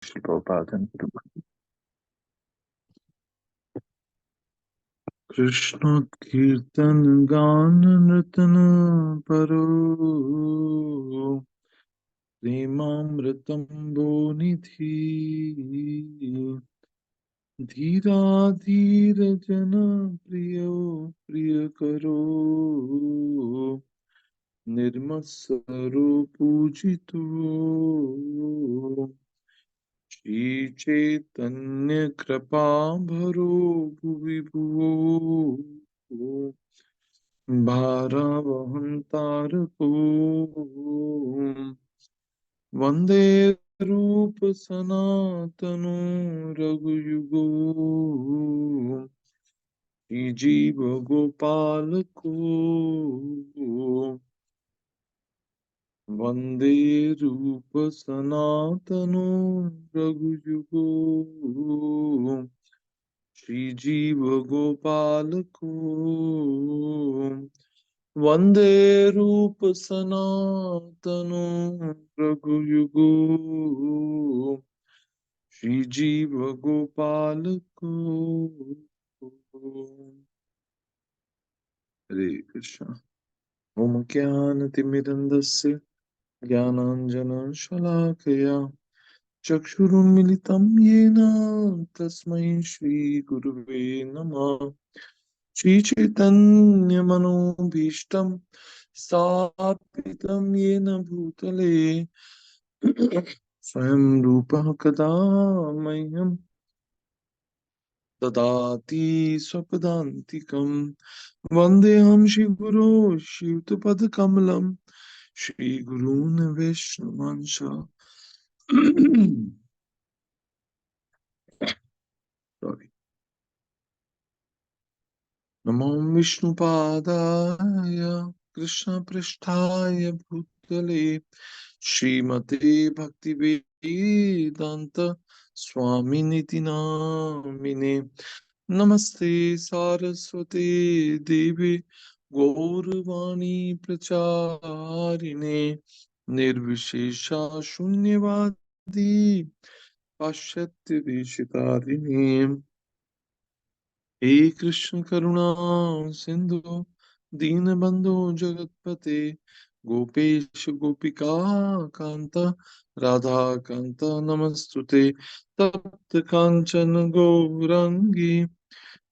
श्री प्रभुपाद। कृष्ण कीर्तन गान नृतन परो प्रेमामृतम वो निधि धीरा धीर जन प्रियो प्रिय करो निर्मत्सरो पूजितो श्री चैतन्य कृपा भरो भुवि भुवो भारावहं तारको वन्दे रूप सनातनो रघुयुगो श्रीजीव गोपालको वन्दे रूप सनातनो रघुयुगो श्रीजीव गोपालको वन्दे रूप सनातनो रघुयुगो श्रीजीव गोपालको। हरे कृष्ण। ओम ज्ञानतिमिरन्धस्य ज्ञानाञ्जनशलाकया चक्षुरुन्मिलितं येन तस्मै श्रीगुरुवे नमः। श्रीचैतन्यमनोभीष्टं स्थापितं येन भूतले स्वयं रूपः कदा मह्यं ददाति स्वपदान्तिकं। वन्देऽहं श्रीगुरो श्रीयुतपदकमलं श्रीगुरून् वैष्णवांश सॉरी। नमो विष्णुपादाय कृष्णपृष्ठाय भूतले श्रीमते भक्तिवेदान्त स्वामिनिति नामिने। नमस्ते सारस्वती देवी गौरवाणी प्रचारिणे निर्विशेषा शून्यवादी पाश्चात्य देशतारिणे। हे कृष्ण करुणा सिंधु दीनबंधु जगतपते गोपेश गोपिका कांता राधा कांता नमस्तुते। तप्त कांचन गौरांगी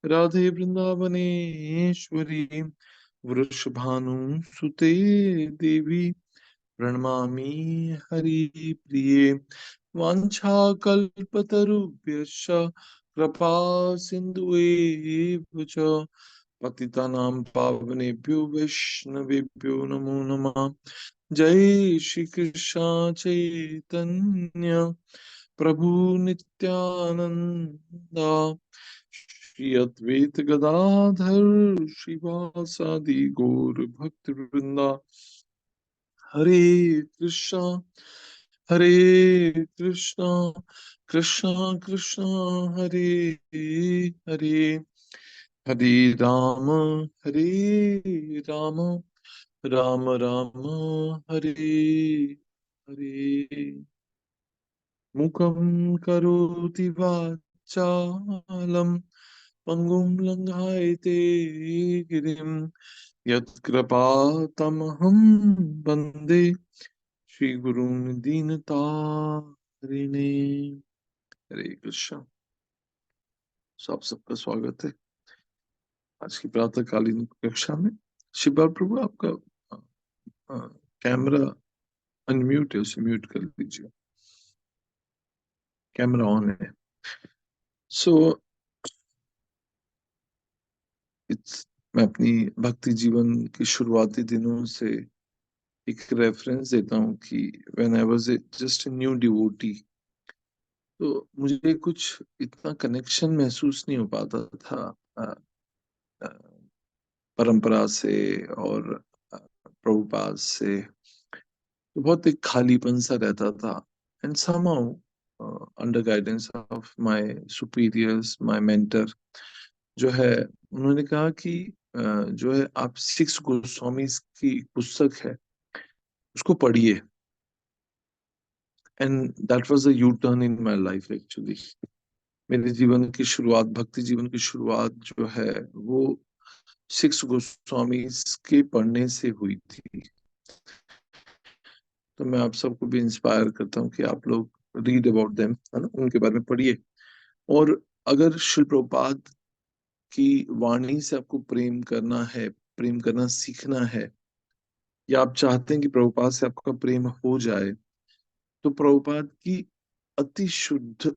राधे वृंदावनेश्वरी वृषभानुसुते देवी प्रणमामि हरिप्रिये। वाञ्छाकल्पतरुभ्यश्च कृपा सिन्धुएव च पतितानां पावनेभ्यो वैष्णवेभ्यो नमो नमः। जय श्री कृष्ण चैतन्य प्रभु नित्यानंद श्री अद्वैत गदाधर श्रीवासादि गौर भक्त वृंदा। हरे कृष्णा हरे कृष्णा कृष्णा कृष्णा हरे हरे हरे राम हरे राम राम राम हरे हरे। मुखं करोति वाचालं पंगुं लंघयते गिरिं यत्कृपातमहं वन्दे श्रीगुरून् दीनतारिणे। हरे कृष्ण। आप सबका स्वागत है आज की प्रातःकालीन कक्षा में। शिवपाल प्रभु आपका कैमरा अनम्यूट है, उसे म्यूट कर लीजिए। कैमरा ऑन है। सो मैं अपनी भक्ति जीवन के शुरुआती दिनों से एक रेफरेंस देता हूँ कि when I was just a new devotee, तो मुझे कुछ इतना कनेक्शन महसूस नहीं हो पाता था अ, अ, परंपरा से और प्रभुपाद से। तो बहुत एक खालीपन सा रहता था। And somehow under guidance of my superiors, my mentor जो है, उन्होंने कहा कि जो है आप सिक्स गोस्वामी की पुस्तक है उसको पढ़िए। And that was a U turn in my life actually. मेरे जीवन की शुरुआत, भक्ति जीवन की शुरुआत जो है वो सिक्स गोस्वामी के पढ़ने से हुई थी। तो मैं आप सबको भी इंस्पायर करता हूँ कि आप लोग रीड अबाउट देम, है ना, उनके बारे में पढ़िए। और अगर शिल प्रभुपाद की वाणी से आपको प्रेम करना है, प्रेम करना सीखना है, या आप चाहते हैं कि प्रभुपाद से आपका प्रेम हो जाए, तो प्रभुपाद की अति शुद्ध,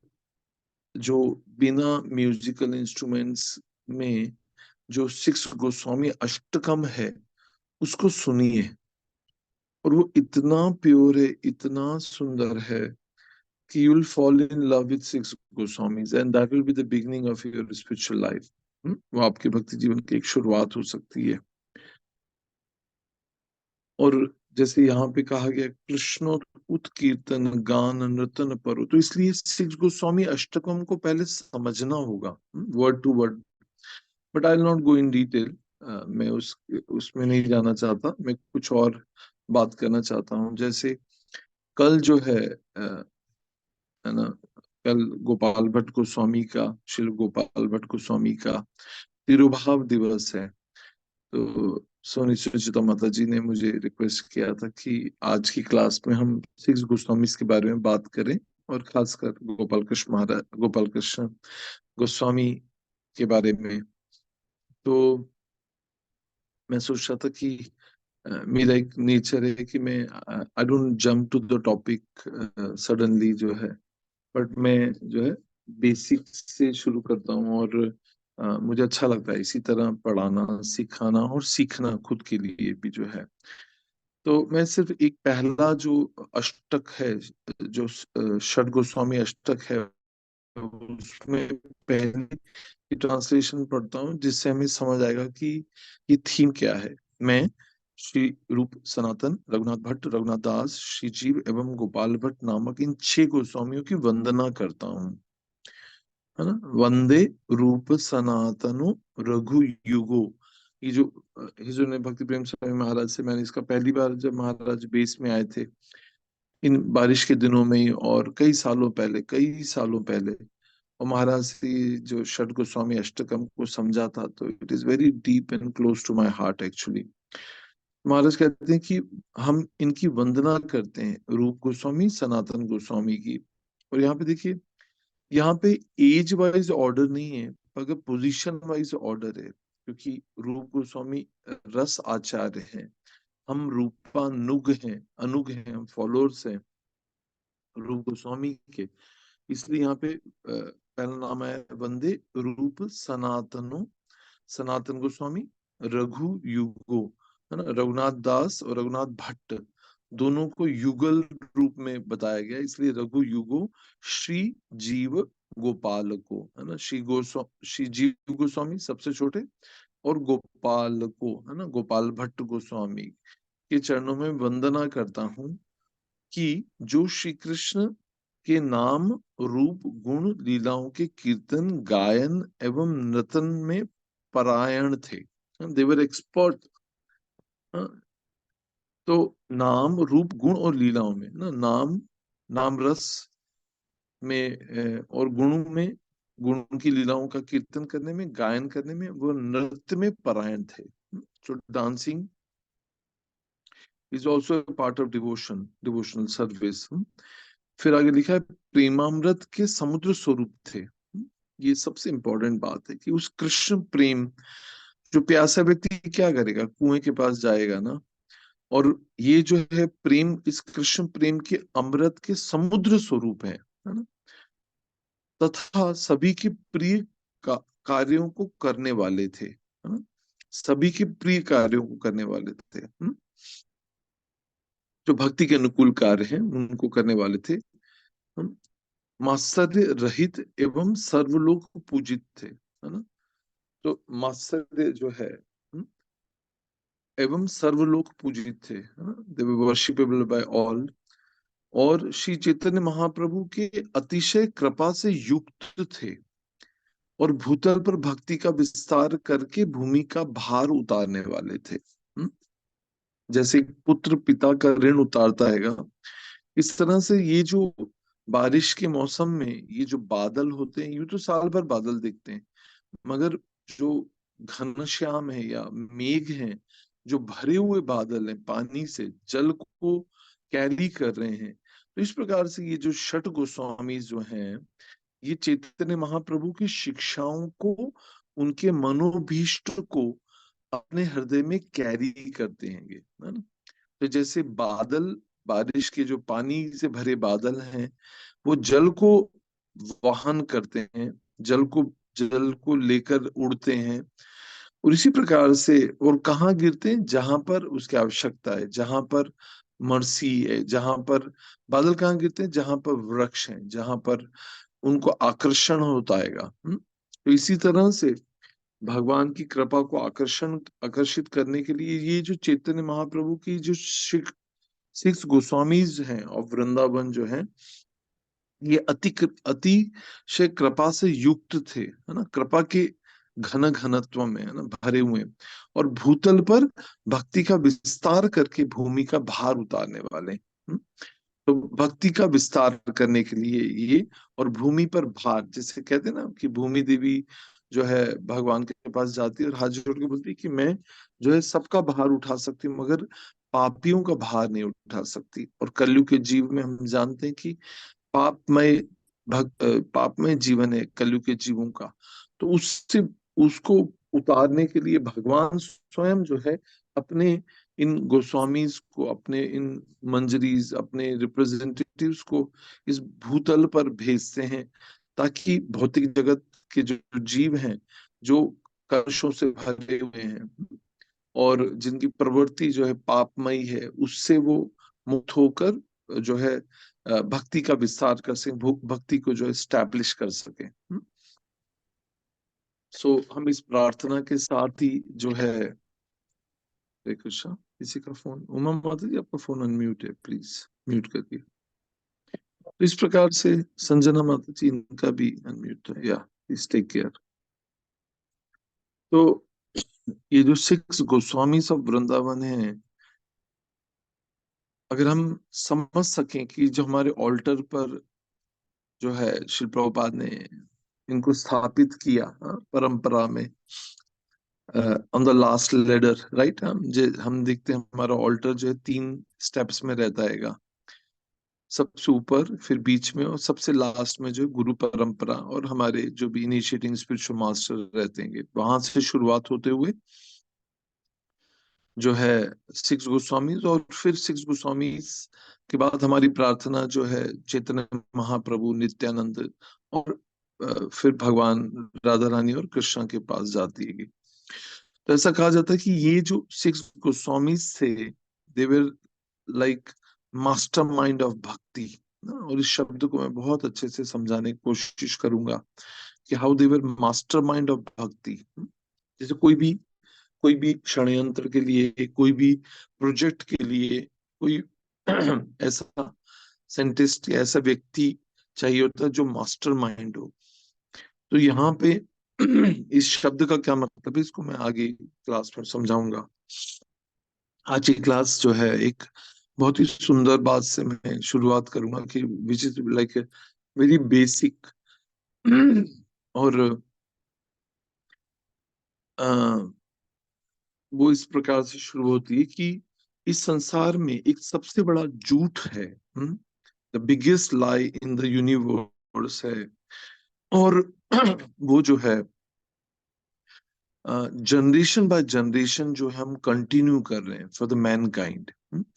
जो बिना म्यूजिकल इंस्ट्रूमेंट्स में जो सिक्स गोस्वामी अष्टकम है, उसको सुनिए। और वो इतना प्योर है, इतना सुंदर है कि you will fall in love with six Goswamis and that will be the beginning of your spiritual life. वो आपके भक्ति जीवन की एक शुरुआत हो सकती है। और जैसे यहाँ पे कहा गया, कृष्ण उत्कीर्तन गान नर्तन परो, तो इसलिए सिक्स गोस्वामी अष्टकम को पहले समझना होगा word to word. But I will not go in detail. मैं उसमें नहीं जाना चाहता, मैं कुछ और बात करना चाहता हूँ। जैसे कल जो है ना, कल गोपाल भट्ट गोस्वामी का, श्री गोपाल भट्ट गोस्वामी का तिरुभाव दिवस है। तो सोनी सुचिता माता जी ने मुझे रिक्वेस्ट किया था कि आज की क्लास में हम सिक्स गोस्वामी के बारे में बात करें, और खासकर गोपाल कृष्ण महाराज, गोपाल कृष्ण गोस्वामी के बारे में। तो मैं सोच रहा था कि मेरा एक नेचर है कि मैं I don't jump to the topic suddenly जो है, बट मैं जो है बेसिक से शुरू करता हूँ। और मुझे अच्छा लगता है इसी तरह पढ़ाना, सिखाना और सीखना खुद के लिए भी जो है। तो मैं सिर्फ एक पहला जो अष्टक है, जो षड गोस्वामी अष्टक है, उसमें पहले की ट्रांसलेशन पढ़ता हूँ, जिससे हमें समझ आएगा कि ये थीम क्या है। मैं श्री रूप सनातन, रघुनाथ भट्ट, रघुनाथ दास, श्री जीव एवं गोपाल भट्ट नामक इन छह गोस्वामियों की वंदना करता हूँ, है ना। वंदे रूप सनातनो रघु युगो। ये जो हिजो ने भक्ति प्रेम स्वामी महाराज से मैंने इसका पहली बार, जब महाराज बेस में आए थे इन बारिश के दिनों में ही, और कई सालों पहले, कई सालों पहले, और महाराज से जो षड गोस्वामी अष्टकम को समझा था, तो it is very deep and close to my heart actually. Maharaj कहते हैं कि हम इनकी वंदना करते हैं, रूप गोस्वामी, सनातन गोस्वामी की। और यहाँ पे देखिए, यहाँ पे एज वाइज ऑर्डर नहीं है, मगर पोजीशन वाइज ऑर्डर है, क्योंकि रूप गोस्वामी रस आचार्य हैं, हम रूपानुग हैं, अनुग हैं, हम फॉलोअर्स हैं रूप गोस्वामी के। इसलिए यहाँ पे पहला नाम है वंदे रूप सनातनो, सनातन गोस्वामी, रघु युगो, है ना, रघुनाथ दास और रघुनाथ भट्ट, दोनों को युगल रूप में बताया गया, इसलिए रघु युगो, श्री जीव गोपाल को, है ना, श्री जीव गोस्वामी सबसे छोटे, और गोपाल को, है ना, गोपाल भट्ट गोस्वामी के चरणों में वंदना करता हूँ, कि जो श्री कृष्ण के नाम, रूप, गुण, लीलाओं के कीर्तन, गायन एवं नृतन में परायण थे। They were expert. तो नाम, रूप, गुण और लीलाओं में ना, नाम रस में और गुणों में, गुण की लीलाओं का कीर्तन करने में, गायन करने में, वो नृत्य में परायण थे। So dancing is also part of devotion, devotional service. फिर आगे लिखा है, प्रेमामृत के समुद्र स्वरूप थे। ये सबसे इंपॉर्टेंट बात है कि उस कृष्ण प्रेम, जो प्यासा व्यक्ति क्या करेगा, कुएं के पास जाएगा ना। और ये जो है प्रेम, इस कृष्ण प्रेम के अमृत के समुद्र स्वरूप है ना, तथा सभी के प्रिय का, कार्यों को करने वाले थे, है ना, सभी के प्रिय कार्यों को करने वाले थे। जो भक्ति के अनुकूल कार्य हैं उनको करने वाले थे। मात्सर्य रहित एवं सर्वलोक पूजित थे, है ना। तो मात्सर्य जो है, एवं सर्वलोक पूजित थे, है ना, दे वर वर्शिपेबल बाय ऑल। और श्री चैतन्य महाप्रभु के अतिशय कृपा से युक्त थे, और भूतल पर भक्ति का विस्तार करके भूमि का भार उतारने वाले थे। जैसे पुत्र पिता का ऋण उतारता हैगा, इस तरह से ये जो बारिश के मौसम में ये जो बादल होते हैं, यूं तो साल भर बादल दिखते हैं, मगर जो घनश्याम है या मेघ है, जो भरे हुए बादल हैं, पानी से जल को कैरी कर रहे हैं, तो इस प्रकार से ये जो षट गोस्वामी जो हैं, ये चैतन्य महाप्रभु की शिक्षाओं को, उनके मनोभीष्ट को अपने हृदय में कैरी करते हैं, है ना। तो जैसे बादल, बारिश के जो पानी से भरे बादल हैं, वो जल को वहन करते हैं, जल को लेकर उड़ते हैं, और इसी प्रकार से, और कहाँ गिरते हैं, जहां पर उसकी आवश्यकता है, जहां पर मर्सी है, जहां पर बादल कहाँ गिरते हैं, जहां पर वृक्ष है, जहां पर उनको आकर्षण होता है। तो इसी तरह से भगवान की कृपा को आकर्षित करने के लिए ये जो चैतन्य महाप्रभु की जो सिक्स गोस्वामीज हैं और वृंदावन जो है, ये अतिशय कृपा से युक्त थे, है ना, कृपा के घन घनत्व में, है ना, भरे हुए, और भूतल पर भक्ति का विस्तार करके भूमि का भार उतारने वाले। तो भक्ति का विस्तार करने के लिए ये, और भूमि पर भार, जैसे कहते हैं ना कि भूमि देवी जो है भगवान के पास जाती है और हाथ जोड़ के बोलती है कि मैं जो है सबका भार उठा सकती हूँ, मगर पापियों का भार नहीं उठा सकती। और कलयुग के जीव में हम जानते हैं कि पापमय पापमय जीवन है कलयुग के जीवों का। तो उससे, उसको उतारने के लिए भगवान स्वयं जो है अपने इन गोस्वामीज को, अपने इन मंजरीज, अपने रिप्रेजेंटेटिव्स को इस भूतल पर भेजते हैं, ताकि भौतिक जगत के जो जीव हैं, जो कलुषों से भरे हुए हैं और जिनकी प्रवृत्ति जो है पापमयी है, उससे वो मुक्त होकर जो है भक्ति का विस्तार कर सके, भक्ति को जो है स्टैब्लिश कर सके। सो हम इस प्रार्थना के साथ ही जो है, हरे कृष्णा, किसी का फोन, उमा माता जी आपका फोन अनम्यूट है, प्लीज म्यूट करिए। तो इस प्रकार से संजना माता जी, इनका भी अनम्यूट है, या प्लीज टेक केयर। तो ये जो सिक्स गोस्वामी ऑफ वृंदावन है, अगर हम समझ सकें कि जो हमारे ऑल्टर पर जो है श्रील प्रभुपाद ने इनको स्थापित किया, परंपरा में, on the last ladder, right, हम देखते हैं हमारा ऑल्टर जो है 3 स्टेप्स में रहता है, सबसे ऊपर, फिर बीच में, और सबसे लास्ट में जो है गुरु परंपरा और हमारे जो भी इनिशिएटिंग स्पिरिचुअल मास्टर रहते हैं, वहां से शुरुआत होते हुए जो है सिक्स गोस्वामी, और फिर सिक्स गोस्वामी के बाद हमारी प्रार्थना जो है चैतन्य महाप्रभु, नित्यानंद, और फिर भगवान राधा रानी और कृष्ण के पास जाती है। तो ऐसा कहा जाता है कि ये जो सिक्स गोस्वामी थे, they were like master mind of bhakti ना। और इस शब्द को मैं बहुत अच्छे से समझाने की कोशिश करूंगा कि how they were master mind of भक्ति। जैसे कोई भी षड्यंत्र के लिए, कोई भी प्रोजेक्ट के लिए, कोई ऐसा साइंटिस्ट या ऐसा व्यक्ति चाहिए होता है जो मास्टर माइंड हो। तो यहाँ पे इस शब्द का क्या मतलब है, इसको मैं आगे क्लास में समझाऊंगा। आज की क्लास जो है एक बहुत ही सुंदर बात से मैं शुरुआत करूंगा कि which is like very basic. और वो इस प्रकार से शुरू होती है कि इस संसार में एक सबसे बड़ा झूठ है, the biggest lie in the universe है, और वो जो है जनरेशन बाय जनरेशन जो हम कंटिन्यू कर रहे हैं फॉर द मैनकाइंड।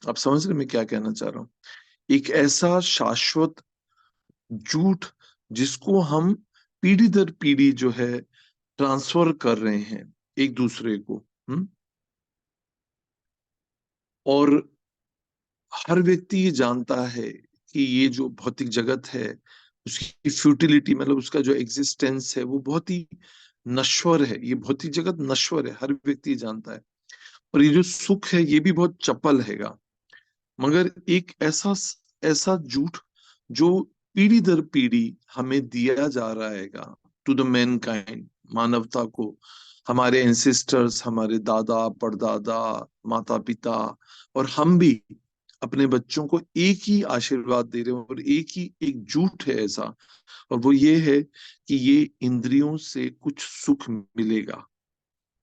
आप समझ रहे हैं मैं क्या कहना चाह रहा हूँ? एक ऐसा शाश्वत झूठ जिसको हम पीढ़ी दर पीढ़ी जो है ट्रांसफर कर रहे हैं एक दूसरे को। और हर व्यक्ति ये जानता है कि ये जो भौतिक जगत है उसकी फ्यूटिलिटी, मतलब उसका जो एग्जिस्टेंस है वो बहुत ही नश्वर है। ये भौतिक जगत नश्वर है, हर व्यक्ति जानता है। और ये जो सुख है ये भी बहुत चपल हैगा। मगर एक ऐसा ऐसा झूठ जो पीढ़ी दर पीढ़ी हमें दिया जा रहा हैगा, टू द मैन काइंड, मानवता को, हमारे एंसेस्टर्स, हमारे दादा परदादा, माता पिता, और हम भी अपने बच्चों को एक ही आशीर्वाद दे रहे हैं, और एक ही एक झूठ है ऐसा, और वो ये है कि ये इंद्रियों से कुछ सुख मिलेगा,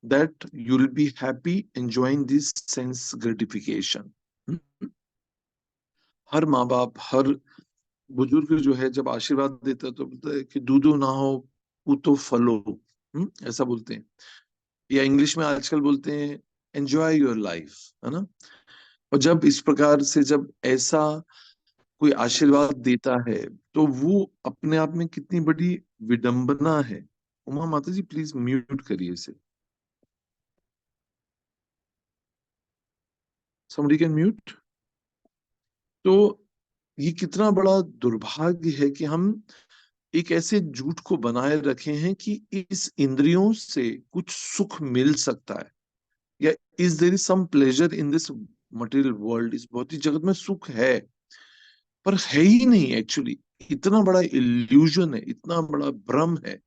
that you will be happy enjoying this sense gratification. हर माँ बाप, हर बुजुर्ग जो है जब आशीर्वाद देता है तो बोलता है कि दूधो ना हो पूतो फलो, ऐसा बोलते हैं। या इंग्लिश में आजकल बोलते हैं एंजॉय योर लाइफ, है ना। और जब इस प्रकार से जब ऐसा कोई आशीर्वाद देता है तो वो अपने आप में कितनी बड़ी विडंबना है। उमा माता जी प्लीज म्यूट करिए इसे, somebody can mute। तो ये कितना बड़ा दुर्भाग्य है कि हम एक ऐसे झूठ को बनाए रखे हैं कि इस इंद्रियों से कुछ सुख मिल सकता है, या is there is some pleasure in this material world, इस भौतिक जगत में सुख है, पर है ही नहीं एक्चुअली। इतना बड़ा इल्यूजन है, इतना बड़ा भ्रम है,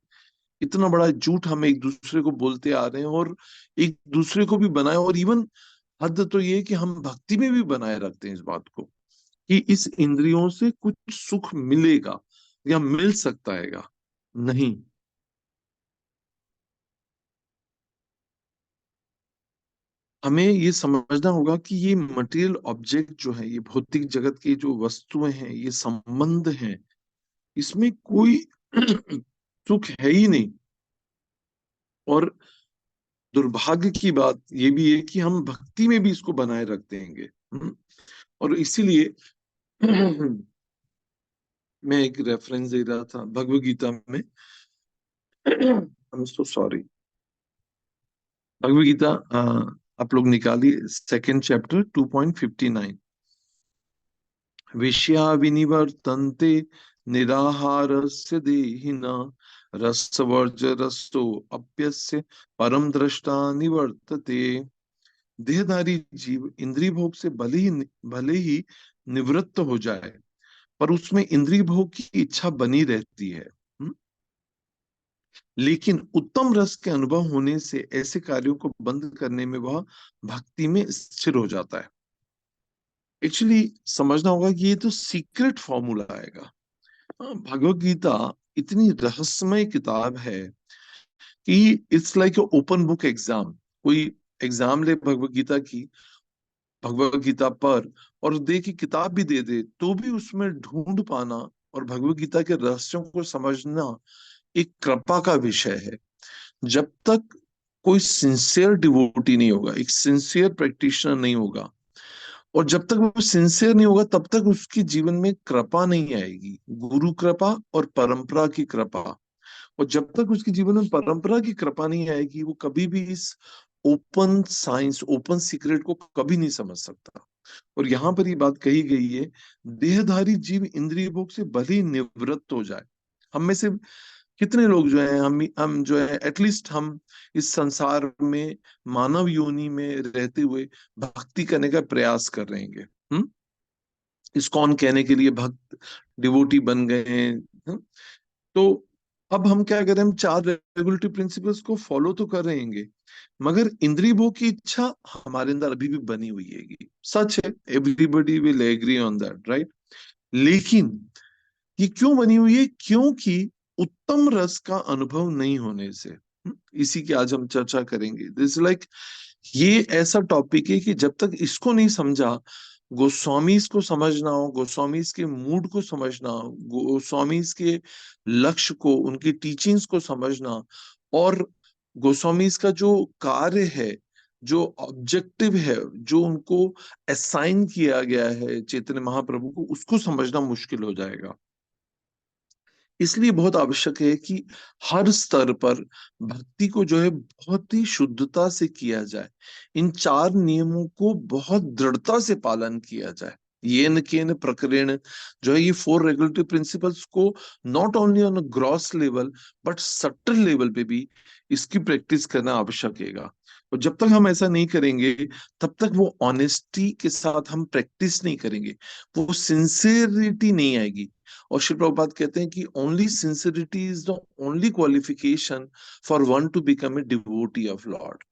इतना बड़ा झूठ हम एक दूसरे को बोलते आ रहे हैं, और एक दूसरे को भी बनाए, और इवन हद तो ये है कि हम भक्ति में भी बनाए रखते हैं इस बात को कि इस इंद्रियों से कुछ सुख मिलेगा या मिल सकता हैगा। नहीं, हमें ये समझना होगा कि ये मटेरियल ऑब्जेक्ट जो है, ये भौतिक जगत की जो वस्तुएं हैं, ये संबंध हैं, इसमें कोई सुख है ही नहीं। और दुर्भाग्य की बात ये भी है कि हम भक्ति में भी इसको बनाए रख देंगे। और इसीलिए मैं एक रेफरेंस दे रहा था भगवत गीता में। I am so sorry. Bhagavad Gita, आप लोग निकालिए सेकेंड चैप्टर 2.59। विषया विनिवर्तन्ते निराहारस्य देहिना रसवर्ज रसो अप्यस्य परम दृष्टा निवर्तते। देहधारी जीव इंद्रिय भोग से भले ही निवृत्त हो जाए, पर उसमें इंद्रिय भोग की इच्छा बनी रहती है। हम्म? लेकिन उत्तम रस के अनुभव होने से ऐसे कार्यों को बंद करने में वह भक्ति में स्थिर हो जाता है। एक्चुअली समझना होगा कि ये तो सीक्रेट फॉर्मूला आएगा। भगवत गीता इतनी रहस्यमय किताब है कि it's like open book exam. कोई एग्जाम ले भगवत गीता पर, और दे की किताब भी दे दे तो भी उसमें ढूंढ पाना और भगवत गीता के रहस्यों को समझना एक कृपा का विषय है। जब तक कोई सिंसियर डिवोटी नहीं होगा, एक सिंसियर प्रैक्टिशनर नहीं होगा, और जब तक वो सिंसियर नहीं होगा तब तक उसके जीवन में कृपा नहीं आएगी, गुरु कृपा और परंपरा की कृपा। और जब तक उसके जीवन में परंपरा की कृपा नहीं आएगी, वो कभी भी इस ओपन साइंस, ओपन सीक्रेट को कभी नहीं समझ सकता। और यहाँ पर ये बात कही गई है, देहधारी जीव इंद्रिय भोग से भले ही निवृत्त हो जाए। हम में से कितने लोग जो हैं, हम जो है एटलीस्ट हम इस संसार में मानव योनि में रहते हुए भक्ति करने का प्रयास कर रहे हैं। इस्कॉन कहने के लिए भक्त डिवोटी बन गए हैं। तो अब हम क्या करें, हम चार रेगुलेटरी प्रिंसिपल्स को फॉलो तो कर रहे हैं, मगर इंद्रिय भोग की इच्छा हमारे अंदर अभी भी बनी हुई है। सच है, everybody will agree on that, right. लेकिन ये क्यों बनी हुई है? क्योंकि उत्तम रस का अनुभव नहीं होने से। इसी की आज हम चर्चा करेंगे। दिस लाइक ये ऐसा टॉपिक है कि जब तक इसको नहीं समझा, गोस्वामीज को समझना हो, गोस्वामीज के मूड को समझना, गोस्वामीज के लक्ष्य को, उनकी टीचिंग्स को समझना, और गोस्वामीज का जो कार्य है, जो ऑब्जेक्टिव है, जो उनको असाइन किया गया है चैतन्य महाप्रभु को, उसको समझना मुश्किल हो जाएगा। इसलिए बहुत आवश्यक है कि हर स्तर पर भक्ति को जो है बहुत ही शुद्धता से किया जाए। इन चार नियमों को बहुत दृढ़ता से पालन किया जाए। ये न केन प्रकरण जो है, ये फोर रेगुलेटरी प्रिंसिपल्स को not only on gross level but subtle level पे भी इसकी प्रैक्टिस करना आवश्यक है। और जब तक हम ऐसा नहीं करेंगे, तब तक वो ऑनेस्टी के साथ हम प्रैक्टिस नहीं करेंगे, वो सिंसियरिटी नहीं आएगी। और श्री प्रभुपाद कहते हैं कि only sincerity is the only qualification for one two become a devotee of Lord.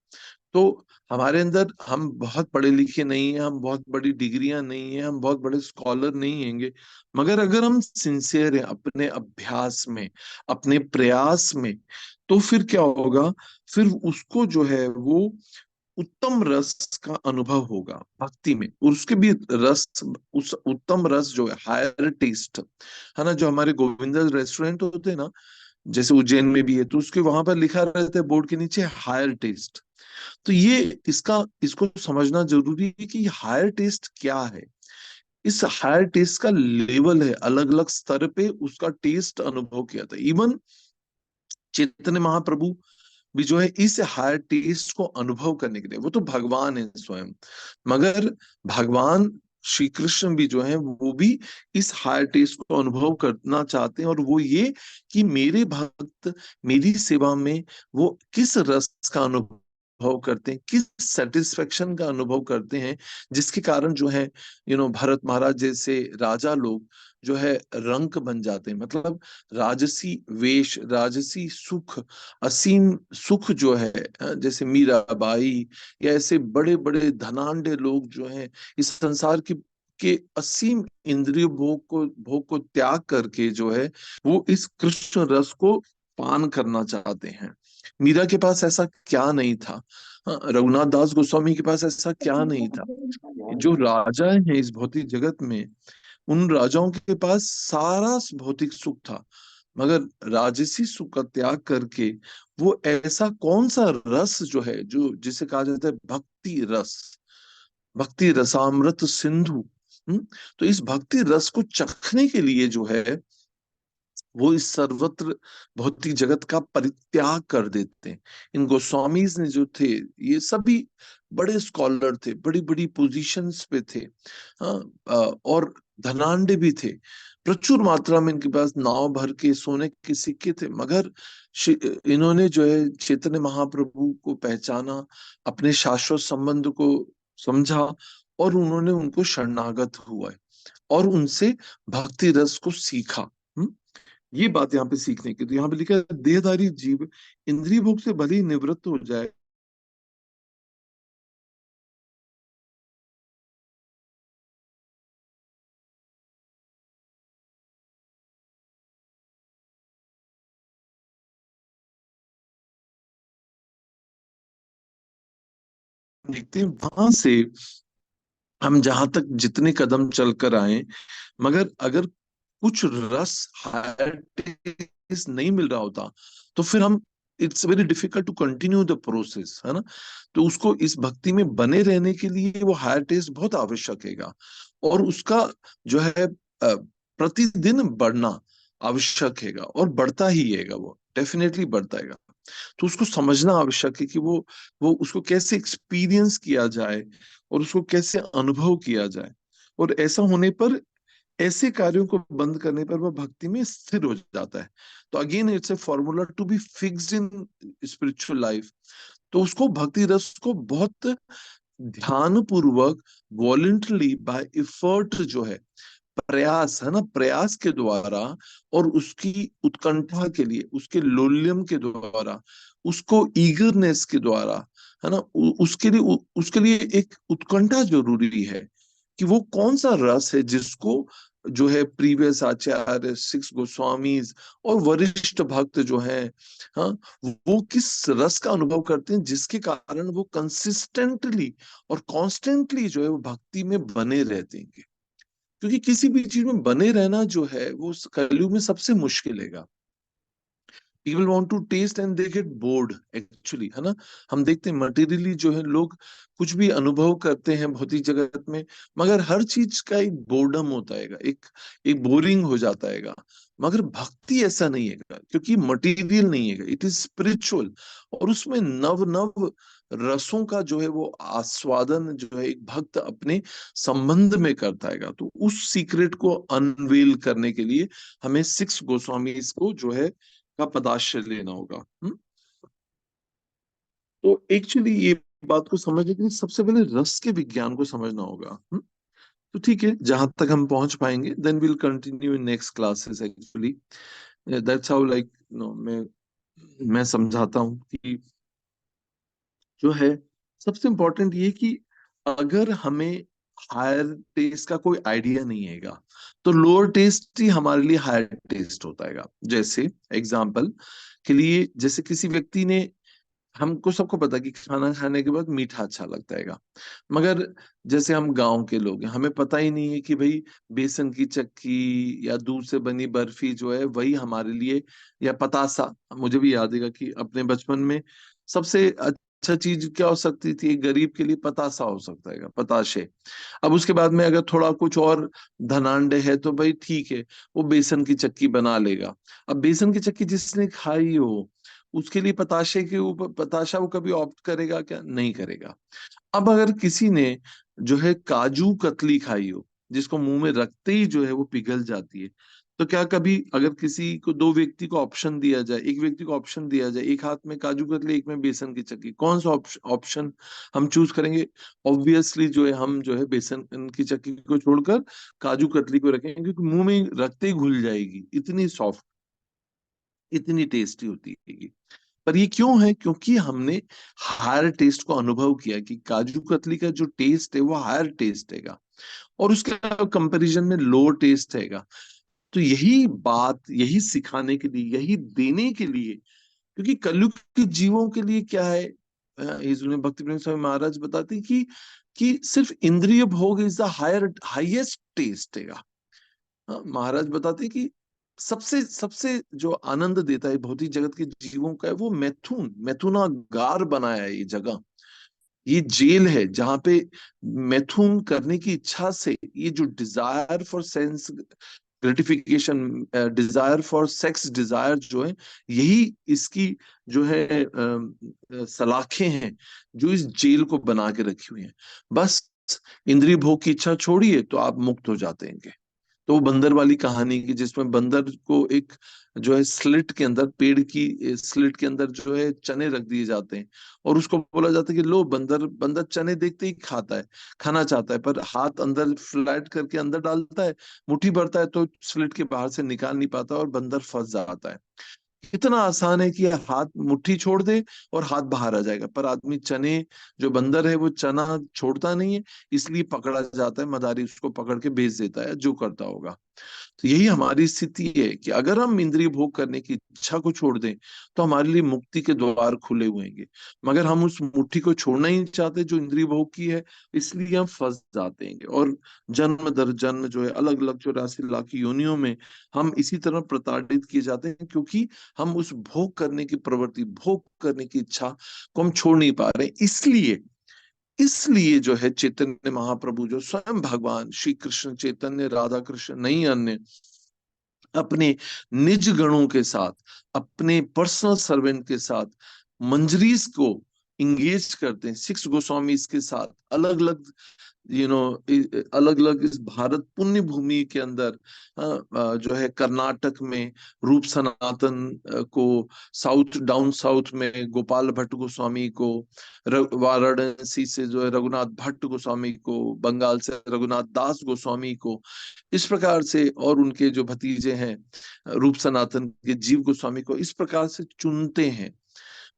तो हमारे अंदर, हम बहुत पढ़े लिखे नहीं हैं, हम बहुत बड़ी डिग्रियां नहीं हैं, हम बहुत बड़े स्कॉलर नहीं हैंगे, मगर अगर हम सिंसियर हैं अपने अभ्यास में, अपने प्रयास में, तो फिर क्या होगा? फिर उसको जो है वो उत्तम रस का अनुभव होगा भक्ति में। और उसके भी रस, उस उत्तम रस जो है, हायर टेस्ट, है ना, जो हमारे गोविंदा रेस्टोरेंट होते हैं ना, जैसे उज्जैन में भी है, तो उसके वहां पर लिखा रहता है बोर्ड के नीचे, हायर टेस्ट। तो ये इसको समझना जरूरी है कि हायर टेस्ट क्या है। इस हायर टेस्ट का लेवल है, अलग अलग स्तर पे उसका टेस्ट अनुभव किया था। इवन चैतन्य महाप्रभु भी जो है इस हायर टेस्ट को अनुभव करने के लिए, वो तो भगवान है स्वयं, मगर भगवान श्री कृष्ण भी जो है वो भी इस हायर टेस्ट को अनुभव करना चाहते हैं। और वो ये कि मेरे भक्त मेरी सेवा में वो किस रस का अनुभव करते हैं, किस सेटिस्फेक्शन का अनुभव करते हैं, जिसके कारण जो है भरत महाराज जैसे राजा लोग जो है रंक बन जाते हैं। मतलब राजसी वेश, राजसी सुख, असीम सुख जो है, जैसे मीराबाई या ऐसे बड़े बड़े धनाढ्य लोग जो हैं इस संसार के असीम इंद्रिय भोग को त्याग करके जो है वो इस कृष्ण रस को पान करना चाहते हैं। मीरा के पास ऐसा क्या नहीं था? रघुनाथ दास गोस्वामी के पास ऐसा क्या नहीं था? जो राजा हैं इस भौतिक जगत में, उन राजाओं के पास सारा भौतिक सुख था, मगर राजसी सुख का त्याग करके वो ऐसा कौन सा रस जो है, जो जिसे कहा जाता है भक्ति रस, भक्ति रसामृत सिंधु। तो इस भक्ति रस को चखने के लिए जो है वो इस सर्वत्र भौतिक जगत का परित्याग कर देते हैं। इन गोस्वामीज ने जो थे, ये सभी बड़े स्कॉलर थे, बड़ी बड़ी पोजीशंस पे थे, हाँ, और धनाढ्य भी थे, प्रचुर मात्रा में इनके पास नाव भर के सोने के सिक्के थे, मगर इन्होंने जो है चैतन्य महाप्रभु को पहचाना, अपने शाश्वत संबंध को समझा, और उन्होंने उनको शरणागत हुआ है, और उनसे भक्ति रस को सीखा। ये बात यहाँ पे सीखने की। तो यहाँ पे लिखा है, देहधारी जीव इंद्रिय भोग से भले ही निवृत्त हो जाए, देखते हैं वहां से हम जहां तक जितने कदम चलकर आए, मगर अगर कुछ रस, हायर टेस्ट नहीं मिल रहा होता, तो फिर हम, it's very difficult to continue the process, है ना। तो उसको इस भक्ति में बने रहने के लिए वो हायर टेस्ट बहुत आवश्यक हैगा, और उसका जो है प्रतिदिन बढ़ना आवश्यक हैगा, और बढ़ता ही हैगा, वो डेफिनेटली बढ़ता हैगा। तो उसको समझना आवश्यक है कि वो उसको कैसे एक्सपीरियंस किया जाए, और उसको कैसे अनुभव किया जाए। और ऐसा होने पर, ऐसे कार्यों को बंद करने पर वह भक्ति में स्थिर हो जाता है। तो again it's a formula to be fixed in spiritual life. तो उसको भक्ति रस को बहुत ध्यान पूर्वक, वॉलेंटरली, बाय एफर्ट जो है, प्रयास, है ना, प्रयास के द्वारा, और उसकी उत्कंठा के लिए, उसके लोल्यम के द्वारा, उसको ईगरनेस के द्वारा, है ना, उसके लिए एक उत्कंठा जरूरी है कि वो कौन सा रस है जिसको जो है प्रीवियस आचार्य, सिक्स गोस्वामीज और वरिष्ठ भक्त जो हैं, हाँ, वो किस रस का अनुभव करते हैं, जिसके कारण वो कंसिस्टेंटली और कॉन्स्टेंटली जो है वो भक्ति में बने रहते हैं। क्योंकि किसी भी चीज में बने रहना जो है वो कलयुग में सबसे मुश्किल है। People want to taste and they get bored actually, है ना। हम देखते हैं मटेरियली जो है लोग कुछ भी अनुभव करते हैं भौतिक जगत में, मगर हर चीज का एक बोर्डम होता है, एक एक बोरिंग हो जाता है। मगर भक्ति ऐसा नहीं है, क्योंकि मटेरियल नहीं है, इट इज स्पिरिचुअल। और उसमें नव नव रसों का जो है वो आस्वादन जो है एक भक्त अपने संबंध में करता है। तो उस सीक्रेट को अनवेल करने के लिए हमें सिक्स गोस्वामी को जो है का पदाश्रय लेना होगा। तो एक्चुअली ये बात को समझने के लिए सबसे पहले रस के विज्ञान को समझना होगा। तो ठीक है, जहां तक हम पहुंच पाएंगे, then will continue in next classes actually. That's how, like मैं समझाता हूँ कि जो है सबसे इम्पोर्टेंट ये कि अगर हमें हायर टेस्ट का कोई आइडिया नहीं हैगा, तो लोअर टेस्ट ही हमारे लिए हायर टेस्ट होता हैगा। जैसे एग्जाम्पल के लिए, जैसे किसी व्यक्ति ने, हमको सबको पता है कि खाना खाने के बाद मीठा अच्छा लगता हैगा, मगर जैसे हम गांव के लोग हैं, हमें पता ही नहीं है कि भाई बेसन की चक्की या दूध से बनी बर्फी जो है वही हमारे लिए, या पतासा। मुझे भी याद है कि अपने बचपन में सबसे अच्छा चीज क्या हो सकती थी, एक गरीब के लिए पतासा हो सकता है, पताशे। अब उसके बाद में अगर थोड़ा कुछ और धनांड है तो भाई ठीक है, वो बेसन की चक्की बना लेगा। अब बेसन की चक्की जिसने खाई हो, उसके लिए पताशे के ऊपर पताशा वो कभी ऑप्ट करेगा क्या? नहीं करेगा। अब अगर किसी ने जो है काजू कतली खाई हो, जिसको मुंह में रखते ही जो है वो पिघल जाती है, तो क्या कभी अगर किसी को, दो व्यक्ति को ऑप्शन दिया जाए, एक व्यक्ति को ऑप्शन दिया जाए, एक हाथ में काजू कतली एक में बेसन की चक्की, कौन सा ऑप्शन हम चूज करेंगे? ऑब्वियसली जो है हम जो है बेसन की चक्की को छोड़कर काजू कतली को रखेंगे, क्योंकि मुंह में रखते ही घुल जाएगी, इतनी सॉफ्ट, इतनी टेस्टी होती है। पर ये क्यों है? क्योंकि हमने हायर टेस्ट को अनुभव किया कि काजू कतली का जो टेस्ट है वो हायर टेस्ट हैगा, और उसके कंपैरिजन में लोअर टेस्ट हैगा। तो यही बात, यही सिखाने के लिए, यही देने के लिए, क्योंकि कलयुग के जीवों के लिए क्या है, इसमें भक्ति प्रेम स्वामी महाराज बताते हैं कि सिर्फ इंद्रिय भोग is the higher highest taste हैगा। हाँ, महाराज बताते हैं कि सबसे सबसे जो आनंद देता है भौतिक जगत के जीवों का है वो मैथुन, मैथुनागार बनाया है ये जगह, ये जेल है जहां पे मैथुन करने की इच्छा से, ये जो desire for sense gratification, desire for sex Dzire जो है, यही इसकी जो है सलाखें हैं जो इस जेल को बना के रखी हुई हैं। बस इंद्रिय भोग की इच्छा छोड़िए तो आप मुक्त हो जाते हैं। तो वो बंदर वाली कहानी की, जिसमें बंदर को एक जो है स्लिट के अंदर, पेड़ की स्लिट के अंदर जो है चने रख दिए जाते हैं, और उसको बोला जाता है कि लो, बंदर बंदर चने देखते ही खाता है, खाना चाहता है, पर हाथ अंदर फ्लैट करके अंदर डालता है, मुट्ठी भरता है तो स्लिट के बाहर से निकाल नहीं पाता और बंदर फंस जाता है। इतना आसान है कि हाथ मुट्ठी छोड़ दे और हाथ बाहर आ जाएगा, पर आदमी चने, जो बंदर है वो चना छोड़ता नहीं है, इसलिए पकड़ा जाता है, मदारी उसको पकड़ के बेच देता है, जो करता होगा। तो यही हमारी स्थिति है कि अगर हम इंद्रिय भोग करने की इच्छा को छोड़ दें तो हमारे लिए मुक्ति के द्वार खुले हुएंगे, मगर हम उस मुट्ठी को छोड़ना ही नहीं चाहते जो इंद्रिय भोग की है, इसलिए हम फंस जाते हैं, और जन्म दर जन्म जो है अलग अलग 84 लाख योनियों में हम इसी तरह प्रताड़ित किए जाते हैं, क्योंकि हम उस भोग करने की प्रवृत्ति, भोग करने की इच्छा को हम छोड़ नहीं पा रहे। इसलिए इसलिए जो है चैतन्य महाप्रभु, जो स्वयं भगवान श्री कृष्ण चैतन्य, राधा कृष्ण, नहीं अन्य, अपने निज गणों के साथ, अपने पर्सनल सर्वेंट के साथ मंजरीस को इंगेज करते हैं, सिक्स गोस्वामीज के साथ, अलग अलग अलग अलग इस भारत पुण्य भूमि के अंदर, जो है कर्नाटक में रूप सनातन को, साउथ डाउन साउथ में गोपाल भट्ट गोस्वामी को, वाराणसी से जो है रघुनाथ भट्ट गोस्वामी को, बंगाल से रघुनाथ दास गोस्वामी को, इस प्रकार से, और उनके जो भतीजे हैं रूप सनातन के जीव गोस्वामी को, इस प्रकार से चुनते हैं।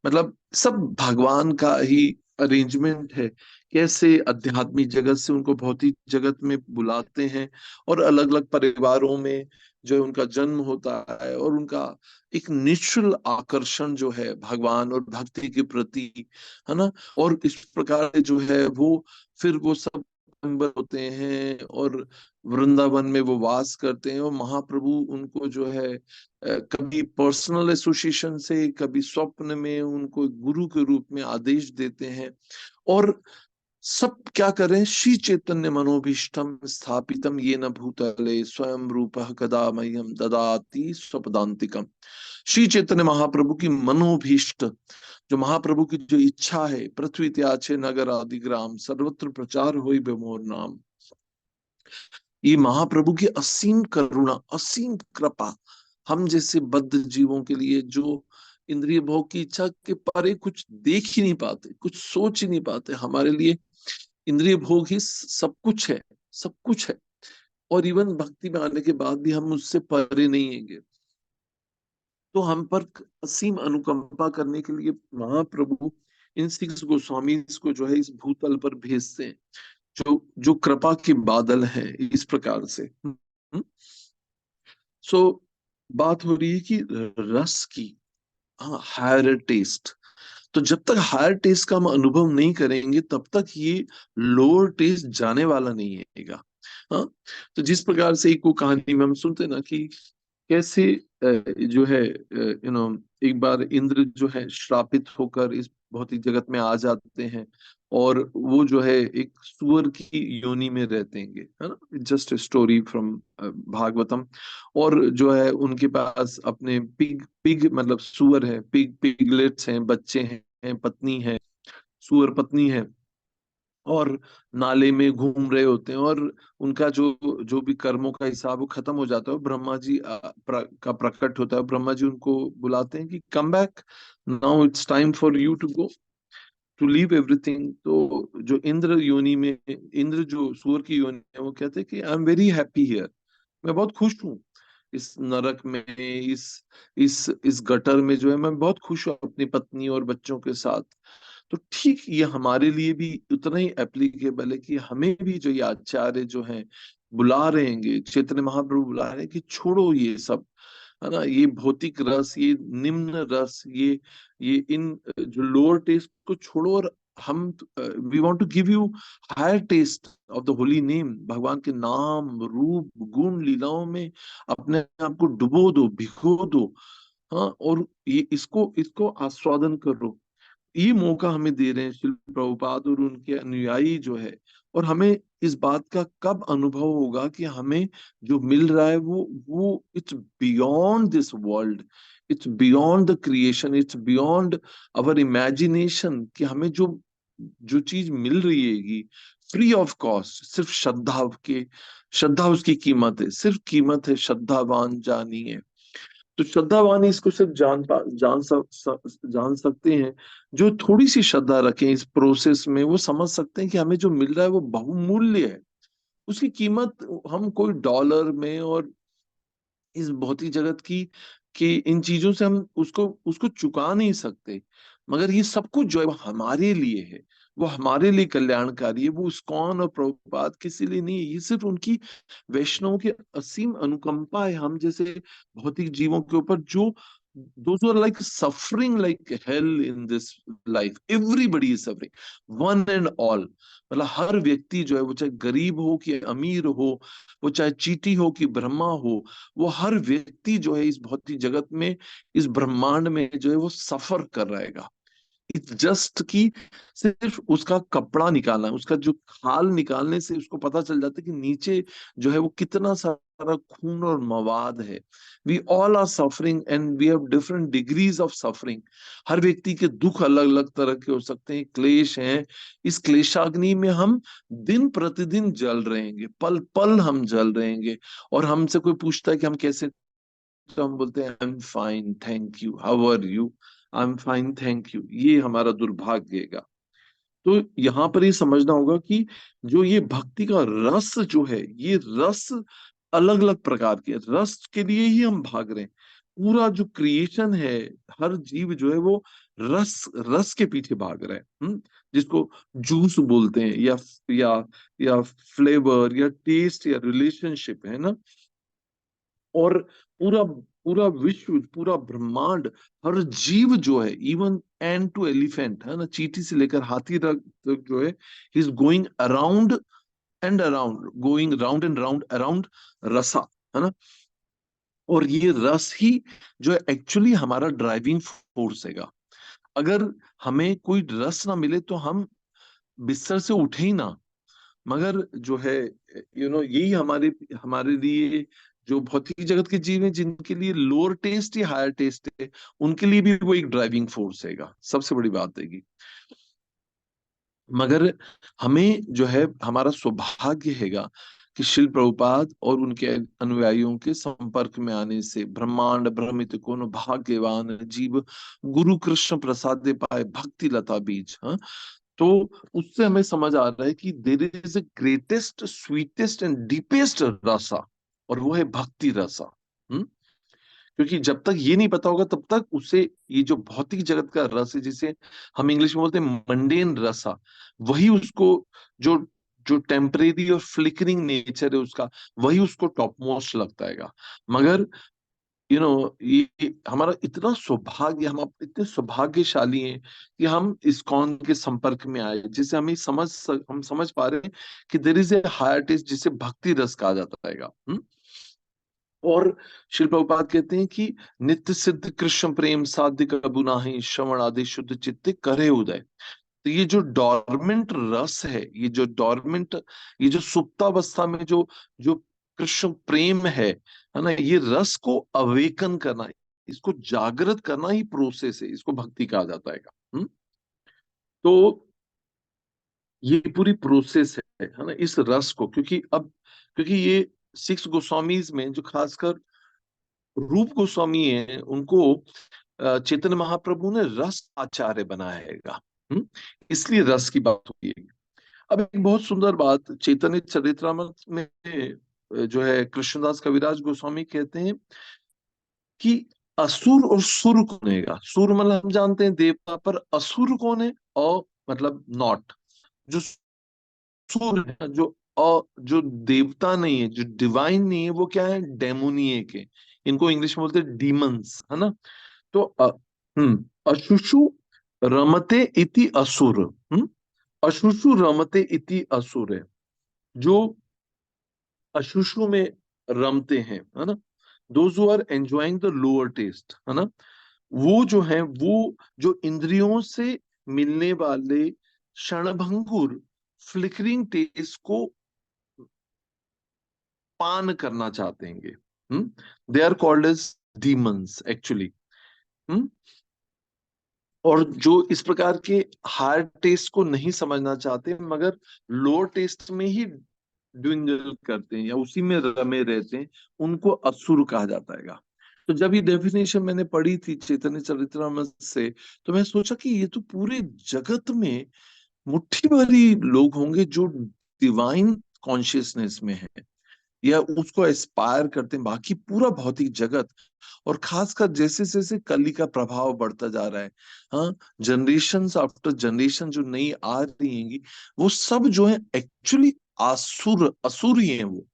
मतलब सब भगवान का ही अरेंजमेंट है, कैसे आध्यात्मिक जगत से उनको भौतिक जगत में बुलाते हैं, और अलग अलग परिवारों में जो है उनका जन्म होता है, और उनका एक नेचुरल आकर्षण जो है भगवान और भक्ति के प्रति, है ना, और इस प्रकार जो है वो, फिर वो सब मेंबर होते हैं और वृंदावन में वो वास करते हैं, और महाप्रभु उनको जो है कभी पर्सनल एसोसिएशन से, कभी स्वप्न में उनको गुरु के रूप में आदेश देते हैं, और सब क्या करें, श्री चैतन्य मनोभीष्टम स्थापितम येन भूतले स्वयं रूप कदा मह्यम ददाति स्वपदान्तिकम। श्री चैतन्य महाप्रभु की मनोभीष्ट, जो महाप्रभु की जो इच्छा है, पृथ्वी त्याचे नगर आदि ग्राम सर्वत्र प्रचार होई बेमोर नाम, ये महाप्रभु की असीम करुणा, असीम कृपा, हम जैसे बद्ध जीवों के लिए, जो इंद्रिय भोग की इच्छा के परे कुछ देख ही नहीं पाते, कुछ सोच ही नहीं पाते, हमारे लिए इंद्रिय भोग ही सब कुछ है, सब कुछ है। और इवन भक्ति में आने के बाद भी हम उससे परे नहीं हैंगे। तो हम पर असीम अनुकंपा करने के लिए महाप्रभु इन 6 गोस्वामीज को जो है इस भूतल पर भेजते हैं, जो जो कृपा के बादल हैं इस प्रकार से। सो बात हो रही है कि रस की, हाँ, हायर टेस्ट। तो जब तक हायर टेस्ट का हम अनुभव नहीं करेंगे तब तक ये लोअर टेस्ट जाने वाला नहीं है। हाँ, तो जिस प्रकार से एक वो कहानी में हम सुनते हैं ना कि कैसे जो है एक बार इंद्र जो है श्रापित होकर इस भौतिक जगत में आ जाते हैं, और वो जो है एक सुअर की योनि में रहते हैं, है ना, जस्ट स्टोरी फ्रॉम भागवतम। और जो है उनके पास अपने पिग पिग मतलब सुअर है, पिगलेट्स हैं, बच्चे हैं, पत्नी है, सुअर पत्नी है, और नाले में घूम रहे होते हैं, और उनका जो जो भी कर्मों का हिसाब वो खत्म हो जाता है। ब्रह्मा जी का प्रकट होता है, ब्रह्मा जी उनको बुलाते हैं कि come back, now it's time for you to go, to leave everything. तो जो इंद्र योनि में, इंद्र जो सूअर की योनि है, वो कहते हैं कि I am very happy here, मैं बहुत खुश हूँ इस नरक में, इस गटर में जो है मैं बहुत खुश हूँ अपनी पत्नी और बच्चों के साथ। तो ठीक ये हमारे लिए भी उतना ही एप्लीकेबल है कि हमें भी जो ये आचार्य जो हैं बुला रहे हैं, चैतन्य महाप्रभु बुला रहे हैं कि छोड़ो ये सब, है ना, ये भौतिक रस, ये निम्न रस, ये इन जो लोअर टेस्ट को छोड़ो, और हम we want to give you higher taste of the holy name. भगवान के नाम, रूप, गुण, लीलाओं में अपने आप को डुबो दो, भिगो दो। हाँ, और ये इसको इसको आस्वादन करो। ये मौका हमें दे रहे हैं शिल प्रभुपाद और उनके अनुयायी जो है। और हमें इस बात का कब अनुभव होगा कि हमें जो मिल रहा है वो it's beyond this world, it's beyond the creation, it's beyond our imagination, कि हमें जो जो चीज मिल रही है फ्री ऑफ कॉस्ट, सिर्फ श्रद्धा के, श्रद्धा उसकी कीमत है, सिर्फ कीमत है श्रद्धावान जानिए। तो श्रद्धावान इसको सिर्फ जान सकते हैं जो थोड़ी सी श्रद्धा रखें इस प्रोसेस में। वो समझ सकते हैं कि हमें जो मिल रहा है वो बहुमूल्य है, उसकी कीमत हम कोई डॉलर में और इस भौतिक जगत की कि इन चीजों से हम उसको उसको चुका नहीं सकते। मगर ये सब कुछ जो है वो हमारे लिए है, वो हमारे लिए कल्याणकारी है। वो इस्कॉन और प्रभुपाद किसी लिए नहीं है, ये सिर्फ उनकी वैष्णव की असीम अनुकंपा है हम जैसे भौतिक जीवों के ऊपर, जो those who are like suffering like hell in this life, everybody is suffering, one and all। मतलब हर व्यक्ति जो है वो चाहे गरीब हो कि अमीर हो, वो चाहे चींटी हो कि ब्रह्मा हो, वो हर व्यक्ति जो है इस भौतिक जगत में, इस ब्रह्मांड में जो है वो सफर कर रहेगा। इट्स जस्ट कि सिर्फ उसका कपड़ा निकालना, उसका जो खाल निकालने से उसको पता चल जाता है कि नीचे जो है वो कितना सारा खून और मवाद है। We all are suffering and we have different degrees of suffering. हर व्यक्ति के दुख अलग अलग तरह के हो सकते हैं, क्लेश हैं। इस क्लेशाग्नि में हम दिन प्रतिदिन जल रहेंगे, पल पल हम जल रहेंगे। और हमसे कोई पूछता है कि हम कैसे, तो हम बोलते हैं I am fine thank you, how are you, I am fine thank you. ये हमारा दुर्भाग्य है। तो यहाँ पर ये समझना होगा कि जो ये भक्ति का रस जो है, ये रस अलग अलग प्रकार के रस के लिए ही हम भाग रहे हैं। पूरा जो क्रिएशन है, हर जीव जो है वो रस रस के पीछे भाग रहा है। जिसको जूस बोलते हैं, या या फ्लेवर या टेस्ट या रिलेशनशिप, है ना। और पूरा पूरा विश्व, पूरा ब्रह्मांड, हर जीव जो है, इवन एंड टू एलिफेंट, है ना, चींटी से लेकर हाथी तक जो है, he is going around and around, going round and round around रसा, है ना। और ये रस ही जो है एक्चुअली हमारा ड्राइविंग फोर्स हैगा। अगर हमें कोई रस ना मिले तो हम बिस्तर से उठे ही ना। मगर जो है यही हमारे हमारे लिए जो भौतिक जगत के जीव हैं, जिनके लिए लोअर टेस्ट या हायर टेस्ट है, उनके लिए भी वो एक ड्राइविंग फोर्स हैगा, सबसे बड़ी बात है। मगर हमें जो है हमारा सौभाग्य हैगा कि शिल प्रभुपाद और उनके अनुयायियों के संपर्क में आने से ब्रह्मांड भ्रमित कोनो भाग्यवान जीव, गुरु कृष्ण प्रसाद पाए भक्ति लता बीज। हाँ, तो उससे हमें समझ आ रहा है कि there is a greatest sweetest and deepest रसा, और वो है भक्ति रसा। क्योंकि जब तक ये नहीं पता होगा तब तक उसे ये जो भौतिक जगत का रस है, जिसे हम इंग्लिश में बोलते हैं मंडेन रसा, वही उसको, जो जो टेम्परेरी और फ्लिकरिंग नेचर है उसका, वही उसको टॉप मोस्ट लगता है। मगर ये हमारा इतना सौभाग्य, हम इतने सौभाग्यशाली हैं कि हम इस्कॉन के संपर्क में आए, जिसे हम समझ पा रहे हैं कि there is a higher taste, जिसे भक्ति रस कहा जाता है। और शिल प्रभुपाद कहते हैं कि नित्य सिद्ध कृष्ण प्रेम साध्य कबू नाही, श्रवण आदि शुद्ध चित्ते करे उदय। तो ये जो डॉर्मेंट रस है, ये जो सुप्तावस्था में जो जो कृष्ण प्रेम है ना, ये रस को अवेकन करना, इसको जागृत करना ही प्रोसेस है, इसको भक्ति कहा जाता है। तो ये पूरी प्रोसेस है ना, इस रस को, क्योंकि ये सिक्स गोस्वामीज में जो खासकर रूप गोस्वामी है, उनको चैतन्य महाप्रभु ने रस आचार्य बनाएगा। इसलिए रस की बात होती है। अब एक बहुत सुंदर बात चैतन्य चरितमृत में जो है कृष्णदास कविराज गोस्वामी कहते हैं कि असुर और सुर कौन है। सुर मतलब हम जानते हैं देवता, पर असुर कौन है? अ मतलब नॉट, जो सुर है, जो देवता नहीं है, जो डिवाइन नहीं है, वो क्या है? डेमोनिए के, इनको इंग्लिश में बोलते हैं डीमंस, है ना। तो अशुषु रमते इति असुर। अशुषु रमते इति असुर है, जो अशुषु में रमते हैं, है ना। Those who are enjoying the lower taste, है ना, वो जो है, वो जो इंद्रियों से मिलने वाले क्षणभंगुर फ्लिकरिंग टेस्ट को पान करना चाहते हैं। They are called as demons actually. और जो इस प्रकार के हार्ड टेस्ट को नहीं समझना चाहते, मगर लोअर टेस्ट में ही ड्विंजल करते हैं या उसी में रमे रहते हैं, उनको असुर कहा जाता है। तो जब ये डेफिनेशन मैंने पढ़ी थी चैतन्य चरितमृत से, तो मैं सोचा कि ये तो पूरे जगत में मुट्ठी भरी लोग होंगे जो डिवाइन कॉन्शियसनेस में है या उसको एस्पायर करते हैं। बाकी पूरा भौतिक जगत, और खासकर जैसे जैसे कली का प्रभाव बढ़ता जा रहा है, हाँ, जनरेशन आफ्टर जनरेशन जो नई आ रही हैं, वो सब जो है एक्चुअली असुर ही हैं वो।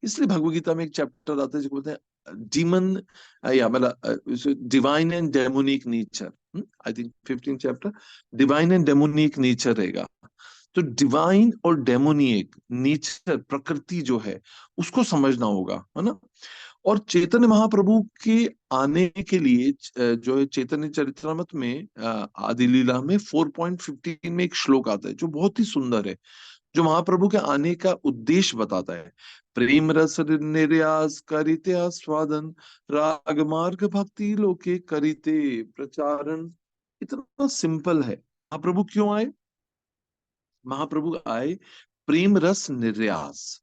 इसलिए भगवत गीता में एक चैप्टर आता है जिसको बोलते हैं डीमन, या मतलब divine and demonic nature. I think 15 chapter divine and demonic nature रहेगा। तो डिवाइन और डेमोनिक नेचर, प्रकृति जो है, उसको समझना होगा, है ना। और चैतन्य महाप्रभु के आने के लिए जो है चैतन्य चरितमृत में आदि लीला में 4.15 में एक श्लोक आता है जो बहुत ही सुंदर है, जो महाप्रभु के आने का उद्देश्य बताता है। प्रेम रस निर्यास करिते आस्वादन, राग मार्ग भक्ति लोके करिते प्रचारन। इतना सिंपल है। महाप्रभु क्यों आए? महाप्रभु आए प्रेम रस निर्यास,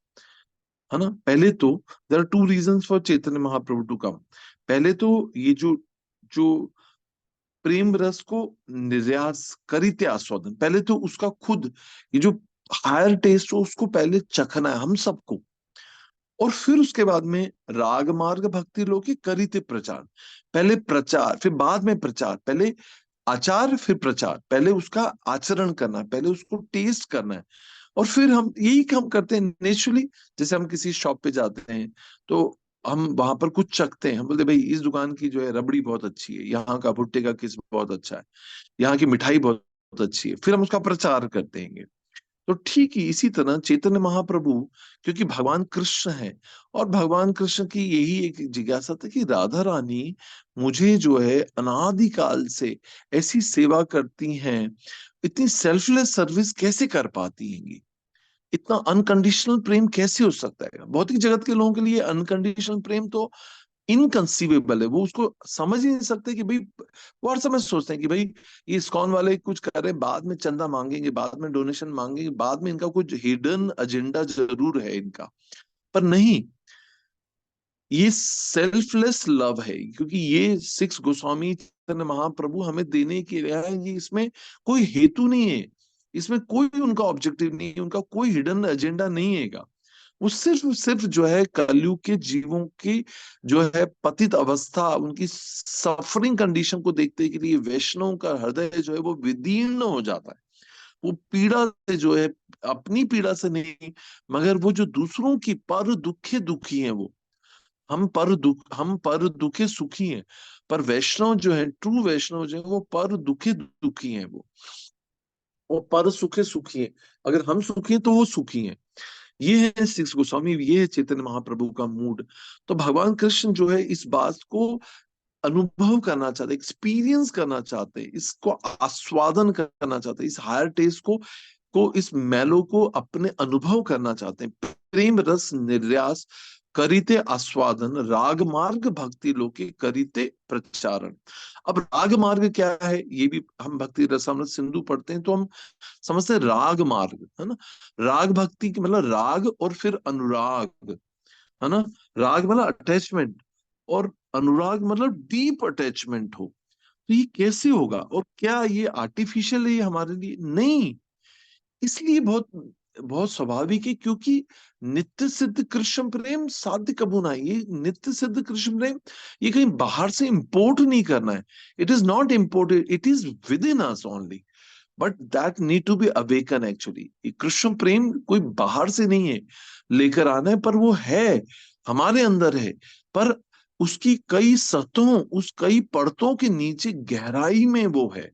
है ना। पहले तो there are two reasons for Chaitanya Mahaprabhu to come. पहले तो ये जो जो प्रेम रस को निर्यास करिते आस्वादन, पहले तो उसका खुद ये जो हायर टेस्ट हो उसको पहले चखना है हम सबको। और फिर उसके बाद में राग मार्ग भक्ति लोग करिते प्रचार, पहले प्रचार फिर बाद में प्रचार, पहले आचार फिर प्रचार, पहले उसका आचरण करना है, पहले उसको टेस्ट करना है। और फिर हम यही हम करते हैं नेचुरली। जैसे हम किसी शॉप पे जाते हैं तो हम वहां पर कुछ चखते हैं, हम बोलते हैं भाई इस दुकान की जो है रबड़ी बहुत अच्छी है, यहाँ का भुट्टे का किस्म बहुत अच्छा है, यहाँ की मिठाई बहुत अच्छी है, फिर हम उसका प्रचार करते हैं। तो ठीक ही इसी तरह चैतन्य महाप्रभु, क्योंकि भगवान कृष्ण है, और भगवान कृष्ण की यही एक जिज्ञासा था कि राधा रानी मुझे जो है अनादिकाल से ऐसी सेवा करती हैं, इतनी सेल्फलेस सर्विस कैसे कर पाती हैं, इतना अनकंडीशनल प्रेम कैसे हो सकता है? भौतिक जगत के लोगों के लिए अनकंडीशनल प्रेम तो इनकंसीवेबल है, वो उसको समझ ही नहीं सकते कि भाई, वो हर समय सोचते हैं कि भाई ये इस्कॉन वाले कुछ कर रहे हैं, बाद में चंदा मांगेंगे, बाद में डोनेशन मांगेंगे, बाद में इनका कुछ हिडन एजेंडा जरूर है इनका। पर नहीं, ये सेल्फलेस लव है, क्योंकि ये सिक्स गोस्वामी चैतन्य महाप्रभु हमें देने के लिए है, ये इसमें कोई हेतु नहीं है, इसमें कोई उनका ऑब्जेक्टिव नहीं है, उनका कोई हिडन एजेंडा नहीं है। वो सिर्फ सिर्फ जो है कलयुग के जीवों की जो है पतित अवस्था, उनकी सफरिंग कंडीशन को देखते के लिए वैष्णव का हृदय जो है वो विदीर्ण हो जाता है। वो पीड़ा से जो है, अपनी पीड़ा से नहीं, मगर वो जो दूसरों की पर दुखे दुखी है वो। हम पर दुखे सुखी हैं, पर वैष्णव जो है, ट्रू वैष्णव जो है वो पर दुखे दुखी हैं। वो पर सुखे सुखी है। अगर हम सुखी हैं तो वो सुखी हैं। ये है सिक्स गोस्वामी, ये है चैतन्य महाप्रभु का मूड। तो भगवान कृष्ण जो है इस बात को अनुभव करना चाहते, एक्सपीरियंस करना चाहते, इसको आस्वादन करना चाहते, इस हायर टेस्ट को इस मेलो को अपने अनुभव करना चाहते हैं। प्रेम रस निर्यास करिते आस्वादन, राग मार्ग भक्ति लोके करिते प्रचारण। अब राग मार्ग क्या है, ये भी हम भक्ति रसामृत सिंधु पढ़ते हैं तो हम समझते हैं राग मार्ग, है ना। राग भक्ति की मतलब राग और फिर अनुराग, है ना। राग मतलब अटैचमेंट, और अनुराग मतलब डीप अटैचमेंट हो। तो ये कैसे होगा, और क्या ये आर्टिफिशियल है ये हमारे लिए? नहीं। इसलिए बहुत बहुत स्वाभाविक है, क्योंकि नित्य सिद्ध कृष्ण प्रेम साध्य कबू ना। ये नित्य सिद्ध कृष्ण प्रेम ये कहीं बाहर से इंपोर्ट नहीं करना है। It is not imported, it is within us only, but that need to be awaken actually. ये कृष्ण प्रेम कोई बाहर से नहीं है लेकर आना है, पर वो है, हमारे अंदर है। पर उसकी कई सतहों, उस कई परतों के नीचे गहराई में वो है,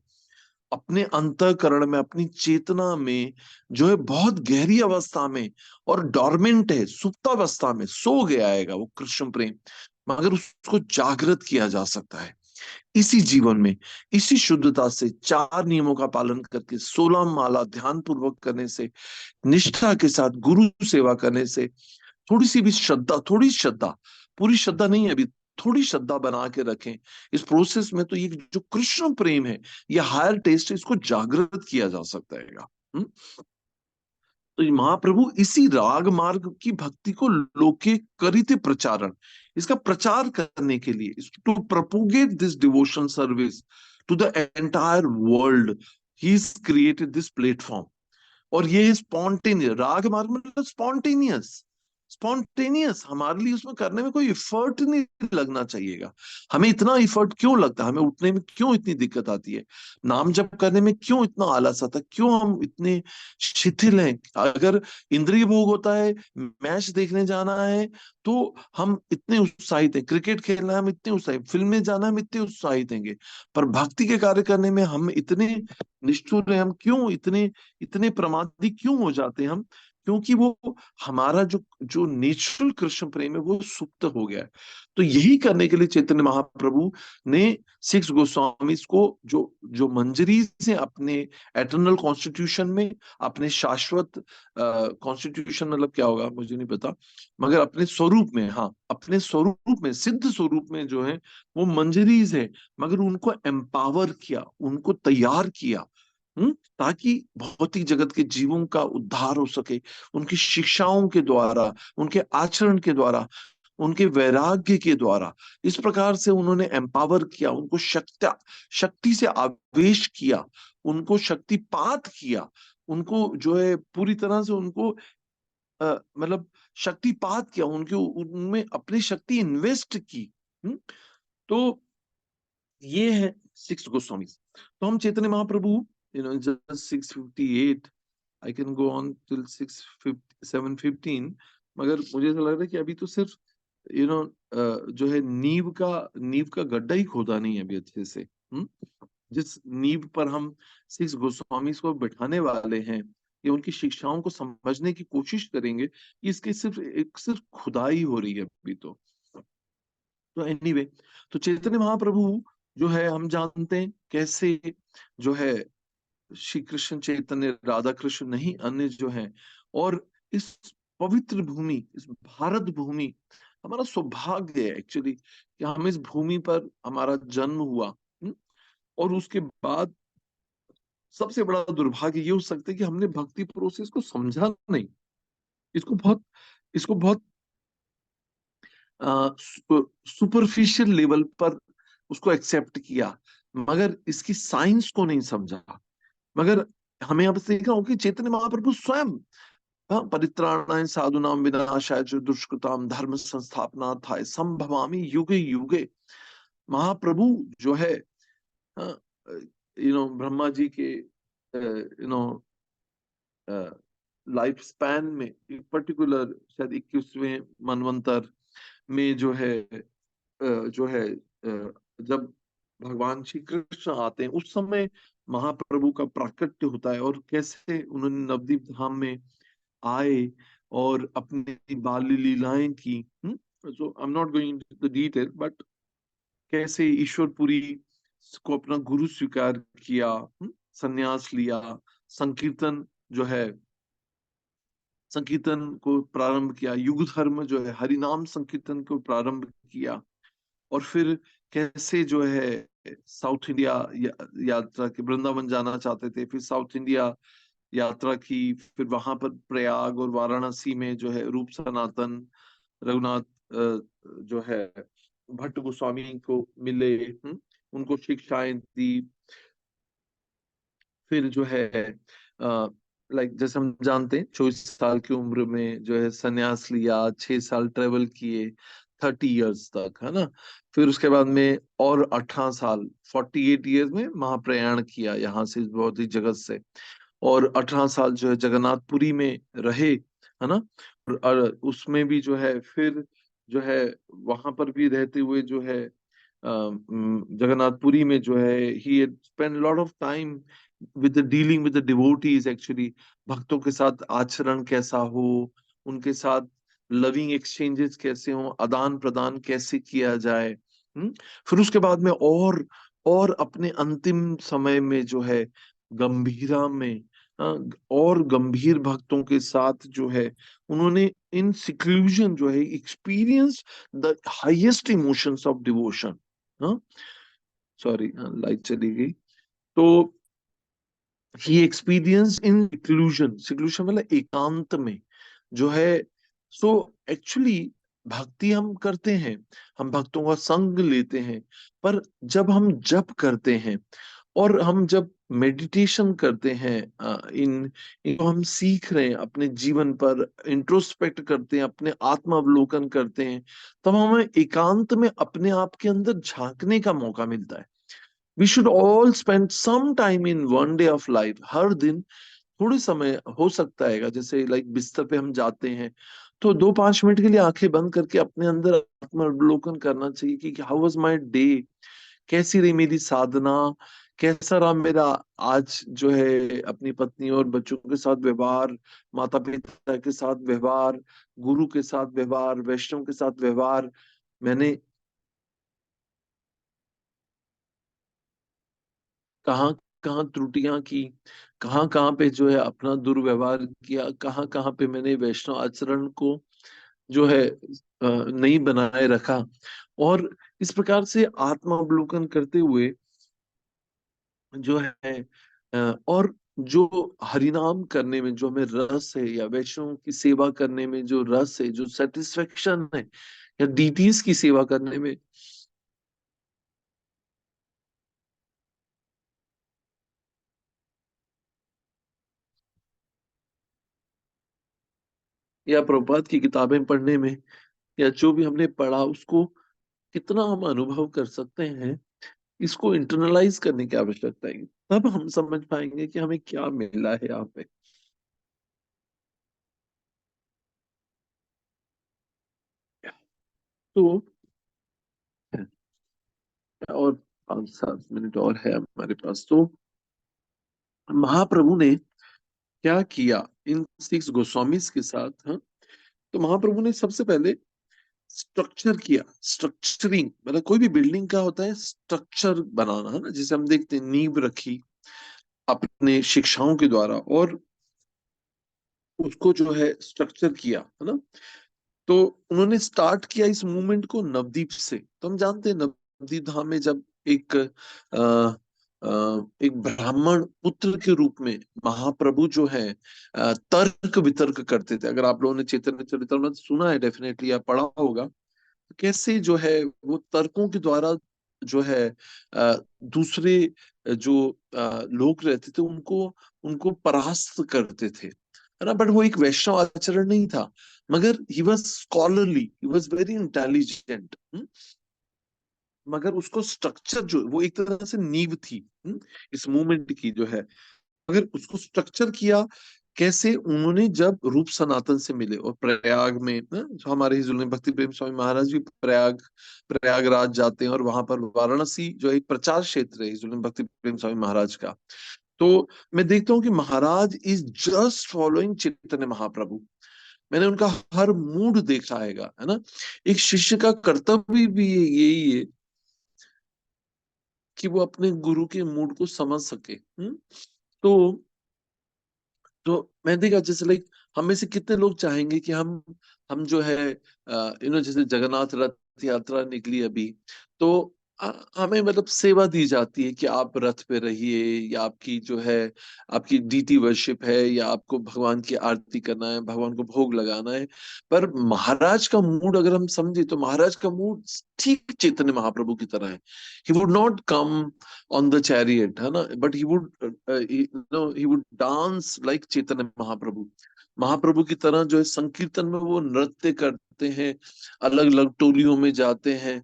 अपने अंतःकरण में, अपनी चेतना में, जो है बहुत गहरी अवस्था में, और डॉर्मेंट है, सुप्तावस्था में सो गया है वो कृष्ण प्रेम। मगर उसको जागृत किया जा सकता है इसी जीवन में, इसी शुद्धता से, चार नियमों का पालन करके, 16 माला ध्यान पूर्वक करने से, निष्ठा के साथ गुरु सेवा करने से, थोड़ी सी भी श्रद्धा, थोड़ी श्रद्धा, पूरी श्रद्धा नहीं है अभी, थोड़ी श्रद्धा बना के रखें इस प्रोसेस में, तो ये जो कृष्ण प्रेम है, ये हायर टेस्ट है, इसको जागृत किया जा सकता है। हम्म? तो ये महाप्रभु इसी राग मार्ग की भक्ति को लोके करिते प्रचारण, इसका प्रचार करने के लिए, to propagate this devotion service to the entire world, he is created this platform. और ये स्पॉन्टेनियस राग मार्ग मतलब स्पॉन्टेनियस, स्पॉन्टेनियस हमारे लिए, उसमें करने में कोई इफर्ट नहीं लगना चाहिएगा। हमें इतना इफर्ट क्यों लगता है, हमें उठने में क्यों इतनी दिक्कत आती है, नाम जप करने में क्यों इतना आलस आता है, क्यों हम इतने शिथिल हैं? अगर इंद्रिय भोग होता है, मैच देखने जाना है तो हम इतने उत्साहित हैं, क्रिकेट खेलना है हम इतने उत्साहित, फिल्म में जाना हम इतने उत्साहित हैं, पर भक्ति के कार्य करने में हम इतने निष्ठुर हैं, हम क्यों इतने इतने प्रमादी क्यों हो जाते हैं हम? क्योंकि वो हमारा जो जो नेचुरल कृष्ण प्रेम है वो सुप्त हो गया है। तो यही करने के लिए चैतन्य महाप्रभु ने सिक्स गोस्वामी को जो जो मंजरी से अपने एटर्नल कॉन्स्टिट्यूशन में, अपने शाश्वत कॉन्स्टिट्यूशन मतलब क्या होगा मुझे नहीं पता, मगर अपने स्वरूप में, हाँ अपने स्वरूप में, सिद्ध स्वरूप में जो है वो मंजरीज है, मगर उनको एम्पावर किया, उनको तैयार किया, ताकि भौतिक जगत के जीवों का उद्धार हो सके, उनकी शिक्षाओं के द्वारा, उनके आचरण के द्वारा, उनके वैराग्य के द्वारा। इस प्रकार से उन्होंने एम्पावर किया, उनको शक्ति से आवेश किया, उनको शक्तिपात किया, उनको जो है पूरी तरह से उनको मतलब शक्तिपात किया, उनके उनमें अपनी शक्ति इन्वेस्ट की। तो ये है सिक्स गोस्वामी। तो हम Chaitanya Mahaprabhu, just 658, I can go on till 715, मगर मुझे ऐसा लग रहा है कि अभी तो सिर्फ यू नो जो है नींव का गड्ढा ही खोदा नहीं है अभी अच्छे से। जिस नींव पर हम सिक्स गोस्वामी को बिठाने वाले हैं, या उनकी शिक्षाओं को समझने की कोशिश करेंगे, इसकी सिर्फ खुदाई हो रही है अभी तो एनीवे, तो चैतन्य महाप्रभु जो है हम जानते हैं कैसे जो है श्री कृष्ण चैतन्य, राधा कृष्ण नहीं अन्य जो है, और इस पवित्र भूमि, इस भारत भूमि हमारा सौभाग्य है एक्चुअली, कि हम इस भूमि पर हमारा जन्म हुआ। और उसके बाद सबसे बड़ा दुर्भाग्य ये हो सकता है कि हमने भक्ति प्रोसेस को समझा नहीं, इसको बहुत इसको बहुत सुपरफिशियल लेवल पर उसको एक्सेप्ट किया, मगर इसकी साइंस को नहीं समझा। मगर हमें अब देखना होगा कि चैतन्य महाप्रभु स्वयं हाँ, परित्राणाय साधूनां विनाशाय च दुष्कृताम धर्म संस्थापनार्थाय संभवामि युगे युगे। महाप्रभु जो है, ब्रह्मा जी के लाइफ स्पैन में एक पर्टिकुलर शायद 21वें मनवंतर में जो है, जब भगवान श्री कृष्ण आते हैं उस समय महाप्रभु का प्राकट्य होता है, और कैसे उन्होंने नवदीप धाम में आए और अपनी बाल्य लीलाएं की। So I am not going to the detail, but कैसे ईश्वरपुरी को अपना गुरु स्वीकार किया, संन्यास लिया, संकीर्तन जो है, संकीर्तन को प्रारंभ किया, युग धर्म जो है हरिनाम संकीर्तन को प्रारंभ किया, और फिर कैसे जो है साउथ इंडिया यात्रा के, वृंदावन जाना चाहते थे, फिर साउथ इंडिया यात्रा की, फिर वहां पर प्रयाग और वाराणसी में जो है रूप सनातन रघुनाथ जो है भट्ट गोस्वामी को मिले, उनको शिक्षाएं दी। फिर जो है लाइक जैसे हम जानते हैं 24 साल की उम्र में जो है सन्यास लिया, 6 साल ट्रेवल किए, 30 इयर्स तक, है ना। फिर उसके बाद में और 18 साल, 48 ईयर्स में महाप्रयाण किया यहाँ से इस भौतिक जगत से। और 18 साल जो है जगन्नाथपुरी में रहे, है ना। और उसमें भी जो है फिर जो है वहां पर भी रहते हुए जो है जगन्नाथपुरी में जो है he spend lot of time with dealing with the devotees actually. भक्तों के साथ आचरण कैसा हो, उनके साथ लविंग एक्सचेंजेस कैसे हो, आदान प्रदान कैसे किया जाए। फिर उसके बाद में और अपने अंतिम समय में जो है गंभीरा में, और गंभीर भक्तों के साथ जो है उन्होंने इन सिक्लूजन जो है experience the highest emotions of devotion. Sorry, light चली गई। तो ही एक्सपीरियंस इन सिक्लूजन, सिक्लूजन मतलब एकांत में जो है। सो एक्चुअली भक्ति हम करते हैं, हम भक्तों का संग लेते हैं, पर जब हम जप करते हैं और हम जब मेडिटेशन करते हैं, इनको हम सीख रहे हैं, अपने जीवन पर इंट्रोस्पेक्ट करते हैं, अपने आत्मावलोकन करते हैं, तब हमें एकांत में अपने आप के अंदर झांकने का मौका मिलता है। We should all spend some time in one day of life. हर दिन थोड़े समय हो सकता है, जैसे लाइक बिस्तर पे हम जाते हैं तो 2-5 मिनट के लिए आंखें बंद करके अपने अंदर आत्मावलोकन करना चाहिए कि हाउ वाज माय डे, कैसी रही मेरी साधना, कैसा रहा मेरा आज जो है अपनी पत्नी और बच्चों के साथ व्यवहार, माता पिता के साथ व्यवहार, गुरु के साथ व्यवहार, वैष्णव के साथ व्यवहार। मैंने कहाँ कहाँ त्रुटियां की, कहाँ कहाँ पे जो है अपना दुर्व्यवहार किया, कहाँ कहाँ पे मैंने वैष्णव आचरण को जो है नहीं बनाए रखा। और इस प्रकार से आत्मावलोकन करते हुए जो है और जो हरिनाम करने में जो हमें रस है, या वैष्णव की सेवा करने में जो रस है, जो सेटिस्फेक्शन है, या डीटीज की सेवा करने में, या प्रभुपाद की किताबें पढ़ने में, या जो भी हमने पढ़ा उसको कितना हम अनुभव कर सकते हैं, इसको इंटरनलाइज करने की आवश्यकता है। तब हम समझ पाएंगे कि हमें क्या मिला है यहाँ पे। तो और 5-7 मिनट और है हमारे पास। तो महाप्रभु ने क्या किया इन 6 गोस्वामीज के साथ, हाँ। तो महाप्रभु ने सबसे पहले स्ट्रक्चर किया। स्ट्रक्चरिंग मतलब कोई भी बिल्डिंग का होता है स्ट्रक्चर बनाना, है ना, जिसे हम देखते हैं नींव रखी अपने शिक्षाओं के द्वारा, और उसको जो है स्ट्रक्चर किया, है ना। तो उन्होंने स्टार्ट किया इस मूवमेंट को नवदीप से। तो हम जानते हैं नवदीप धाम में जब एक ब्राह्मण पुत्र के रूप में महाप्रभु जो है तर्क वितर्क करते थे। अगर आप लोगों ने चैतन्य चरितामृत सुना है डेफिनेटली, या पढ़ा होगा, तो कैसे जो है वो तर्कों के द्वारा जो है दूसरे जो लोग रहते थे उनको उनको परास्त करते थे, है ना, बट वो एक वैष्णव आचरण नहीं था, मगर he was scholarly, he was very intelligent. मगर उसको स्ट्रक्चर जो वो एक तरह से नींव थी इस मूवमेंट की जो है, अगर उसको स्ट्रक्चर किया कैसे, उन्होंने जब रूप सनातन से मिले और प्रयाग में ना, जो हमारे हिंदू भक्ति प्रेम स्वामी महाराज भी प्रयागराज जाते हैं, और वहां पर वाराणसी जो एक प्रचार क्षेत्र है हिंदू भक्ति प्रेम स्वामी महाराज का। तो मैं देखता हूँ कि महाराज is just following Chaitanya Mahaprabhu. मैंने उनका हर मूड देखा है ना। एक शिष्य का कर्तव्य भी यही है कि वो अपने गुरु के मूड को समझ सके। तो मैं देखा जैसे लाइक हम में से कितने लोग चाहेंगे कि हम जो है जैसे जगन्नाथ रथ यात्रा निकली अभी, तो हमें मतलब सेवा दी जाती है कि आप रथ पे रहिए, या आपकी जो है आपकी डीटी वर्शिप है, या आपको भगवान की आरती करना है, भगवान को भोग लगाना है। पर महाराज का मूड अगर हम समझे तो महाराज का मूड ठीक चैतन्य महाप्रभु की तरह है। He would not come on the chariot, है ना, but he would dance like Chaitanya Mahaprabhu. महाप्रभु की तरह जो है संकीर्तन में वो नृत्य करते हैं, अलग अलग टोलियों में जाते हैं।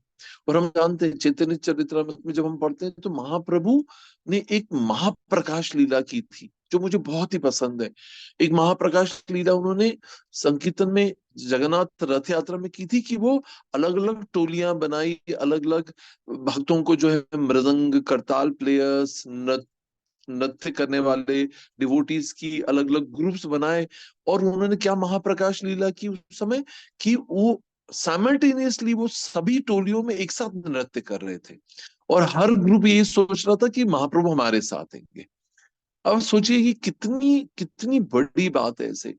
और हम जानते हैं चैतन्य चरित्रामृत में जब हम पढ़ते हैं तो महाप्रभु ने एक महाप्रकाश लीला की थी जो मुझे बहुत ही पसंद है। एक महाप्रकाश लीला उन्होंने संकीर्तन में जगन्नाथ रथ यात्रा में की थी कि वो अलग अलग टोलियां बनाई, अलग अलग भक्तों को जो है मृदंग करताल प्लेयर्स, नृत्य करने वाले डिवोटीज की अलग अलग ग्रुप्स बनाए। और उन्होंने क्या महाप्रकाश लीला की उस समय कि वो साइमल्टेनियसली वो सभी टोलियों में एक साथ नृत्य कर रहे थे, और हर ग्रुप ये सोच रहा था कि महाप्रभु हमारे साथ हैं। अब सोचिए कि कितनी कितनी बड़ी बात है ऐसे।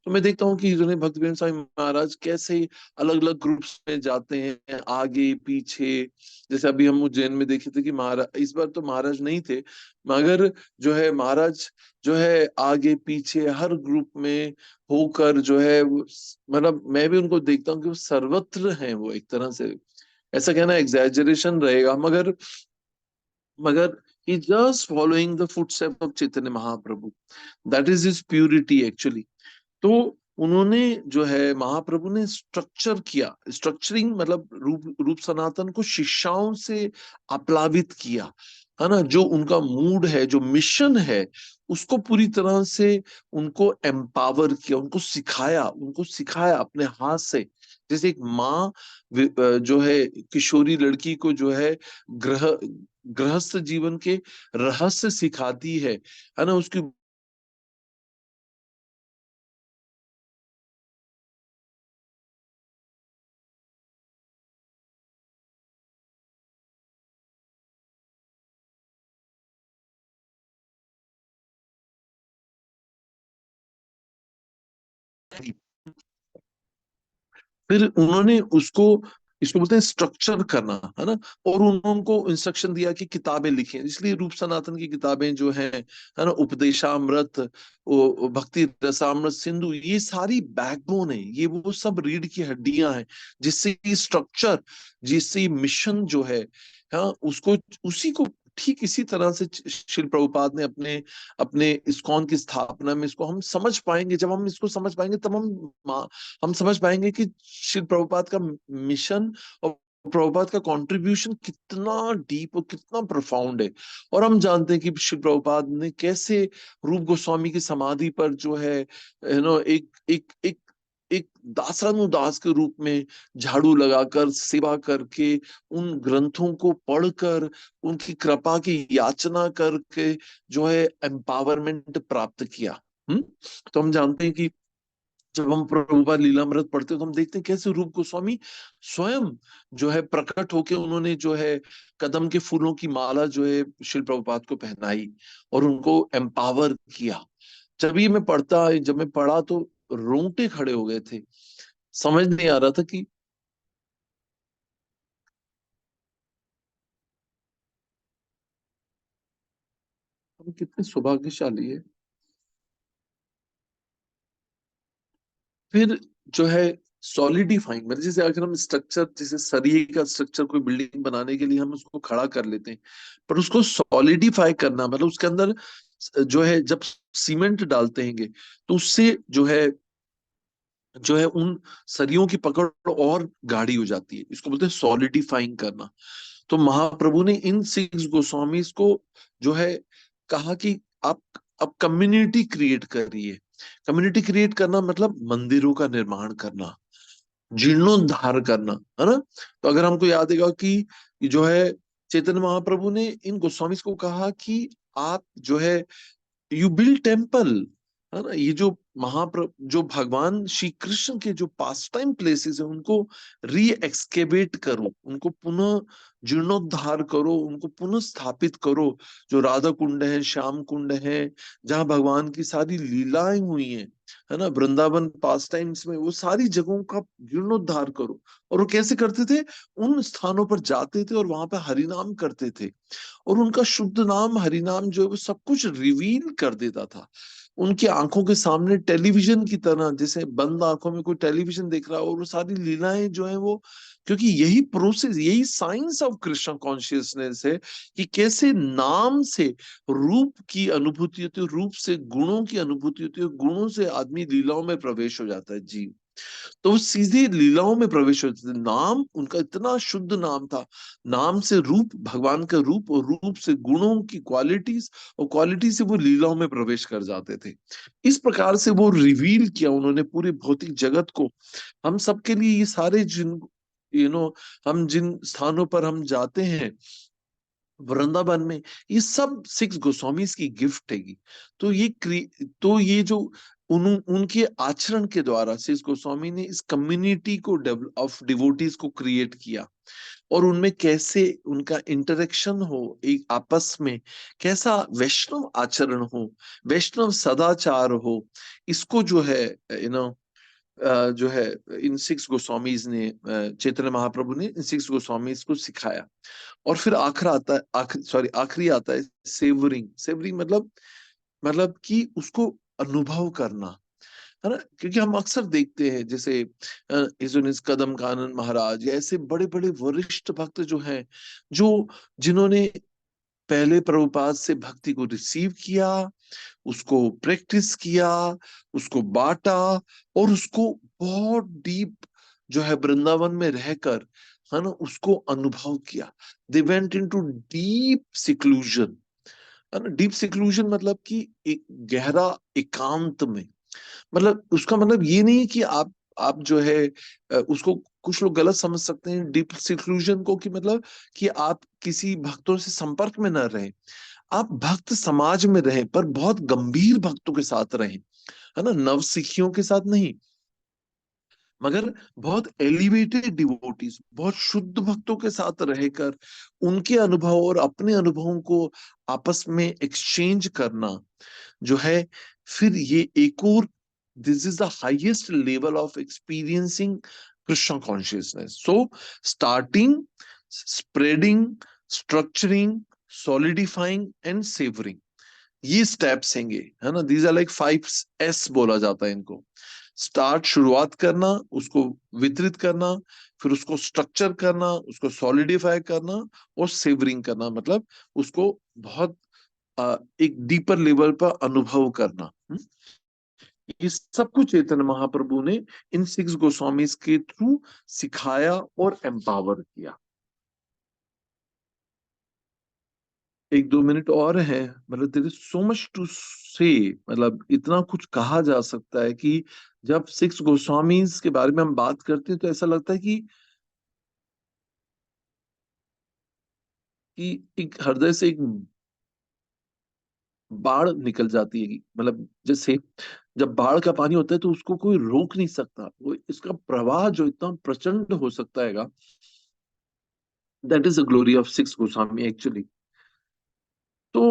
तो मैं देखता हूँ कि जिन्हें भक्त प्रेम स्वामी महाराज कैसे अलग अलग ग्रुप्स में जाते हैं, आगे पीछे। जैसे अभी हम उज्जैन में देखे थे कि महाराज इस बार तो महाराज नहीं थे, मगर जो है महाराज जो है आगे पीछे हर ग्रुप में होकर जो है मतलब मैं भी उनको देखता हूँ कि वो सर्वत्र हैं, वो एक तरह से ऐसा कहना एग्जैजरेशन रहेगा, मगर he just following the footsteps of Chaitanya Mahaprabhu, that is his purity actually। तो उन्होंने जो है महाप्रभु ने स्ट्रक्चर किया, स्ट्रक्चरिंग मतलब रूप रूप सनातन को शिष्याओं से आप्लावित किया, है ना। जो उनका मूड है, जो मिशन है, उसको पूरी तरह से उनको एम्पावर किया, उनको सिखाया अपने हाथ से। जैसे एक माँ जो है किशोरी लड़की को जो है ग्रह गृहस्थ जीवन के रहस्य सिखाती है ना, उसकी फिर उन्होंने उसको इसको बोलते हैं स्ट्रक्चर करना, है ना। और उनको इंस्ट्रक्शन दिया कि किताबें लिखें, इसलिए रूप सनातन की किताबें जो हैं, है ना, उपदेशामृत, भक्ति रसामृत सिंधु, ये सारी बैकबोन है, ये वो सब रीढ़ की हड्डियां हैं जिससे ये स्ट्रक्चर, जिससे ये मिशन जो है, हाँ उसको उसी को ठीक इसी तरह से शिल प्रभुपाद ने अपने अपने इस्कॉन की स्थापना में इसको हम समझ पाएंगे। जब हम इसको समझ पाएंगे तब हम समझ पाएंगे कि शिल प्रभुपाद का मिशन और प्रभुपाद का कंट्रीब्यूशन कितना डीप और कितना प्रोफाउंड है। और हम जानते हैं कि शिल प्रभुपाद ने कैसे रूप गोस्वामी की समाधि पर जो है एक एक एक एक दासानुदास के रूप में झाड़ू लगाकर सेवा करके, उन ग्रंथों को पढ़कर, उनकी कृपा की याचना करके जो है एम्पावरमेंट प्राप्त किया। हम्म। तो हम जानते हैं कि जब हम प्रभुपाद लीलामृत पढ़ते हैं तो हम देखते हैं कैसे रूप गोस्वामी स्वयं जो है प्रकट होके उन्होंने जो है कदम के फूलों की माला जो है शिल प्रभुपाद को पहनाई और उनको एम्पावर किया। जब मैं पढ़ा तो रोंगटे खड़े हो गए थे। समझ नहीं आ रहा था कि हम कितने सौभाग्यशाली है। फिर जो है सॉलिडिफाइंग, मतलब जैसे अगर हम स्ट्रक्चर, जैसे सरिये का स्ट्रक्चर कोई बिल्डिंग बनाने के लिए हम उसको खड़ा कर लेते हैं, पर उसको सॉलिडिफाई करना मतलब उसके अंदर जो है जब सीमेंट डालते हैं तो उससे जो है उन सरियों की पकड़ और गाढ़ी हो जाती है। इसको बोलते हैं सॉलिडिफाइंग करना। तो महाप्रभु ने इन सिक्स गोस्वामीज को जो है कहा कि आप अब कम्युनिटी क्रिएट करिए। कम्युनिटी क्रिएट करना मतलब मंदिरों का निर्माण करना, जीर्णोद्धार करना, है ना। तो अगर हमको याद है कि जो है चैतन्य महाप्रभु ने इन गोस्वामीज को कहा कि आप जो है यू बिल्ड टेम्पल, है ना। ये जो महाप्रभु जो भगवान श्री कृष्ण के जो पास टाइम प्लेसेस है उनको री एक्सकेवेट करो, उनको पुनः जीर्णोद्धार करो, उनको पुनः स्थापित करो। जो राधा कुंड है, श्याम कुंड है, जहाँ भगवान की सारी लीलाएं हुई हैं, है ना, वृंदावन पास टाइम्स में, वो सारी जगहों का जीर्णोद्धार करो। और वो कैसे करते थे? उन स्थानों पर जाते थे और वहां पर हरिनाम करते थे, और उनका शुद्ध नाम हरिनाम जो है वो सब कुछ रिवील कर देता था। उनकी आंखों के सामने टेलीविजन की तरह, जैसे बंद आंखों में कोई टेलीविजन देख रहा हो, और वो सारी लीलाएं जो है वो, क्योंकि यही प्रोसेस, यही साइंस ऑफ कृष्ण कॉन्शियसनेस है कि कैसे नाम से रूप की अनुभूति होती है, रूप से गुणों की अनुभूति होती है, गुणों से आदमी लीलाओं में प्रवेश हो जाता है जी। तो वो सीधे लीलाओं में प्रवेश होते थे। नाम उनका इतना शुद्ध नाम था, नाम से रूप, भगवान का रूप, और रूप से गुणों की क्वालिटीज, और क्वालिटी से वो लीलाओं में प्रवेश कर जाते थे। इस प्रकार से वो रिवील किया उन्होंने पूरे भौतिक जगत को। हम सबके लिए ये सारे जिन हम जिन स्थानों पर हम जाते हैं वृंदावन में, ये सब सिक्स गोस्वामीज की गिफ्ट हैगी। तो ये जो उनके आचरण के द्वारा सिक्स गोस्वामी ने इस कम्युनिटी को डेवलप ऑफ डिवोटीज को क्रिएट किया, और उनमें कैसे उनका इंटरेक्शन हो एक आपस में, कैसा वैष्णव आचरण हो, वैष्णव सदाचार हो, इसको जो है यू नो जो है इन सिक्स गोस्वामीज ने, चैतन्य महाप्रभु ने इन सिक्स गोस्वामीज को सिखाया। और फिर आखिरी आता है सेवरिंग। सेवरिंग मतलब कि उसको अनुभव करना, है ना। क्योंकि हम अक्सर देखते हैं जैसे इस कदम कानन महाराज या ऐसे बड़े बड़े वरिष्ठ भक्त जो हैं, जो जिन्होंने पहले प्रभुपाद से भक्ति को रिसीव किया, उसको प्रैक्टिस किया, उसको बांटा, और उसको बहुत डीप जो है वृंदावन में रहकर, है ना, उसको अनुभव किया। They went into deep seclusion, है ना। डीप सिक्लूजन मतलब कि एक गहरा एकांत में। मतलब उसका मतलब ये नहीं कि आप जो है उसको कुछ लोग गलत समझ सकते हैं डीप सिक्लूजन को, कि मतलब कि आप किसी भक्तों से संपर्क में न रहें। आप भक्त समाज में रहें, पर बहुत गंभीर भक्तों के साथ रहें, है ना, नवसिखियों के साथ नहीं, मगर बहुत एलिवेटेड डिवोटीज, बहुत शुद्ध भक्तों के साथ रहकर उनके अनुभव और अपने अनुभवों को आपस में एक्सचेंज करना जो है, फिर ये एक और, this is the highest level of experiencing Krishna consciousness. So starting, spreading, structuring, solidifying and savouring, ये स्टेप्स हैंगे, है ना। दीज आर लाइक 5 S बोला जाता है इनको। स्टार्ट, शुरुआत करना, उसको वितरित करना, फिर उसको स्ट्रक्चर करना, उसको सॉलिडिफाई करना, और सेवरिंग करना, मतलब उसको बहुत एक डीपर लेवल पर अनुभव करना। ये सब कुछ चैतन्य महाप्रभु ने इन सिक्स गोस्वामीज के थ्रू सिखाया और एम्पावर किया। 1-2 मिनट और है, मतलब there is so much to say, मतलब इतना कुछ कहा जा सकता है कि जब सिक्स गोस्वामीज के बारे में हम बात करते हैं तो ऐसा लगता है कि एक हृदय से एक बाढ़ निकल जाती है। मतलब जैसे जब बाढ़ का पानी होता है तो उसको कोई रोक नहीं सकता, वो इसका प्रवाह जो इतना प्रचंड हो सकता है, that is the glory of six Goswami actually. तो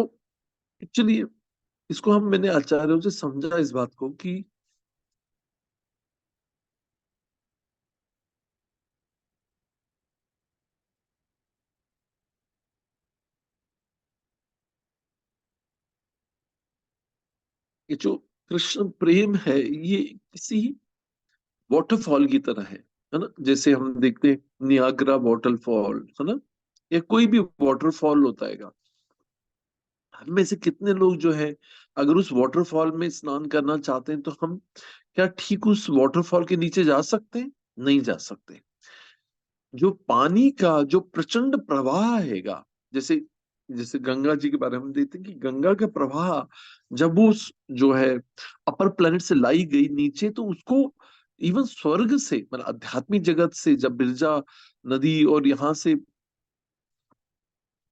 एक्चुअली इसको मैंने आचार्यों से समझा इस बात को कि ये जो कृष्ण प्रेम है ये किसी वाटरफॉल की तरह है ना। जैसे हम देखते हैं नियाग्रा वाटरफॉल, है ना, या कोई भी वाटरफॉल होता है, हम में से कितने लोग जो है अगर उस वाटरफॉल में स्नान करना चाहते हैं तो हम क्या ठीक उस वाटरफॉल के नीचे जा सकते हैं? नहीं जा सकते। जो पानी का जो प्रचंड प्रवाह हैगा, जैसे जैसे गंगा जी के बारे में हम देखते हैं कि गंगा का प्रवाह जब वो जो है अपर प्लेनेट से लाई गई नीचे, तो उसको इवन स्वर्ग से मतलब आध्यात्मिक जगत से जब बिरजा नदी और यहाँ से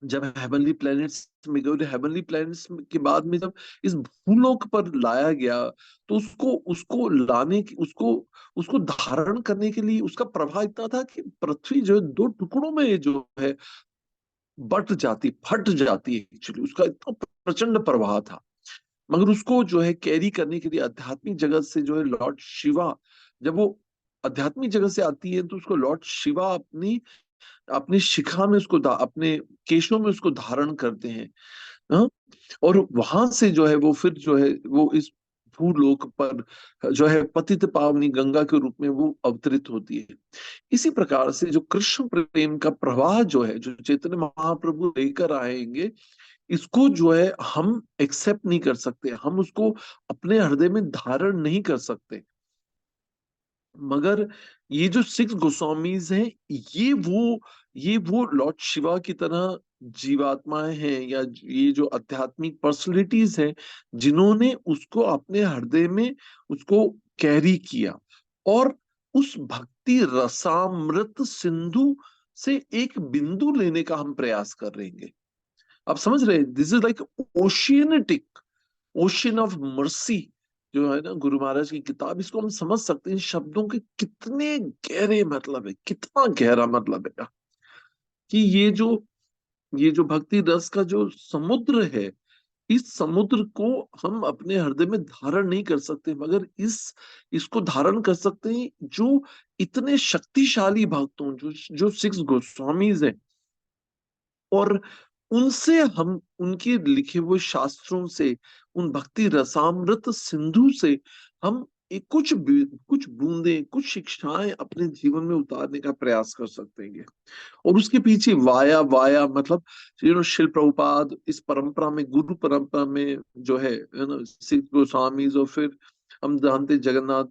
जब हेवनली प्लैनेट्स में गए, हेवनली प्लैनेट्स के बाद में जब इस भूलोक पर लाया गया, तो उसको उसको लाने की उसको उसको धारण करने के लिए उसका प्रभाव इतना था कि पृथ्वी जो है दो टुकड़ों में जो है बट जाती, फट जाती है एक्चुअली, उसका इतना प्रचंड प्रभाव था। मगर उसको जो है कैरी करने के लिए आध्यात्मिक जगत से जो है लॉर्ड शिवा, जब वो आध्यात्मिक जगत से आती है तो उसको लॉर्ड शिवा अपनी अपनी शिखा में उसको अपने केशों में उसको धारण करते हैं। हाँ? और वहां से जो है वो फिर जो है वो इस भूलोक पर जो है पतित पावनी गंगा के रूप में वो अवतरित होती है। इसी प्रकार से जो कृष्ण प्रेम का प्रवाह जो है, जो चैतन्य महाप्रभु लेकर आएंगे, इसको जो है हम एक्सेप्ट नहीं कर सकते, हम उसको अपने हृदय में धारण नहीं कर सकते। मगर ये जो सिक्स गोस्वामीज हैं, ये वो ये वो लॉर्ड शिवा की तरह जीवात्माएं हैं, या ये जो आध्यात्मिक पर्सनैलिटीज हैं जिन्होंने उसको अपने हृदय में उसको कैरी किया, और उस भक्ति रसामृत सिंधु से एक बिंदु लेने का हम प्रयास कर रहे हैं। आप समझ रहे हैं? This is like oceanic, ocean of mercy जो है ना गुरु महाराज की किताब, इसको हम समझ सकते हैं शब्दों के कितने गहरे मतलब है, कितना गहरा मतलब है कि ये जो भक्ति रस का जो समुद्र है, इस समुद्र को हम अपने हृदय में धारण नहीं कर सकते, मगर इसको धारण कर सकते हैं जो इतने शक्तिशाली भक्तों, जो जो सिक्स गोस्वामीज हैं, और उनसे हम उनके लिखे हुए शास्त्रों से, उन भक्ति रसामृत सिंधु से हम कुछ बूंदे, कुछ शिक्षाएं अपने जीवन में उतारने का प्रयास कर सकते हैं। और उसके पीछे वाया वाया मतलब शिल प्रभुपाद इस परंपरा में, गुरु परंपरा में जो है ना, सिख गोस्वामी, और फिर हम जानते जगन्नाथ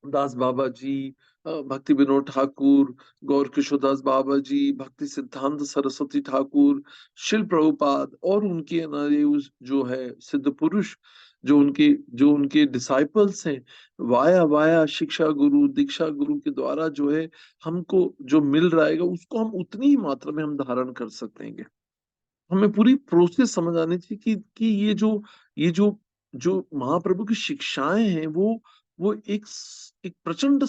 दास बाबा जी, भक्ति विनोद ठाकुर, गौर किशोरदास बाबा जी, भक्ति सिद्धांत सरस्वती ठाकुर, शिल प्रभुपाद, और उनके जो है सिद्ध पुरुष, जो उनके डिसाइपल्स हैं, वाया वाया शिक्षा गुरु दीक्षा गुरु के द्वारा जो है हमको जो मिल रहा है उसको हम उतनी ही मात्रा में हम धारण कर सकेंगे। हमें पूरी प्रोसेस समझ आनी चाहिए कि ये जो जो महाप्रभु की शिक्षाएं हैं वो एक प्रचंड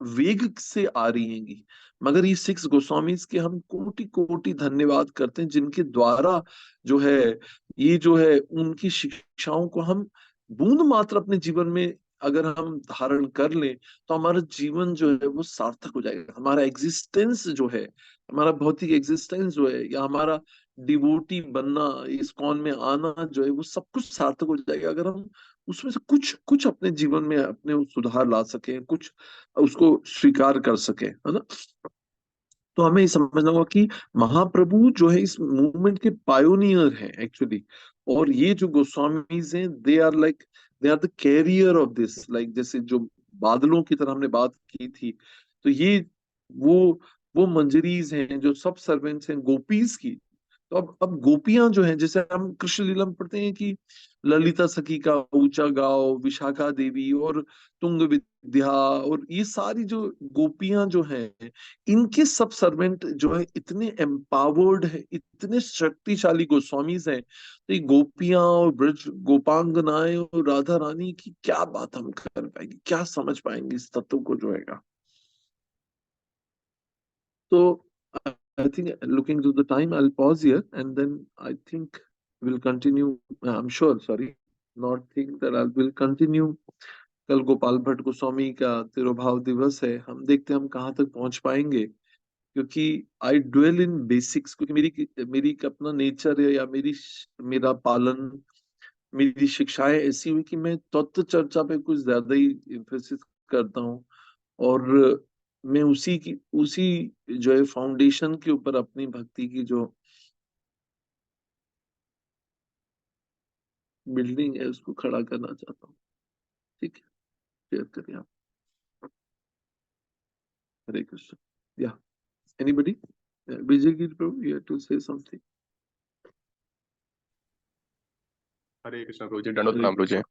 वेग से आ रही हैंगी। मगर ये सिक्स गोस्वामीज के हम कोटि कोटि धन्यवाद करते हैं, जिनके द्वारा जो है ये जो है उनकी शिक्षाओं को हम बूंद मात्र अपने जीवन में अगर हम धारण कर लें, तो हमारा जीवन जो है वो सार्थक हो जाएगा। हमारा एग्जिस्टेंस जो है, हमारा भौतिक एग्जिस्टेंस जो है, या हमारा डिवोटी बनना, इस्कॉन में आना जो है, वो सब कुछ सार्थक हो जाएगा अगर हम उसमें से कुछ कुछ अपने जीवन में अपने सुधार ला सके, कुछ उसको स्वीकार कर सके, है ना। तो हमें ये समझना होगा कि महाप्रभु जो है इस मूवमेंट के पायोनियर हैं एक्चुअली। और ये जो गोस्वामीज हैं, they are the carrier of this, like जैसे जो बादलों की तरह हमने बात की थी, तो ये वो वो मंजरीज हैं जो सब सर्वेंट्स हैं गोपीज की। तो अब गोपियां जो हैं, जैसे हम कृष्ण लीला में पढ़ते हैं कि ललिता सखी का ऊंचा गाओ, विशाखा देवी और तुंग विद्या, और ये सारी जो गोपियां जो हैं, इनके सब सर्वेंट जो है इतने एम्पावर्ड है, इतने शक्तिशाली गोस्वामीज हैं। तो ये गोपियां और ब्रज गोपांगनाएं और राधा रानी की क्या बात हम कर पाएंगे, क्या समझ पाएंगे इस तत्व को जो है। So I think looking to the time, I'll pause here and then I think we'll continue. I'm sure, sorry, not think that I will continue. कल गोपाल भट्ट गोस्वामी का तिरुभाव दिवस है, हम देखते हैं हम कहाँ तक पहुंच पाएंगे। क्योंकि आई ड्वेल इन बेसिक्स, क्योंकि मेरी मेरी एक अपना नेचर है, या मेरा पालन, मेरी शिक्षाएं ऐसी हुई कि मैं तत्व चर्चा पे कुछ ज्यादा ही एम्फेसिस करता हूँ। और मैं उसी जो है फाउंडेशन के ऊपर अपनी भक्ति की जो बिल्डिंग है उसको खड़ा करना चाहता हूँ। ठीक है, शेयर करिए आप। Hare Krishna. Yeah anybody? Vijay Giri Prabhu, you have to say something. Hare Krishna Prabhu ji, दंडवत प्रणाम Prabhu ji.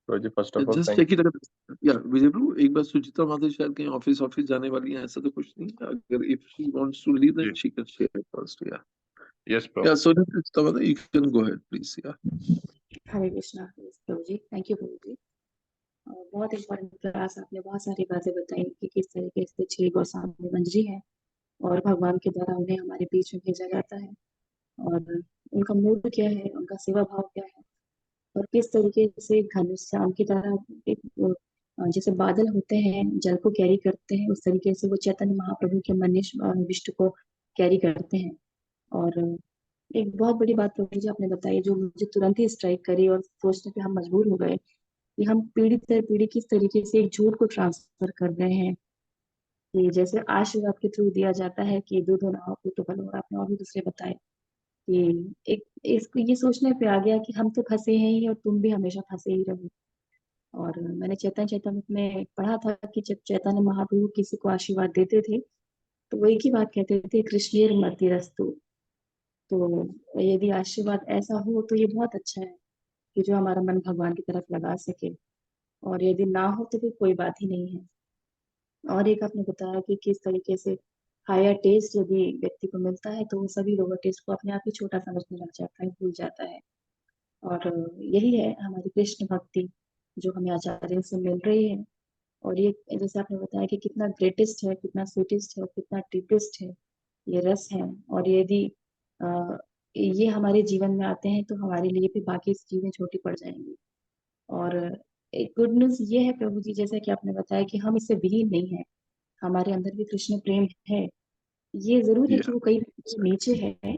Prabhu ji first of all just thank check it. Yeah Vijay प्रभु, एक बार सुचित्रा माता शायद कहीं ऑफिस ऑफिस जाने वाली है, ऐसा तो कुछ नहीं है। अगर if she wants to leave then ji. She can share first. Yeah yes Prabhu. Yeah so Suchitra माता, you can go ahead please. Yeah Hare Krishna Prabhu ji, thank you Prabhu ji. बहुत इम्पोर्टेंट क्लास, आपने बहुत सारी बातें बताई कि किस तरीके से 6 गोस्वामी मंजरी है और भगवान के द्वारा उन्हें हमारे बीच में भेजा जाता है, और उनका मूड क्या है, उनका सेवा भाव क्या है, और किस तरीके से घनश्याम की तरह एक जैसे बादल होते हैं जल को कैरी करते हैं, उस तरीके से वो चैतन्य महाप्रभु के मनीष विष्टु को कैरी करते हैं। और एक बहुत बड़ी बात प्रभु जी आपने बताई जो मुझे तुरंत ही स्ट्राइक करी और सोचने पे हम मजबूर हो गए कि हम पीढ़ी दर पीढ़ी किस तरीके से एक झूठ को ट्रांसफर कर रहे हैं, कि जैसे आशीर्वाद के थ्रू दिया जाता है कि दूध हो ना हो तो बल हो, आपने और भी दूसरे बताए कि एक इसको ये सोचने पे आ गया कि हम तो फंसे हैं ही और तुम भी हमेशा फंसे ही रहो। और मैंने चैतन्य चैतन्य में पढ़ा था कि जब चैतन्य महाप्रभु किसी को आशीर्वाद देते थे तो वो एक ही बात कहते थे, कृष्णेर मति रस्तु। तो यदि आशीर्वाद ऐसा हो तो ये बहुत अच्छा है कि जो हमारा मन भगवान की तरफ लगा सके, और यदि ना हो तो भी कोई बात ही नहीं है। और एक आपने बताया कि किस तरीके से हायर टेस्ट यदि व्यक्ति को मिलता है तो वो सभी लोअर टेस्ट को अपने आप ही छोटा समझने लग जाता है, भूल जाता है। और यही है हमारी कृष्ण भक्ति जो हमें आचार्य से मिल रही है। और ये जैसे आपने बताया कि कितना ग्रेटेस्ट है, कितना स्वीटेस्ट है, कितना डीपेस्ट है ये रस है। और यदि अ, ये हमारे जीवन में आते हैं तो हमारे लिए भी बाकी चीजें छोटी पड़ जाएंगी। और एक गुड न्यूज ये है प्रभु जी, जैसा कि आपने बताया कि हम इससे विहीन नहीं है, हमारे अंदर भी कृष्ण प्रेम है। ये जरूर है कि वो कई नीचे है,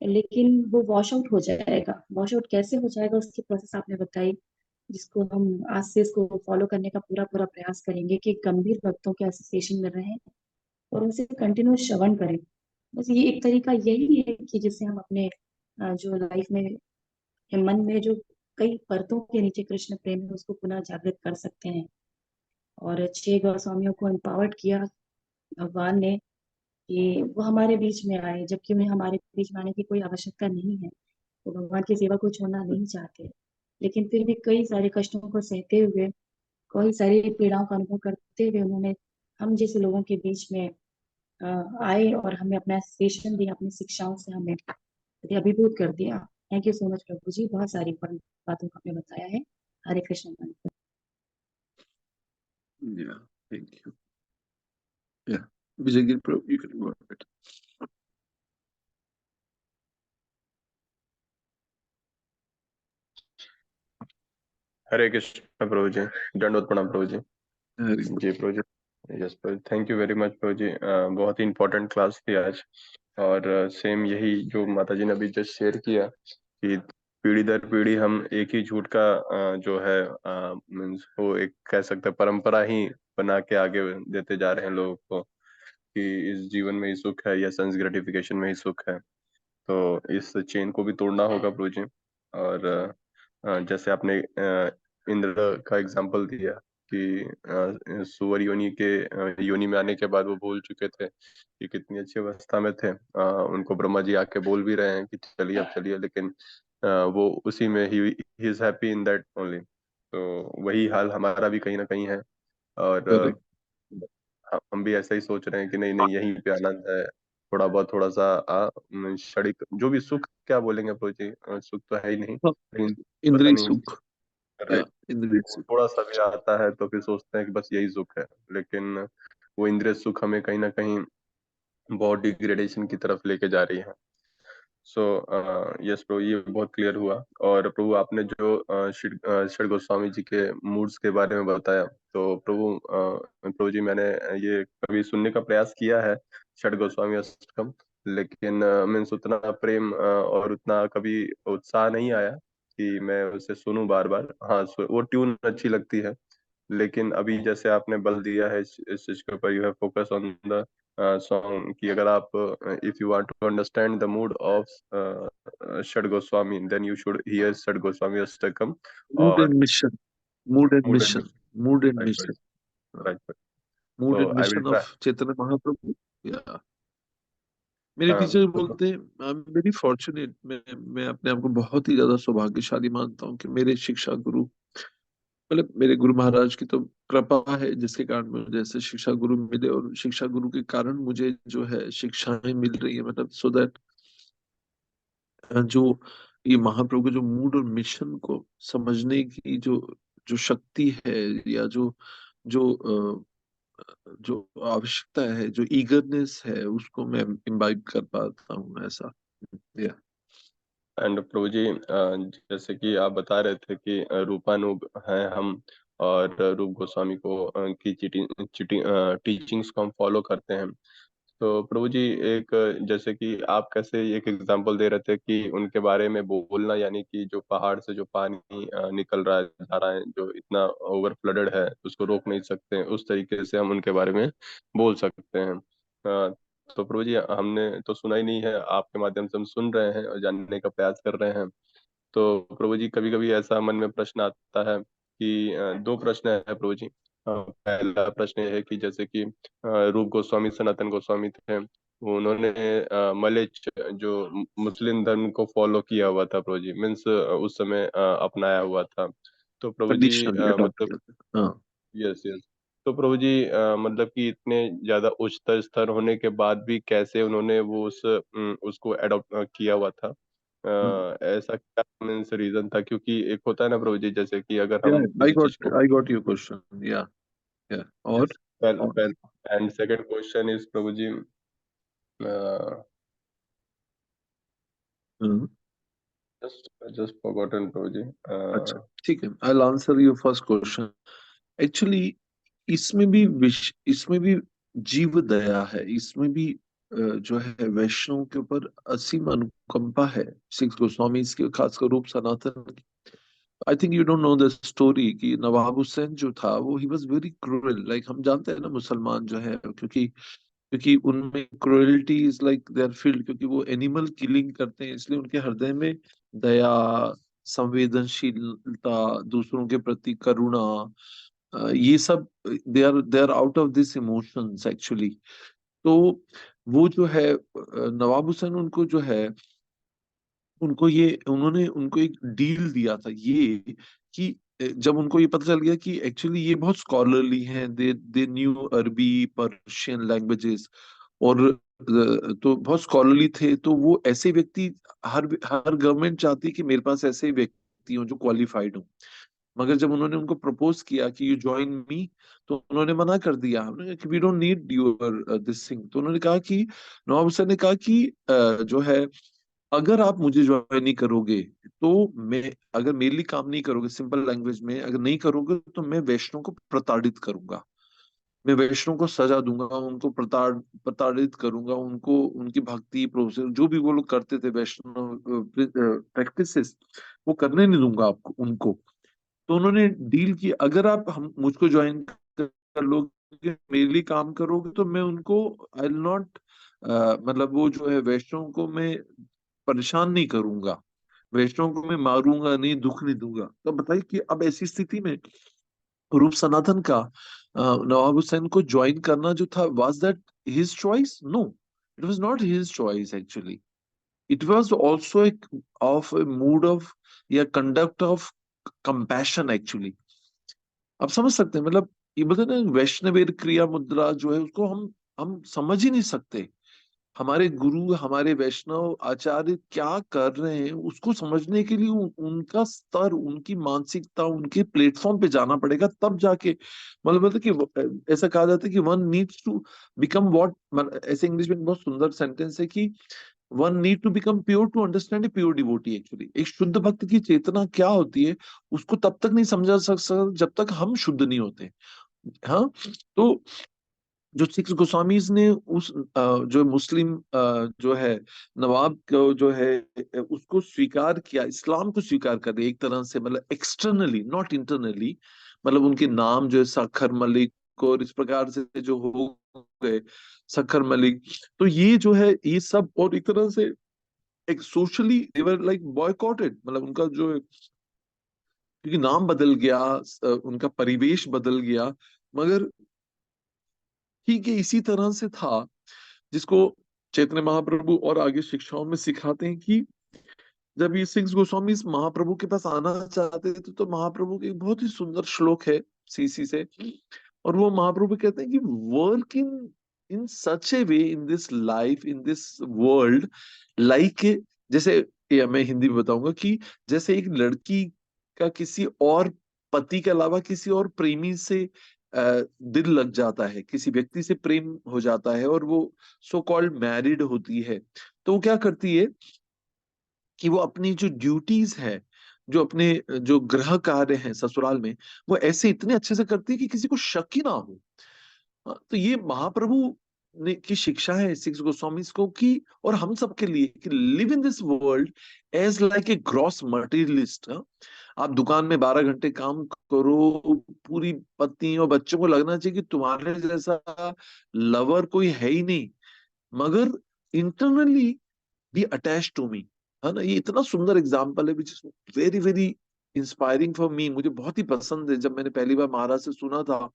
लेकिन वो वॉश आउट हो जाएगा। वॉश आउट कैसे हो जाएगा उसकी प्रोसेस आपने बताई, जिसको हम आज से इसको फॉलो करने का पूरा पूरा प्रयास करेंगे कि गंभीर भक्तों के एसोसिएशन में रहें और उनसे कंटिन्यू श्रवण करें। बस ये एक तरीका यही है कि जिससे हम अपने जो लाइफ में मन में जो कई परतों के नीचे कृष्ण प्रेम है उसको पुनः जागृत कर सकते हैं। और 6 गोस्वामियों को एम्पावर्ड किया भगवान ने कि वो हमारे बीच में आए, जबकि उन्हें हमारे बीच में आने की कोई आवश्यकता नहीं है। वो भगवान की सेवा को छोड़ना नहीं चाहते, लेकिन फिर भी कई सारे कष्टों को सहते हुए, कई सारी पीड़ाओं का अनुभव करते हुए उन्होंने हम जैसे लोगों के बीच में आए और हमें अपना एसोसिएशन दिया, अपनी शिक्षाओं से हमें अभिभूत कर दिया। Thank you so much Prabhu ji, बहुत सारी important बातों को आपने बताया है। हरे कृष्ण। या thank you. Yeah Vijay Giri Prabhu, you can go ahead. Hare Krishna Prabhu ji, दंडवत प्रणाम Prabhu ji. Hare ji Prabhu ji. Yes Prabhu, thank you very much Prabhu ji. बहुत ही इम्पोर्टेंट क्लास थी आज। और सेम यही जो माता जी ने अभी जस्ट शेयर किया कि पीढ़ी दर पीढ़ी हम एक ही झूठ का जो है मीन्स वो एक कह सकते हैं परंपरा ही बना के आगे देते जा रहे हैं लोगों को कि इस जीवन में ही सुख है या सेंस ग्रेटिफिकेशन में ही सुख है। तो इस चेन को भी तोड़ना होगा प्रभु जी। और जैसे आपने इंद्र का एग्जाम्पल दिया कि सुअर योनि के योनि में आने के बाद वो भूल चुके थे कि कितनी अच्छी अवस्था में थे। उनको ब्रह्मा जी आके बोल भी रहे हैं कि चलिए अब चलिए, लेकिन वो उसी में he is happy in that only. तो वही हाल हमारा भी कहीं ना कहीं है। और करेक्ट। हम भी ऐसा ही सोच रहे हैं कि नहीं नहीं यहीं पे आनंद है। थोड़ा बहुत थोड़ा सा क्षणिक जो भी सुख क्या बोलेंगे प्रभु जी, सुख तो है ही नहीं, लेकिन पता इंद्रिय नहीं। सुख। या राइट। इंद्रिय सुख। थोड़ा सा भी आता है तो फिर सोचते हैं कि बस यही सुख है, लेकिन वो इंद्रिय सुख हमें कहीं ना कहीं बहुत डिग्रेडेशन की तरफ लेके जा रही है। सो यस प्रभु, ये बहुत क्लियर हुआ। और प्रभु आपने जो षड गोस्वामी जी के मूड्स के बारे में बताया, तो प्रभु जी मैंने ये कभी सुनने का प्रयास किया है षड गोस्वामी अष्टकम, लेकिन मीन्स उतना प्रेम और उतना कभी उत्साह नहीं आया कि मैं उसे सुनूं बार बार। हाँ, वो ट्यून अच्छी लगती है, लेकिन अभी जैसे आपने बल दिया है इस चीज के ऊपर, you have focus on the song, कि अगर आप if you want to understand the mood of Shad Goswami, then you should hear Shad Goswami Astakam Mood or and mission. Mood and Mood and mission. Mission. Mood and Right, mission. right, right, right. Mood So and I will mission try. of Chaitanya Mahaprabhu. Yeah. मेरे हाँ, teacher बोलते हैं I am very fortunate, मैं अपने आप को बहुत ही ज्यादा सौभाग्यशाली मानता हूँ कि मेरे शिक्षा गुरु, मतलब मेरे गुरु महाराज की तो कृपा है जिसके कारण मुझे ऐसे शिक्षा गुरु मिले, और शिक्षा गुरु के कारण मुझे जो है शिक्षाएं मिल रही है, मतलब सो दैट जो ये महाप्रभु के जो मूड और मिशन को समझने की जो जो शक्ति है, या जो जो जो आवश्यकता है, जो ईगरनेस है, उसको मैं इम्बाइब कर पाता हूँ ऐसा। या एंड प्रभु जी जैसे कि आप बता रहे थे कि रूपानुग हैं हम, और रूप गोस्वामी को की टीचिंग्स को हम फॉलो करते हैं। तो प्रभु जी एक जैसे कि आप कैसे एक एग्जांपल दे रहे थे कि उनके बारे में बोलना, यानी कि जो पहाड़ से जो पानी निकल रहा है, जा रहा है, जो इतना ओवर फ्लडेड है उसको रोक नहीं सकते, उस तरीके से हम उनके बारे में बोल सकते हैं। तो प्रभु जी हमने तो सुना ही नहीं है, आपके माध्यम से हम सुन रहे हैं और जानने का प्रयास कर रहे हैं। तो प्रभु जी कभी कभी ऐसा मन में प्रश्न आता है कि दो प्रश्न है प्रभु जी। पहला प्रश्न ये है कि जैसे कि रूप गोस्वामी सनातन गोस्वामी थे, उन्होंने मलेच्छ जो मुस्लिम धर्म को फॉलो किया हुआ था प्रभु जी, मीन्स उस समय अपनाया हुआ था। तो प्रभु जी कंडीशनली अडॉप्ट मतलब किया था। हाँ। Yes yes. तो प्रभु जी मतलब कि इतने ज्यादा उच्चतर स्तर होने के बाद भी कैसे उन्होंने वो उसको अडॉप्ट किया हुआ था, ऐसा क्या मीन्स रीजन था? क्योंकि एक होता है ना प्रभु जी, जैसे कि अगर या हम किसी चीज को I got your question. Yeah yes, और and second question is Prabhu ji hmm, just just forgotten Prabhu ji. अच्छा ठीक है, I answer your first question. Actually इसमें भी जीव दया है, इसमें भी जो है वैष्णव के ऊपर असीम अनुकंपा है, सिख गोस्वामी के खासकर Rupa Sanatan. I think you don't know the story कि नवाब हुसैन जो था वो he was very cruel, like हम जानते हैं ना मुसलमान जो है, क्योंकि क्योंकि उनमें cruelty is like they are filled, क्योंकि वो एनिमल किलिंग करते हैं, इसलिए उनके हृदय में दया, संवेदनशीलता, दूसरों के प्रति करुणा, ये सब they are out of this emotions actually. तो वो जो है नवाब हुसैन उनको जो है, उन्होंने उनको एक डील दिया था ये, कि जब उनको ये पता चल गया कि एक्चुअली ये बहुत स्कॉलरली हैं, दे न्यू अरबी पर्शियन लैंग्वेजेस, और तो बहुत स्कॉलरली थे, तो वो ऐसे व्यक्ति, हर हर गवर्नमेंट चाहती है कि मेरे पास ऐसे व्यक्ति हो जो क्वालिफाइड हो। मगर जब उन्होंने उनको प्रपोज किया कि यू ज्वाइन मी, तो उन्होंने मना कर दिया, उन्होंने कहा कि we don't need your this thing. तो उन्होंने कहा कि नवाब हुसैन ने कहा कि जो है, अगर आप मुझे ज्वाइन नहीं करोगे, तो मैं, अगर मेरे लिए काम नहीं करोगे, सिंपल लैंग्वेज में अगर नहीं करोगे, तो मैं वैष्णव को प्रताड़ित करूंगा, मैं वैष्णव को सजा दूंगा, उनको प्रताड़ित करूंगा, उनको उनकी भक्ति प्रोसेस जो भी वो लोग करते थे वैष्णव प्रैक्टिसेस, वो करने नहीं दूंगा आपको उनको। तो उन्होंने डील की, अगर आप हम मुझको ज्वाइन कर लोगे, मेरे लिए काम करोगे, तो मैं उनको आई विल नॉट, मतलब वो जो है वैष्णव को मैं परेशान नहीं करूंगा, वैष्णव को मैं मारूंगा नहीं, दुख नहीं दूंगा। तो बताइए कि अब ऐसी स्थिति में रूप सनातन का नवाब हुसैन को ज्वाइन करना जो था, was that his choice? No, it was not his choice actually. It was also of a mood of, या कंडक्ट ऑफ कंपैशन एक्चुअली। आप समझ सकते हैं, मतलब ये बोलते हैं ना, वैष्णवेर क्रिया मुद्रा जो है, उसको हम समझ ही नहीं सकते। हमारे गुरु, हमारे वैष्णव आचार्य क्या कर रहे हैं, उसको समझने के लिए उनका स्तर, उनकी मानसिकता, उनके प्लेटफॉर्म पे जाना पड़ेगा, तब जाके, मतलब बोलते कि ऐसा कहा जाता है कि one needs to become what, ऐसे इंग्लिश में बहुत सुंदर सेंटेंस है कि one need to become pure to understand a pure devotee. Actually एक शुद्ध भक्त की चेतना क्या होती है, उसको तब तक नहीं समझा सकता जब तक हम शुद्ध नहीं होते। हाँ। तो जो सिक्स गोस्वामीज ने उस जो मुस्लिम जो है नवाब को जो है उसको स्वीकार किया, इस्लाम को स्वीकार कर दिया एक तरह से, मतलब एक्सटर्नली नॉट इंटरनली, मतलब उनके नाम जो है सखर मलिक और इस प्रकार से जो हो गए, सखर मलिक। तो ये जो है ये सब, और एक तरह से एक socially they were like boycotted, मतलब उनका जो, क्योंकि नाम बदल गया, उनका परिवेश बदल गया, मगर ठीक है इसी तरह से था, जिसको चैतन्य महाप्रभु और आगे शिक्षाओं में सिखाते हैं कि जब ये सिक्स गोस्वामी इस महाप्रभु के पास आना चाहते थे तो महाप्रभु के एक बहुत ही सुंदर श्लोक है सीसी से, और वो महाप्रभु कहते हैं कि work in in such A way in this life in this world, like, जैसे, या मैं हिंदी में बताऊंगा कि जैसे एक लड़की का किसी और पति के अलावा किसी और प्रेमी से दिल लग जाता है, किसी व्यक्ति से प्रेम हो जाता है और वो सो कॉल्ड मैरिड होती है, तो वो क्या करती है कि वो अपनी जो ड्यूटीज है, जो अपने जो गृह कार्य हैं ससुराल में, वो ऐसे इतने अच्छे से करती है कि किसी को शक ही ना हो। तो ये महाप्रभु ने की शिक्षा है सिक्स गोस्वामीज को कि, और हम सबके लिए, कि live in this world as like a gross materialist. आप दुकान में 12 घंटे काम करो, पूरी पत्नी और बच्चों को लगना चाहिए कि तुम्हारे जैसा लवर कोई है ही नहीं, मगर internally be attach to me, है ना। ये इतना सुंदर एग्जाम्पल है, which is very very inspiring for me. मुझे बहुत ही पसंद है जब मैंने पहली बार महाराज से सुना था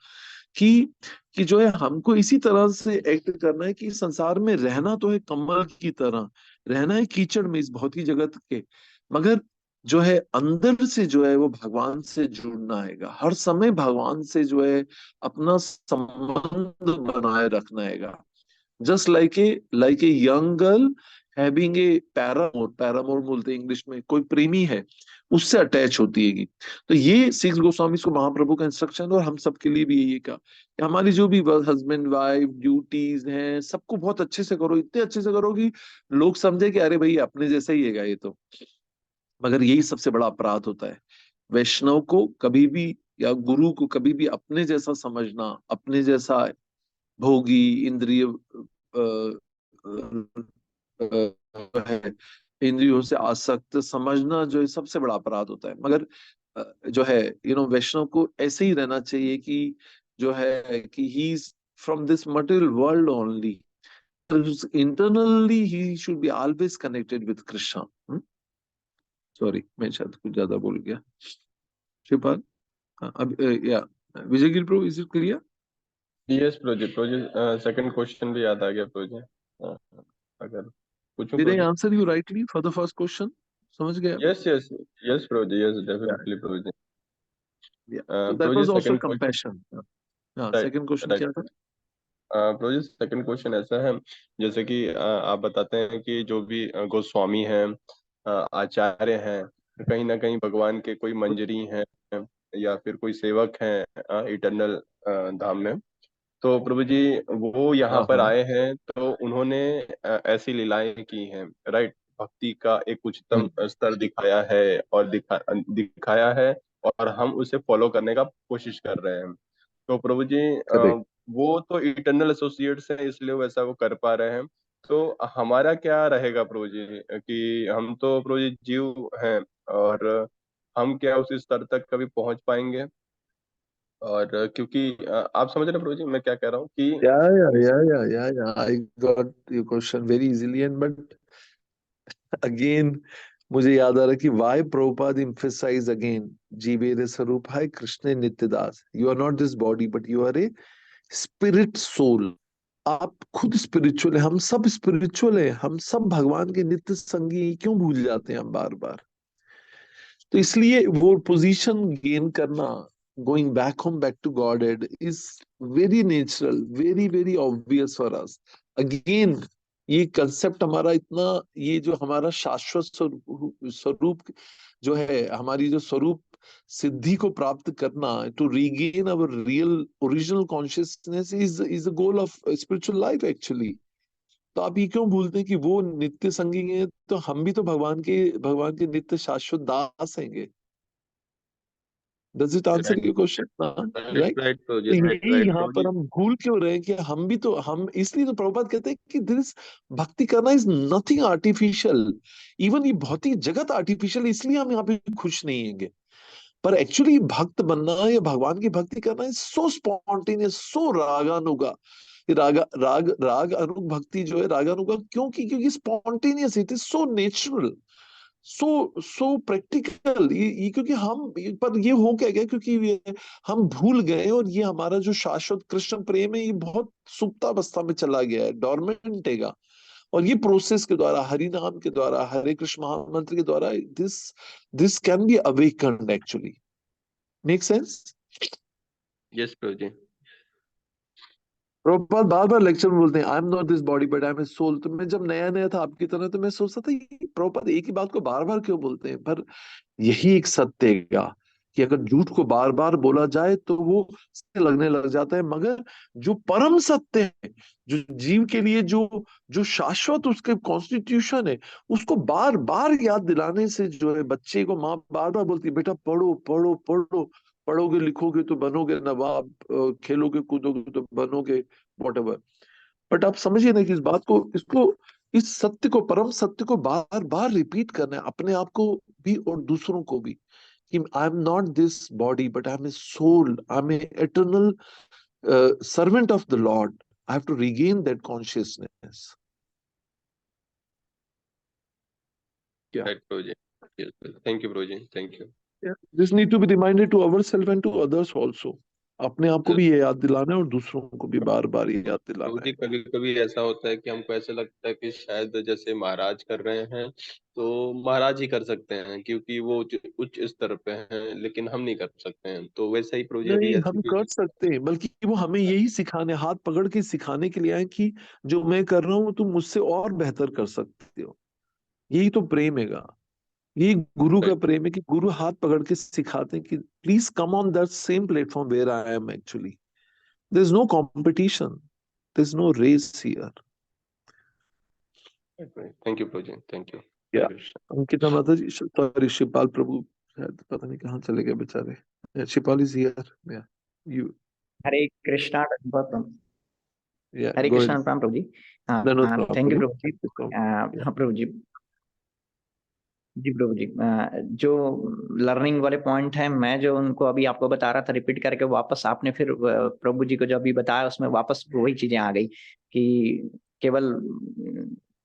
कि कि जो है हमको इसी तरह से एक्ट करना है कि संसार में रहना तो है कमल की तरह, रहना है कीचड़ में इस भौतिक जगत के, मगर जो है अंदर से जो है वो भगवान से जुड़ना हैगा, हर समय भगवान से जो है अपना संबंध बनाए रखना हैगा। Just like a young girl having a paramour, paramour बोलते हैं इंग्लिश में, कोई प्रेमी है उससे अटैच होती है। तो ये सिक्स गोस्वामी को महाप्रभु का इंस्ट्रक्शन, और हम सबके लिए भी यही का कि हमारी जो भी हस्बैंड वाइफ ड्यूटीज हैं सबको बहुत अच्छे से करो, इतने अच्छे से करो कि लोग समझे कि अरे भाई अपने जैसा ही है ये तो। मगर यही सबसे बड़ा अपराध होता है, वैष्णव को कभी भी या गुरु को कभी भी अपने जैसा समझना, अपने जैसा भोगी इंद्रिय है, इंद्रियों से आसक्त समझना जो है सबसे बड़ा अपराध होता है। मगर जो है वैष्णव को ऐसे ही रहना चाहिए कि जो है कि he is from this material world only, internally he should be always connected with Krishna. Sorry मैं शायद कुछ ज्यादा बोल गया। शिवपाल, हाँ, अब yeah Vijay Gil Prabhu, is it clear? Yes project project second question भी याद आ गया प्रोजेक्ट, अगर पूछूं Did I project. answer you rightly for the first question? समझ गया? Yes yes yes project, yes Yeah, definitely project. yeah. So that was project also second question, compassion. हाँ, right second question right. क्या था? Project second question ऐसा है, जैसे कि आप बताते हैं कि जो भी गोस्वामी हैं, आचार्य हैं, कहीं ना कहीं भगवान के कोई मंजरी हैं या फिर कोई सेवक हैं इटर्नल धाम में। तो प्रभु जी वो यहाँ हाँ पर हाँ। आए हैं तो उन्होंने ऐसी लीलाएं की हैं, राइट, भक्ति का एक उच्चतम स्तर दिखाया है और दिखाया है, और हम उसे फॉलो करने का कोशिश कर रहे हैं। तो प्रभु जी करेक्ट। वो तो इटर्नल एसोसिएट्स हैं इसलिए वैसा वो कर पा रहे हैं। तो हमारा क्या रहेगा प्रभु जी, कि हम तो प्रभु जी जीव हैं, और हम क्या उस स्तर तक कभी पहुंच पाएंगे? और क्योंकि आप समझ रहे हैं प्रभु जी मैं क्या कह रहा हूँ कि Yeah. I got your question very easily, and but again मुझे याद आ रहा है कि why Prabhupada emphasize again जीवेर स्वरूप है Krishna नित्यदास, you are not this body but you are a spirit soul। आप खुद स्पिरिचुअल है, हम सब स्पिरिचुअल है, हम सब भगवान के नित्य संगी हैं, क्यों भूल जाते हैं हम बार बार। तो इसलिए वो पोजीशन गेन करना, going back home back to godhead is very natural, very very obvious for us. Again ये कंसेप्ट हमारा इतना, ये जो हमारा शाश्वत स्वरूप जो है, हमारी जो स्वरूप सिद्धि को प्राप्त करना, to regain our real original consciousness is the goal of spiritual life actually. तो आप ये क्यों भूलते हैं कि वो नित्य संगी हैं, तो हम भी तो भगवान के नित्य शाश्वत दास हैंगे। Does it answer your question? Right. Right Prabhu ji, तो राइट यही राइट यहाँ प्रभु पर जी। हम भूल क्यों रहे हैं कि हम भी तो, हम इसलिए तो प्रभुपाद कहते हैं कि दिस भक्ति करना इज नथिंग आर्टिफिशियल। इवन ये भौतिक जगत आर्टिफिशियल, इसलिए हम यहाँ पे खुश नहीं हैंगे। पर एक्चुअली भक्त बनना या भगवान की भक्ति करना इज सो स्पॉन्टेनियस, सो रागानुगा, ये राग अनुग भक्ति जो है, राग अनुग क्योंकि spontaneous, it is so natural, so practical. ये क्योंकि पर ये हो क्या गया, क्योंकि हम भूल गए, और ये हमारा जो शाश्वत कृष्ण प्रेम है ये बहुत सुप्तावस्था में चला गया है, डोरमेंट है। और ये प्रोसेस के द्वारा, हरि नाम के द्वारा, हरे कृष्ण महामंत्र के द्वारा, this can be awakened actually. Make sense? Yes Prabhu ji. Prabhupada बार बार लेक्चर में बोलते हैं, I am not this body but I am a soul. तो मैं जब नया नया था आपकी तरह, तो मैं सोचता था ये प्रभुपाद एक ही बात को बार बार क्यों बोलते हैं, पर यही एक सत्य है कि अगर झूठ को बार बार बोला जाए तो वो सत्य लगने लग जाता है, मगर जो परम सत्य है, जो जीव के लिए जो जो शाश्वत उसके कॉन्स्टिट्यूशन है, उसको बार बार याद दिलाने से जो है, बच्चे को माँ बार बार बोलती है, बेटा पढ़ो पढ़ो पढ़ो, पढ़ोगे लिखोगे तो बनोगे नवाब, खेलोगे कूदोगे तो बनोगे वॉटेवर। बट आप समझिए ना कि इस बात को, इस सत्य को, परम सत्य को बार बार रिपीट करना है, अपने आप को भी और दूसरों को भी, कि I am not this body but I am a soul, I am a eternal servant of the lord, I have to regain that consciousness. क्या right Prabhu ji. Thank you Prabhu ji, thank you. This need to be reminded to ourself and to others also. अपने आप को भी ये याद दिलाना है और दूसरों को भी बार बार ये याद प्रभु दिलाना जी, है। कभी कभी ऐसा होता है कि हमको ऐसा लगता है कि शायद जैसे महाराज कर रहे हैं तो महाराज ही कर सकते हैं, क्योंकि वो उच्च स्तर पे हैं, लेकिन हम नहीं कर सकते हैं। तो वैसा ही प्रभु जी अभी नहीं, ऐसी हम कर फीलिंग। सकते हैं, बल्कि वो हमें यही सिखाने, हाथ पकड़ के सिखाने के लिए आए कि जो मैं कर रहा हूँ तुम मुझसे और बेहतर कर सकते हो। यही तो प्रेम हैगा, यही गुरु का प्रेम है, कि गुरु हाथ पकड़ के सिखाते हैं कि please come on that same platform where I am actually. There is no competition, there is no race here. Thank you Prabhu ji, thank you. Yeah Hare Krishna. Ankita माता जी, सॉरी शिवपाल प्रभु शायद पता नहीं कहाँ चले गए बेचारे। शिवपाल इज हियर, या यू, हरे कृष्णा प्रभु। या हरे गो कृष्णा अहेड। प्रणाम प्रभु जी। धन्यवाद थैंक यू प्रभु। प्रभु जी। हाँ प्रभु जी। जी प्रभु जी, जो लर्निंग वाले पॉइंट है, मैं जो उनको अभी आपको बता रहा था रिपीट करके, वापस आपने फिर प्रभु जी को जो अभी बताया उसमें वापस वही चीजें आ गई कि केवल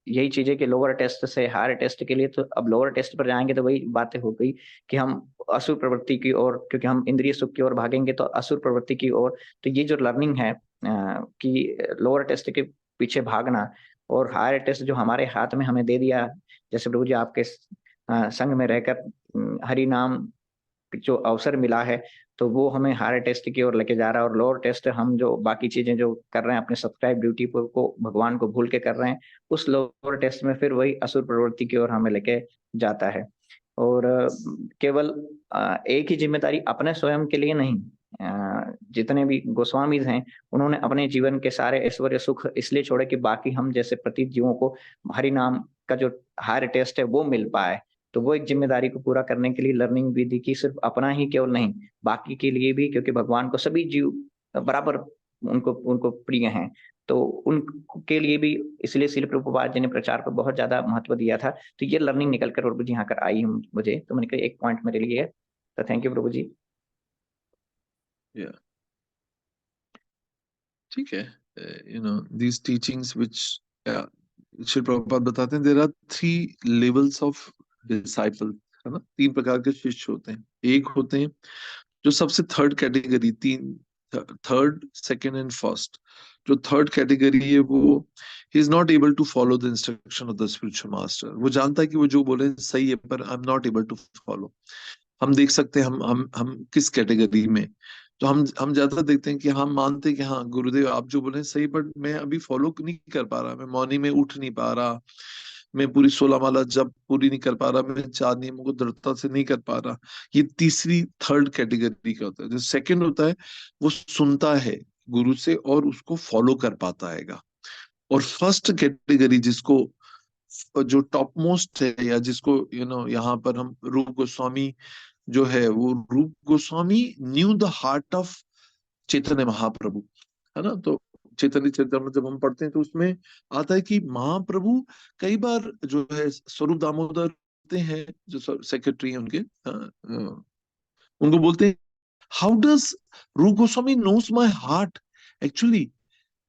यही चीजें कि लोअर टेस्ट से हायर टेस्ट के लिए, तो अब लोअर टेस्ट पर जाएंगे तो वही बातें हो गई कि हम असुर प्रवृत्ति की ओर, क्योंकि हम इंद्रिय सुख की ओर भागेंगे तो असुर प्रवृत्ति की ओर। तो ये जो लर्निंग है कि लोअर टेस्ट के पीछे भागना, और हायर टेस्ट जो हमारे हाथ में हमें दे दिया, जैसे प्रभु जी आपके संग में रहकर हरि नाम जो अवसर मिला है, तो वो हमें हायर टेस्ट की ओर लेके जा रहा है। और लोअर टेस्ट हम जो बाकी चीजें जो कर रहे हैं अपने सब्सक्राइब ड्यूटी को भगवान को भूल के कर रहे हैं, उस लोअर टेस्ट में फिर वही असुर प्रवृत्ति की ओर हमें लेके जाता है। और केवल एक ही जिम्मेदारी अपने स्वयं के लिए नहीं, जितने भी गोस्वामीज हैं उन्होंने अपने जीवन के सारे ऐश्वर्य सुख इसलिए छोड़े कि बाकी हम जैसे प्रति जीवों को हरि नाम का जो हायर टेस्ट है वो मिल पाए। तो वो एक जिम्मेदारी को पूरा करने के लिए लर्निंग विधि की सिर्फ अपना ही केवल नहीं, बाकी के लिए भी, क्योंकि भगवान को सभी जीव बराबर उनको उनको प्रिय हैं, तो उनके लिए भी इसलिए श्रील प्रभुपाद जी ने प्रचार पर बहुत ज्यादा महत्व दिया था। तो ये लर्निंग निकल कर प्रभु जी यहाँ कर आई मुझे, तो मैंने कहा एक पॉइंट मेरे लिए है। तो थैंक यू प्रभु जी। ठीक है, these teachings which Shri Prabhupada बताते हैं, there are 3 levels of disciples, है ना? 3 प्रकार के शिष्य होते हैं। एक होते हैं जो सबसे third category, 3 second and first. जो थर्ड कैटेगरी है वो he is not able to follow the instruction of the spiritual master. वो जानता है कि वो जो बोले सही है, पर I am not able to follow. हम देख सकते हैं हम किस कैटेगरी में। तो हम ज्यादा देखते हैं कि हम मानते हैं कि हाँ गुरुदेव आप जो बोले सही, बट मैं अभी फॉलो नहीं कर पा रहा, मैं मॉर्निंग में उठ नहीं पा रहा, मैं पूरी 16 माला जब पूरी नहीं कर पा रहा, मैं 4 नियमों को दृढ़ता से नहीं कर पा रहा। ये तीसरी थर्ड कैटेगरी का होता है। जो सेकंड होता है वो सुनता है गुरु से और उसको फॉलो कर पाता है। और फर्स्ट कैटेगरी जिसको जो टॉप मोस्ट है, या जिसको यहाँ पर हम रूप गोस्वामी जो है, वो Rupa Goswami knew the heart of Chaitanya Mahaprabhu, है ना? तो चैतन्य चरितामृत जब हम पढ़ते हैं तो उसमें आता है कि महाप्रभु कई बार जो है स्वरूप दामोदर हैं, जो सेक्रेटरी हैं उनके, उनको बोलते हैं how does Rup Goswami knows my heart actually.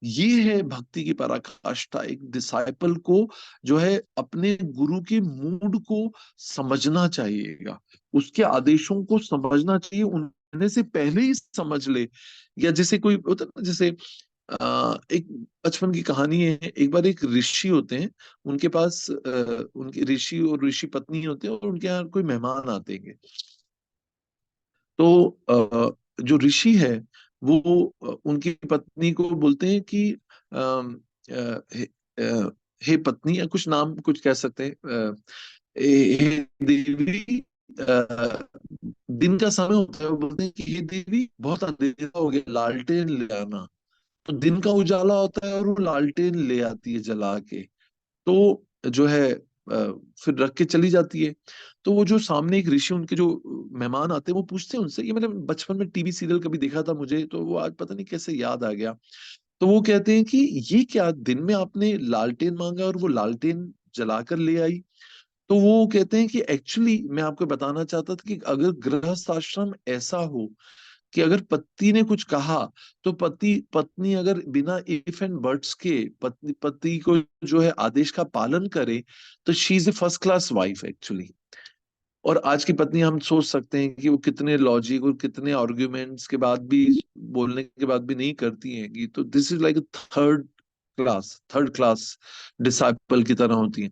ये है भक्ति की पराकाष्ठा, एक डिसाइपल को जो है अपने गुरु के मूड को समझना चाहिएगा, उसके आदेशों को समझना चाहिए, उन्हें से पहले ही समझ ले। या जैसे कोई होता है ना, जैसे एक बचपन की कहानी है, एक बार एक ऋषि होते हैं, उनके पास उनके ऋषि और ऋषि पत्नी होते हैं, और उनके यहाँ कोई मेहमान आते हैं। तो जो ऋषि है वो उनकी पत्नी को बोलते हैं कि हे, हे पत्नी, या कुछ नाम कुछ कह सकते हैं, हे देवी, दिन का समय होता है, वो बोलते हैं कि हे देवी बहुत अंधेरा हो गया, लालटेन ले आना। तो दिन का उजाला होता है और वो लालटेन ले आती है जला के। तो जो है फिर रख के चली जाती है। तो वो जो सामने एक ऋषि, उनके जो मेहमान आते हैं, वो पूछते हैं उनसे, ये मैंने बचपन में टीवी सीरियल कभी देखा था मुझे, तो वो आज पता नहीं कैसे याद आ गया। तो वो कहते हैं कि ये क्या, दिन में आपने लालटेन मांगा और वो लालटेन जलाकर ले आई। तो वो कहते हैं कि एक्चुअली मैं आपको बताना चाहता था कि अगर गृहस्थ आश्रम ऐसा हो कि अगर पति ने कुछ कहा तो पति पत्नी अगर बिना इफ एंड बट्स के पति को जो है आदेश का पालन करे, तो she is a first class wife actually. और आज की पत्नी हम सोच सकते हैं कि वो कितने लॉजिक और कितने आर्ग्यूमेंट्स के बाद भी, बोलने के बाद भी नहीं करती हैं कि, तो this is like third class disciple की तरह होती है।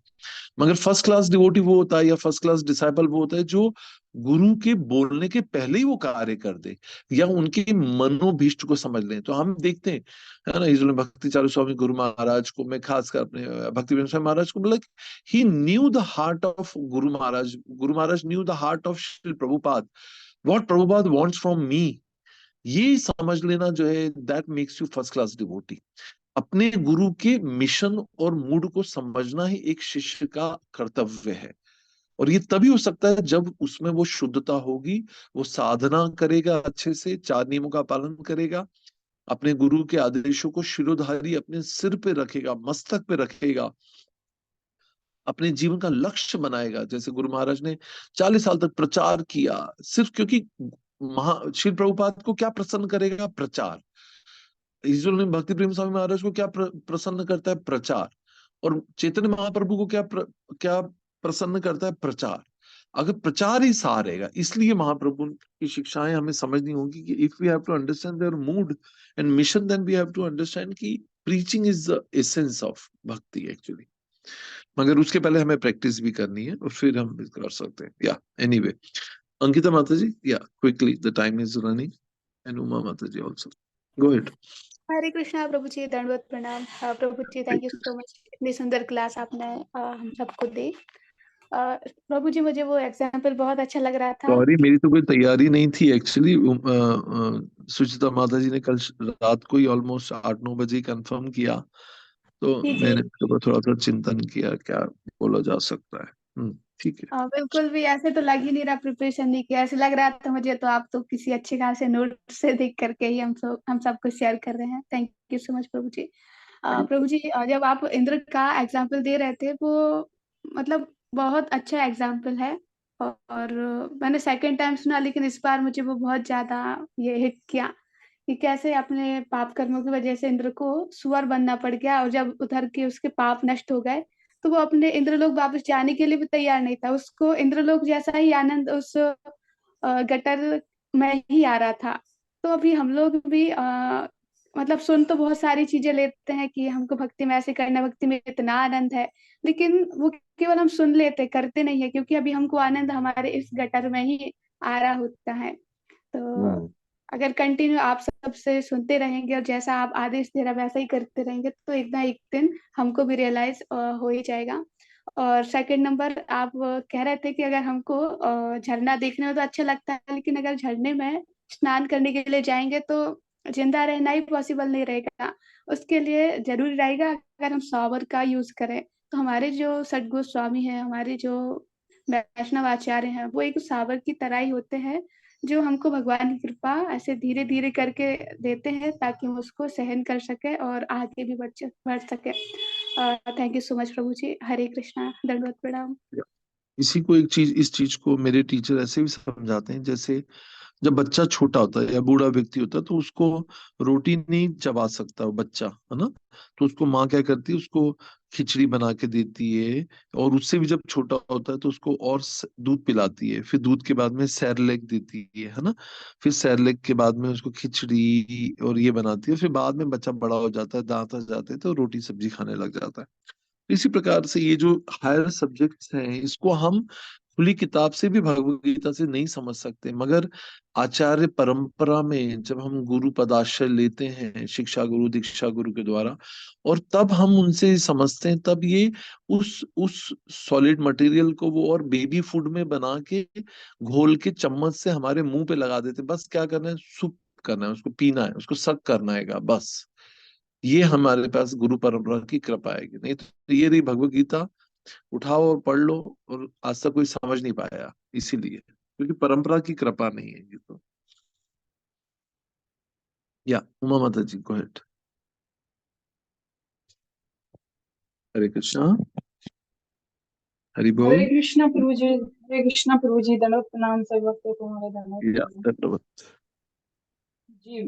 मगर फर्स्ट क्लास डिवोटी वो होता है, या फर्स्ट क्लास डिसाइपल वो होता है जो गुरु के बोलने के पहले ही वो कार्य कर दे, या उनके मनोभीष्ट को समझ लें। तो हम देखते हैं, है ना, इसलिए भक्ति चारू स्वामी गुरु महाराज को मैं खासकर अपने भक्ति विनोद स्वामी महाराज को बोला, he knew the heart of Guru Maharaj, Guru Maharaj knew the heart of Shri Prabhupada, what Prabhupada wants from me. ये समझ लेना जो है, that makes you first class devotee. अपने गुरु के मिशन और मूड को समझना ही एक शिष्य का कर्तव्य है। और ये तभी हो सकता है जब उसमें वो शुद्धता होगी, वो साधना करेगा, अच्छे से 4 नियमों का पालन करेगा, अपने गुरु के आदेशों को शिरोधारी अपने सिर पे रखेगा, मस्तक पे रखेगा, अपने जीवन का लक्ष्य बनाएगा। जैसे गुरु महाराज ने 40 साल तक प्रचार किया, सिर्फ क्योंकि श्री प्रभुपाद को क्या प्रसन्न करेगा? प्रचार। इसलिए भक्ति प्रेम स्वामी महाराज को क्या प्रसन्न करता है? प्रचार। और चैतन्य महाप्रभु को क्या प्रसन्न करता है? प्रचार। अगर प्रचार ही सार रहेगा, इसलिए महाप्रभु की शिक्षाएं हमें समझनी होगी कि if we have to understand their mood and mission, then we have to understand कि preaching is the essence of bhakti actually. मगर उसके पहले हमें प्रैक्टिस भी करनी है, और फिर हम कर सकते हैं। या एनीवे, अंकिता माता जी, या quickly, the time is running, and Uma माता जी आल्सो, गो अहेड। हरे कृष्णा प्रभु जी, दंडवत प्रणाम। Prabhu ji thank you so much, इतनी सुंदर क्लास आपने हम सबको दी। प्रभु जी मुझे वो एग्जाम्पल बहुत अच्छा लग रहा था। सॉरी, मेरी तो कोई तैयारी नहीं थी एक्चुअली। सुचिता माता जी ने कल रात को ही ऑलमोस्ट 8-9 बजे कंफर्म किया, तो जी जी मैंने थोड़ा सा चिंतन किया क्या बोला जा सकता है। ठीक है। बिल्कुल भी ऐसे तो लग ही नहीं रहा, प्रिपरेशन नहीं किया, ऐसे लग रहा था मुझे तो आप तो किसी अच्छे खासे नोट से देख करके ही हम सबको शेयर कर रहे हैं। Thank you so much Prabhu ji. Prabhu जी जब आप इंद्र का एग्जाम्पल दे रहे थे, वो मतलब बहुत अच्छा एग्जाम्पल है, और मैंने सेकंड टाइम सुना, लेकिन इस बार मुझे वो बहुत ज्यादा ये हिट किया कि कैसे अपने पाप कर्मों की वजह से इंद्र को सुअर बनना पड़ गया, और जब उधर के उसके पाप नष्ट हो गए तो वो अपने इंद्रलोक वापस जाने के लिए भी तैयार नहीं था। उसको इंद्रलोक जैसा ही आनंद उस गटर में ही आ रहा था। तो अभी हम लोग भी मतलब सुन तो बहुत सारी चीजें लेते हैं कि हमको भक्ति में ऐसे करना, भक्ति में इतना आनंद है, लेकिन वो केवल हम सुन लेते, करते नहीं है, क्योंकि अभी हमको आनंद हमारे इस गटर में ही आ रहा होता है। तो अगर कंटिन्यू आप सबसे सुनते रहेंगे और जैसा आप आदेश दे रहे वैसा ही करते रहेंगे, तो एक ना एक दिन हमको भी रियलाइज हो ही जाएगा। और सेकंड नंबर, आप कह रहे थे कि अगर हमको झरना देखने में तो अच्छा लगता है, लेकिन अगर झरने में स्नान करने के लिए जाएंगे तो जिंदा रहना ही पॉसिबल नहीं रहेगा। उसके लिए जरूरी रहेगा अगर हम शॉवर का यूज करें। तो हमारे जो सदगुरु स्वामी हैं, हमारे जो वैष्णव आचार्य हैं, वो एक सावर की तरह ही होते हैं, जो हमको भगवान की कृपा ऐसे धीरे धीरे करके देते हैं ताकि हम उसको सहन कर सके और आगे भी बढ़ सके। Thank you so much Prabhu ji. हरे कृष्णा, दंडवत प्रणाम। इसी को एक चीज, इस चीज को मेरे टीचर ऐसे भी समझाते हैं, जैसे जब बच्चा छोटा होता है या बूढ़ा व्यक्ति होता है तो उसको रोटी नहीं चबा सकता वो बच्चा, है ना। तो उसको माँ क्या करती है, उसको खिचड़ी बना के देती है। और उससे भी जब छोटा होता है तो उसको और दूध पिलाती है, फिर दूध के बाद में सैरलैक देती है ना। फिर सैरलैक के बाद में उसको खिचड़ी और ये बनाती है। फिर बाद में बच्चा बड़ा हो जाता है, दांत आ जाते हैं, तो रोटी सब्जी खाने लग जाता है। इसी प्रकार से ये जो हायर सब्जेक्ट्स हैं, इसको हम खुली किताब से भी भगवत गीता से नहीं समझ सकते, मगर आचार्य परंपरा में जब हम गुरु पदाश्रय लेते हैं, शिक्षा गुरु दीक्षा गुरु के द्वारा, और तब हम उनसे समझते हैं, तब ये उस सॉलिड मटेरियल को वो और बेबी फूड में बना के घोल के चम्मच से हमारे मुंह पे लगा देते। बस क्या करना है, सुप करना है, उसको पीना है, उसको सक करना है बस। ये हमारे पास गुरु परंपरा की कृपा है। नहीं तो ये रही भगवत गीता, उठाओ और पढ़ लो, और आज तक कोई समझ नहीं पाया, इसीलिए क्योंकि परंपरा की कृपा नहीं है ये तो। या उमा माता जी को हेट। हरे कृष्णा, हरि हरे बोल। कृष्णा प्रभु जी, हरे कृष्णा प्रभु जी, दंडवत प्रणाम सब भक्तों को, हमारे दंडवत या प्रणाम। धन्यवाद। जी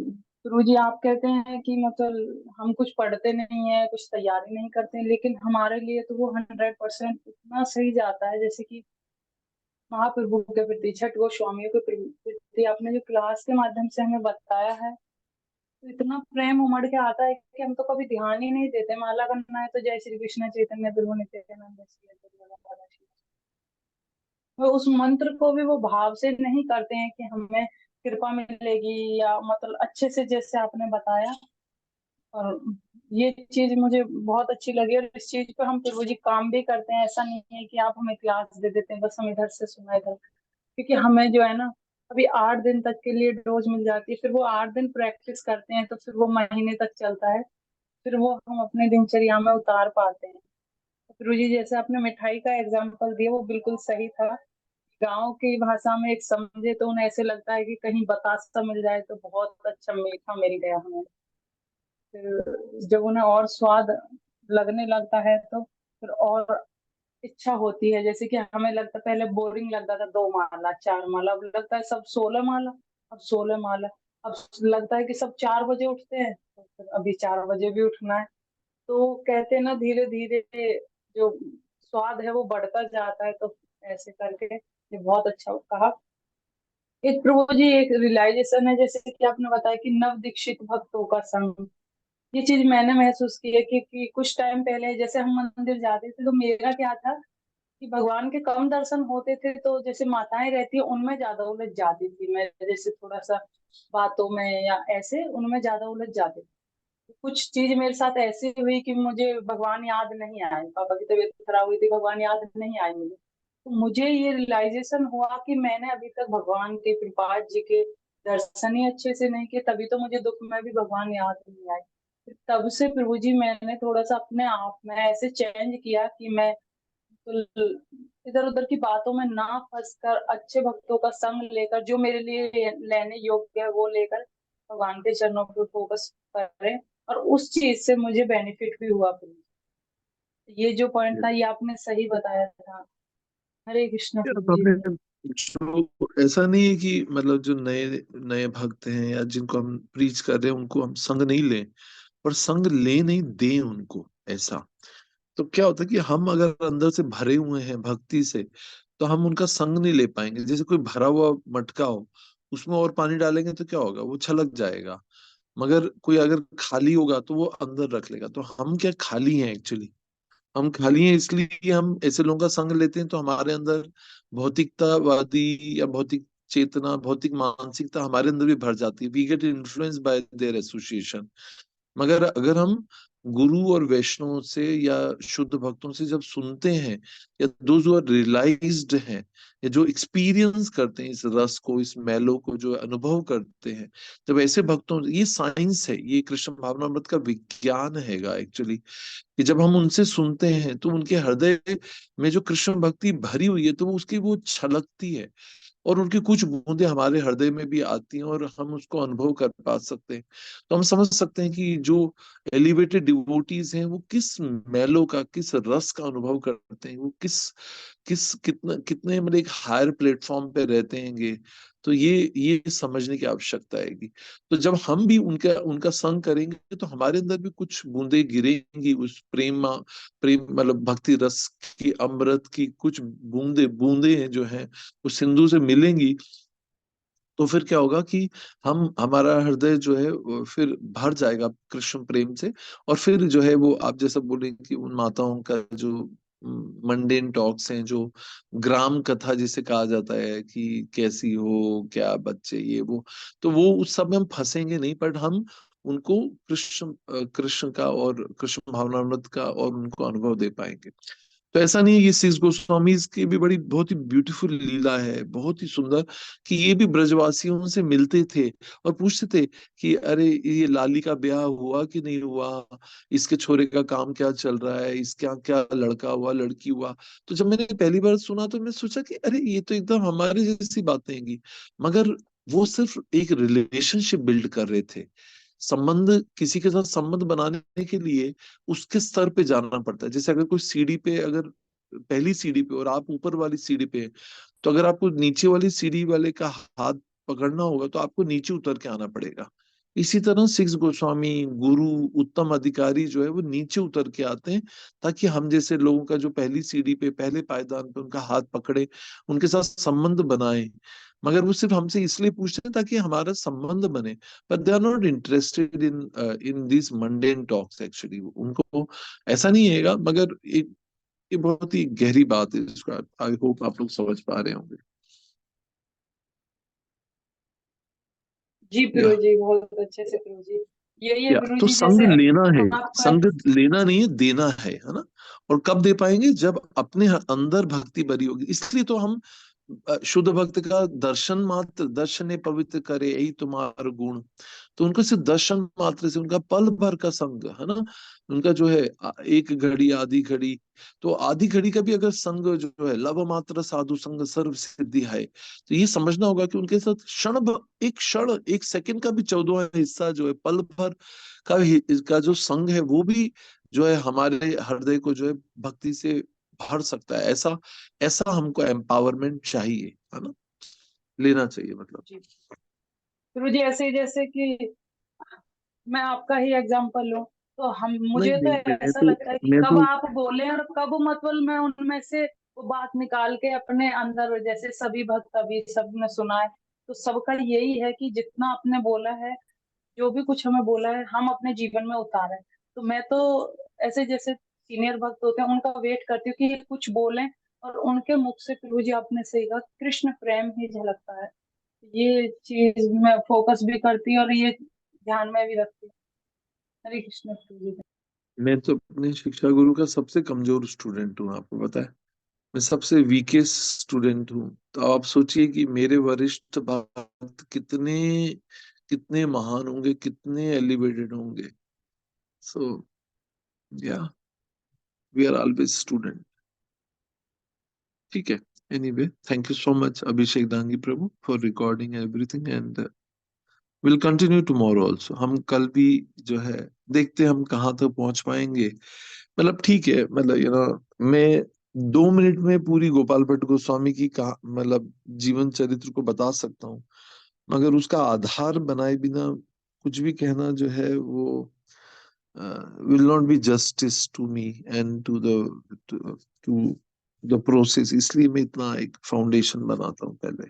प्रभु जी, आप कहते हैं कि मतलब हम कुछ पढ़ते नहीं है, कुछ तैयारी नहीं करते हैं, लेकिन हमारे लिए तो वो 100% इतना सही जाता है। जैसे कि महाप्रभु के प्रति, छठ गोस्वामियों के प्रति आपने जो क्लास के माध्यम से हमें बताया है, तो इतना प्रेम उमड़ के आता है कि हम तो कभी ध्यान ही नहीं देते। माला करना है तो जय श्री कृष्ण चैतन्य प्रभु नित्यानंद श्री अद्वैत गदाधर श्री। वो उस मंत्र को भी वो भाव से नहीं करते हैं कि हमें कृपा मिलेगी, या मतलब अच्छे से जैसे आपने बताया। और ये चीज मुझे बहुत अच्छी लगी, और इस चीज पे हम प्रभु जी काम भी करते हैं। ऐसा नहीं है कि आप हमें क्लास दे देते हैं बस हम इधर से सुना इधर, क्योंकि हमें जो है ना, अभी 8 दिन तक के लिए डोज मिल जाती है, फिर वो 8 दिन प्रैक्टिस करते हैं, तो फिर वो महीने तक चलता है, फिर वो हम अपने दिनचर्या में उतार पाते हैं। गुरु जी, जैसे आपने मिठाई का एग्जाम्पल दिया, वो बिल्कुल सही था। गांव की भाषा में एक समझे तो उन्हें ऐसे लगता है कि कहीं बतासा मिल जाए तो बहुत अच्छा मीठा मिल गया हमें। फिर जब उन्हें और स्वाद लगने लगता है तो फिर और इच्छा होती है। जैसे कि हमें लगता, पहले बोरिंग लगता था 2 माला 4 माला, अब लगता है सब 16 माला, अब 16 माला। अब लगता है कि सब 4 बजे उठते हैं, तो फिर अभी 4 बजे भी उठना है। तो कहते हैं ना, धीरे धीरे जो स्वाद है वो बढ़ता जाता है। तो ऐसे करके ये बहुत अच्छा कहा। एक प्रभु जी, एक रियलाइजेशन है, जैसे कि आपने बताया कि नव दीक्षित भक्तों का संग। ये चीज मैंने महसूस की है कि कुछ टाइम पहले जैसे हम मंदिर जाते थे, तो मेरा क्या था कि भगवान के कम दर्शन होते थे, तो जैसे माताएं रहती है उनमें ज्यादा उलझ जाती थी मैं, जैसे थोड़ा सा बातों में या ऐसे उनमें ज्यादा उलझ जाती थी। कुछ चीज मेरे साथ ऐसी हुई कि मुझे भगवान याद नहीं आए, पापा की तबीयत खराब हुई थी, भगवान याद नहीं आए मुझे। तो मुझे ये रियलाइजेशन हुआ कि मैंने अभी तक भगवान के, कृपाल जी के दर्शन ही अच्छे से नहीं किए, तभी तो मुझे दुख में भी भगवान याद नहीं आए। तब से प्रभु जी मैंने थोड़ा सा अपने आप में ऐसे चेंज किया कि मैं तो इधर उधर की बातों में ना फंसकर अच्छे भक्तों का संग लेकर, जो मेरे लिए लेने योग्य है वो लेकर भगवान के चरणों पर फोकस करें। और उस चीज से मुझे बेनिफिट भी हुआ। ये जो पॉइंट था ये आपने सही बताया था। हरे कृष्ण या प्रभु तो जी। हमें जो ऐसा नहीं है कि मतलब जो नए नए भक्त हैं या जिनको हम प्रीच कर रहे हैं उनको हम संग नहीं लें, पर संग ले नहीं दें उनको, ऐसा। तो क्या होता है कि हम अगर अंदर से भरे हुए हैं भक्ति से, तो हम उनका संग नहीं ले पाएंगे। जैसे कोई भरा हुआ मटका हो, उसमें और पानी डालेंगे तो क्या होगा, वो छलक जाएगा। मगर कोई अगर खाली होगा तो वो अंदर रख लेगा। तो हम क्या खाली हैं एक्चुअली, हम खाली हैं, इसलिए हम ऐसे लोगों का संग लेते हैं, तो हमारे अंदर भौतिकतावादी या भौतिक चेतना, भौतिक मानसिकता हमारे अंदर भी भर जाती है। We get influence by their association. मगर अगर हम गुरु और वैष्णव से या शुद्ध भक्तों से जब सुनते हैं, या दोज हु आर रियलाइज्ड हैं, या जो एक्सपीरियंस करते हैं इस रस को, इस मैलों को, जो अनुभव करते हैं, जब ऐसे भक्तों, ये साइंस है, ये कृष्ण भावनामृत का विज्ञान हैगा एक्चुअली, कि जब हम उनसे सुनते हैं तो उनके हृदय में जो कृष्ण भक्ति भरी हुई है, तो वो उसकी वो छलकती है, और उनकी कुछ बूंदें हमारे हृदय में भी आती हैं, और हम उसको अनुभव कर पा सकते हैं। तो हम समझ सकते हैं कि जो एलिवेटेड डिवोटीज हैं वो किस मेलो का, किस रस का अनुभव करते हैं, वो किस किस कितना कितने मतलब एक हायर प्लेटफॉर्म पे रहते हैंगे। तो ये समझने की आवश्यकता है। तो जब हम भी उनका उनका संग करेंगे तो हमारे अंदर भी कुछ बूंदे गिरेंगी उस प्रेम मतलब भक्ति रस की, अमृत की कुछ बूंदे बूंदे हैं जो हैं वो सिंधु से मिलेंगी। तो फिर क्या होगा कि हम हमारा हृदय जो है वो फिर भर जाएगा कृष्ण प्रेम से। और फिर जो है वो आप जैसा बोले कि उन माताओं का जो मंडेन टॉक्स हैं, जो ग्राम कथा जिसे कहा जाता है कि कैसी हो, क्या बच्चे, ये वो, तो वो उस सब में हम फंसेंगे नहीं, पर हम उनको कृष्ण का और कृष्ण भावनामृत का और उनको अनुभव दे पाएंगे। तो ऐसा नहीं है, ये सिक्स गोस्वामी की भी बड़ी बहुत ही ब्यूटीफुल लीला है, बहुत ही सुंदर, कि ये भी ब्रजवासियों से मिलते थे और पूछते थे कि अरे ये लाली का ब्याह हुआ कि नहीं हुआ, इसके छोरे का काम क्या चल रहा है, इसका क्या लड़का हुआ, लड़की हुआ। तो जब मैंने पहली बार सुना तो मैं सोचा कि अरे ये तो एकदम हमारे जैसी बातें हैं। मगर वो सिर्फ एक रिलेशनशिप बिल्ड कर रहे थे। संबंध, किसी के साथ संबंध बनाने के लिए उसके स्तर पे जाना पड़ता है। जैसे अगर कोई सीढ़ी पे, अगर पहली सीढ़ी पे और आप ऊपर वाली सीढ़ी पे हैं, तो अगर आपको नीचे वाली सीढ़ी वाले का हाथ पकड़ना होगा तो आपको नीचे उतर के आना पड़ेगा। इसी तरह सिक्स गोस्वामी, गुरु, उत्तम अधिकारी जो है वो नीचे उतर के आते हैं, ताकि हम जैसे लोगों का जो पहली सीढ़ी पे, पहले पायदान पे उनका हाथ पकड़े, उनके साथ संबंध बनाए। मगर वो सिर्फ हमसे इसलिए पूछते हैं ताकि हमारा संबंध बने। but they are not interested in these mundane talks actually। उनको ऐसा नहीं है, मगर ये बहुत ही गहरी बात है, इसको आई होप आप लोग समझ पा रहे होंगे। जी या प्रभु जी, बहुत अच्छे से प्रभु जी। यही है प्रभु तो जी, संग जैसे लेना है, आपका संग लेना नहीं है, देना है ना। और कब दे पाएंगे, जब अपने अंदर भक्ति भरी होगी। इसलिए तो हम शुद्ध भक्त का दर्शन मात्र, दर्शने पवित्र करे यही तुम्हारा गुण। तो उनको सिर्फ दर्शन मात्र से, उनका पल भर का संग है ना, उनका जो है एक घड़ी आधी घड़ी, तो आधी घड़ी का भी अगर संग जो है, लव मात्र साधु संग सर्व सिद्धि है। तो ये समझना होगा कि उनके साथ एक क्षण, एक सेकंड का भी 14वां हिस्सा जो है, पल भर का जो संग है, वो भी जो है हमारे हृदय को जो है भक्ति से भर सकता है। ऐसा ऐसा हमको एम्पावरमेंट चाहिए, है ना, लेना चाहिए मतलब। जी प्रभु जी, ऐसे ही जैसे कि मैं आपका ही एग्जांपल लूं, तो हम नहीं मुझे तो नहीं, ऐसा लगता है कि मैं कब तो आप बोले और कब मतलब मैं उनमें से वो बात निकाल के अपने अंदर, जैसे सभी भक्त अभी सबने सुना है, तो सबका यही है कि जितना आपने बोला है, जो भी कुछ हमें बोला है, हम अपने जीवन में उतारें। तो मैं तो ऐसे जैसे सीनियर भक्त होते हैं उनका वेट करती हूँ कि ये कुछ बोलें, और उनके मुख से प्रभु जी आपने सही कहा, कृष्ण प्रेम ही झलकता है। ये चीज मैं फोकस भी करती हूँ और ये ध्यान में भी रखती हूँ। हरे कृष्ण प्रभु जी। मैं तो अपने शिक्षा गुरु का सबसे कमजोर स्टूडेंट हूँ, आपको पता है। मैं सबसे वीकेस्ट स्टूडेंट हूँ। तो आप सोचिए कि मेरे वरिष्ठ भक्त कितने कितने महान होंगे, कितने एलिवेटेड होंगे। सो या वी आर ऑलवेज स्टूडेंट। ठीक है, anyway thank you so much Abhishek Dangi Prabhu for recording everything, and will continue tomorrow also. हम कल भी जो है देखते हैं हम कहाँ तक पहुंच पाएंगे। मतलब ठीक है, मतलब मैं 2 मिनट में पूरी गोपाल भट्ट गोस्वामी की कहा मतलब जीवन चरित्र को बता सकता हूँ, मगर उसका आधार बनाए बिना कुछ भी कहना जो है वो will not be justice to me and to the process. इसलिए मैं इतना एक फाउंडेशन बनाता हूँ पहले।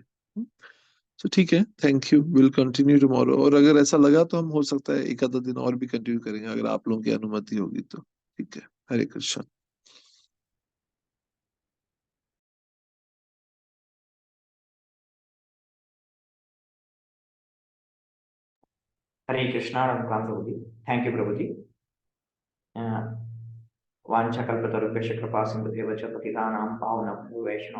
तो ठीक है, thank you, will continue tomorrow. और अगर ऐसा लगा तो हम हो सकता है एक आधा दिन और भी कंटिन्यू करेंगे, अगर आप लोगों की अनुमति होगी तो। ठीक है, हरे कृष्ण। हरे कृष्णा, राम प्रभु जी। थैंक यू प्रभु जी। वाञ्छाकल्पतरुभ्यश्च कृपा सिन्धुभ्यश्च पतितानां पावनेभ्यो वैष्णव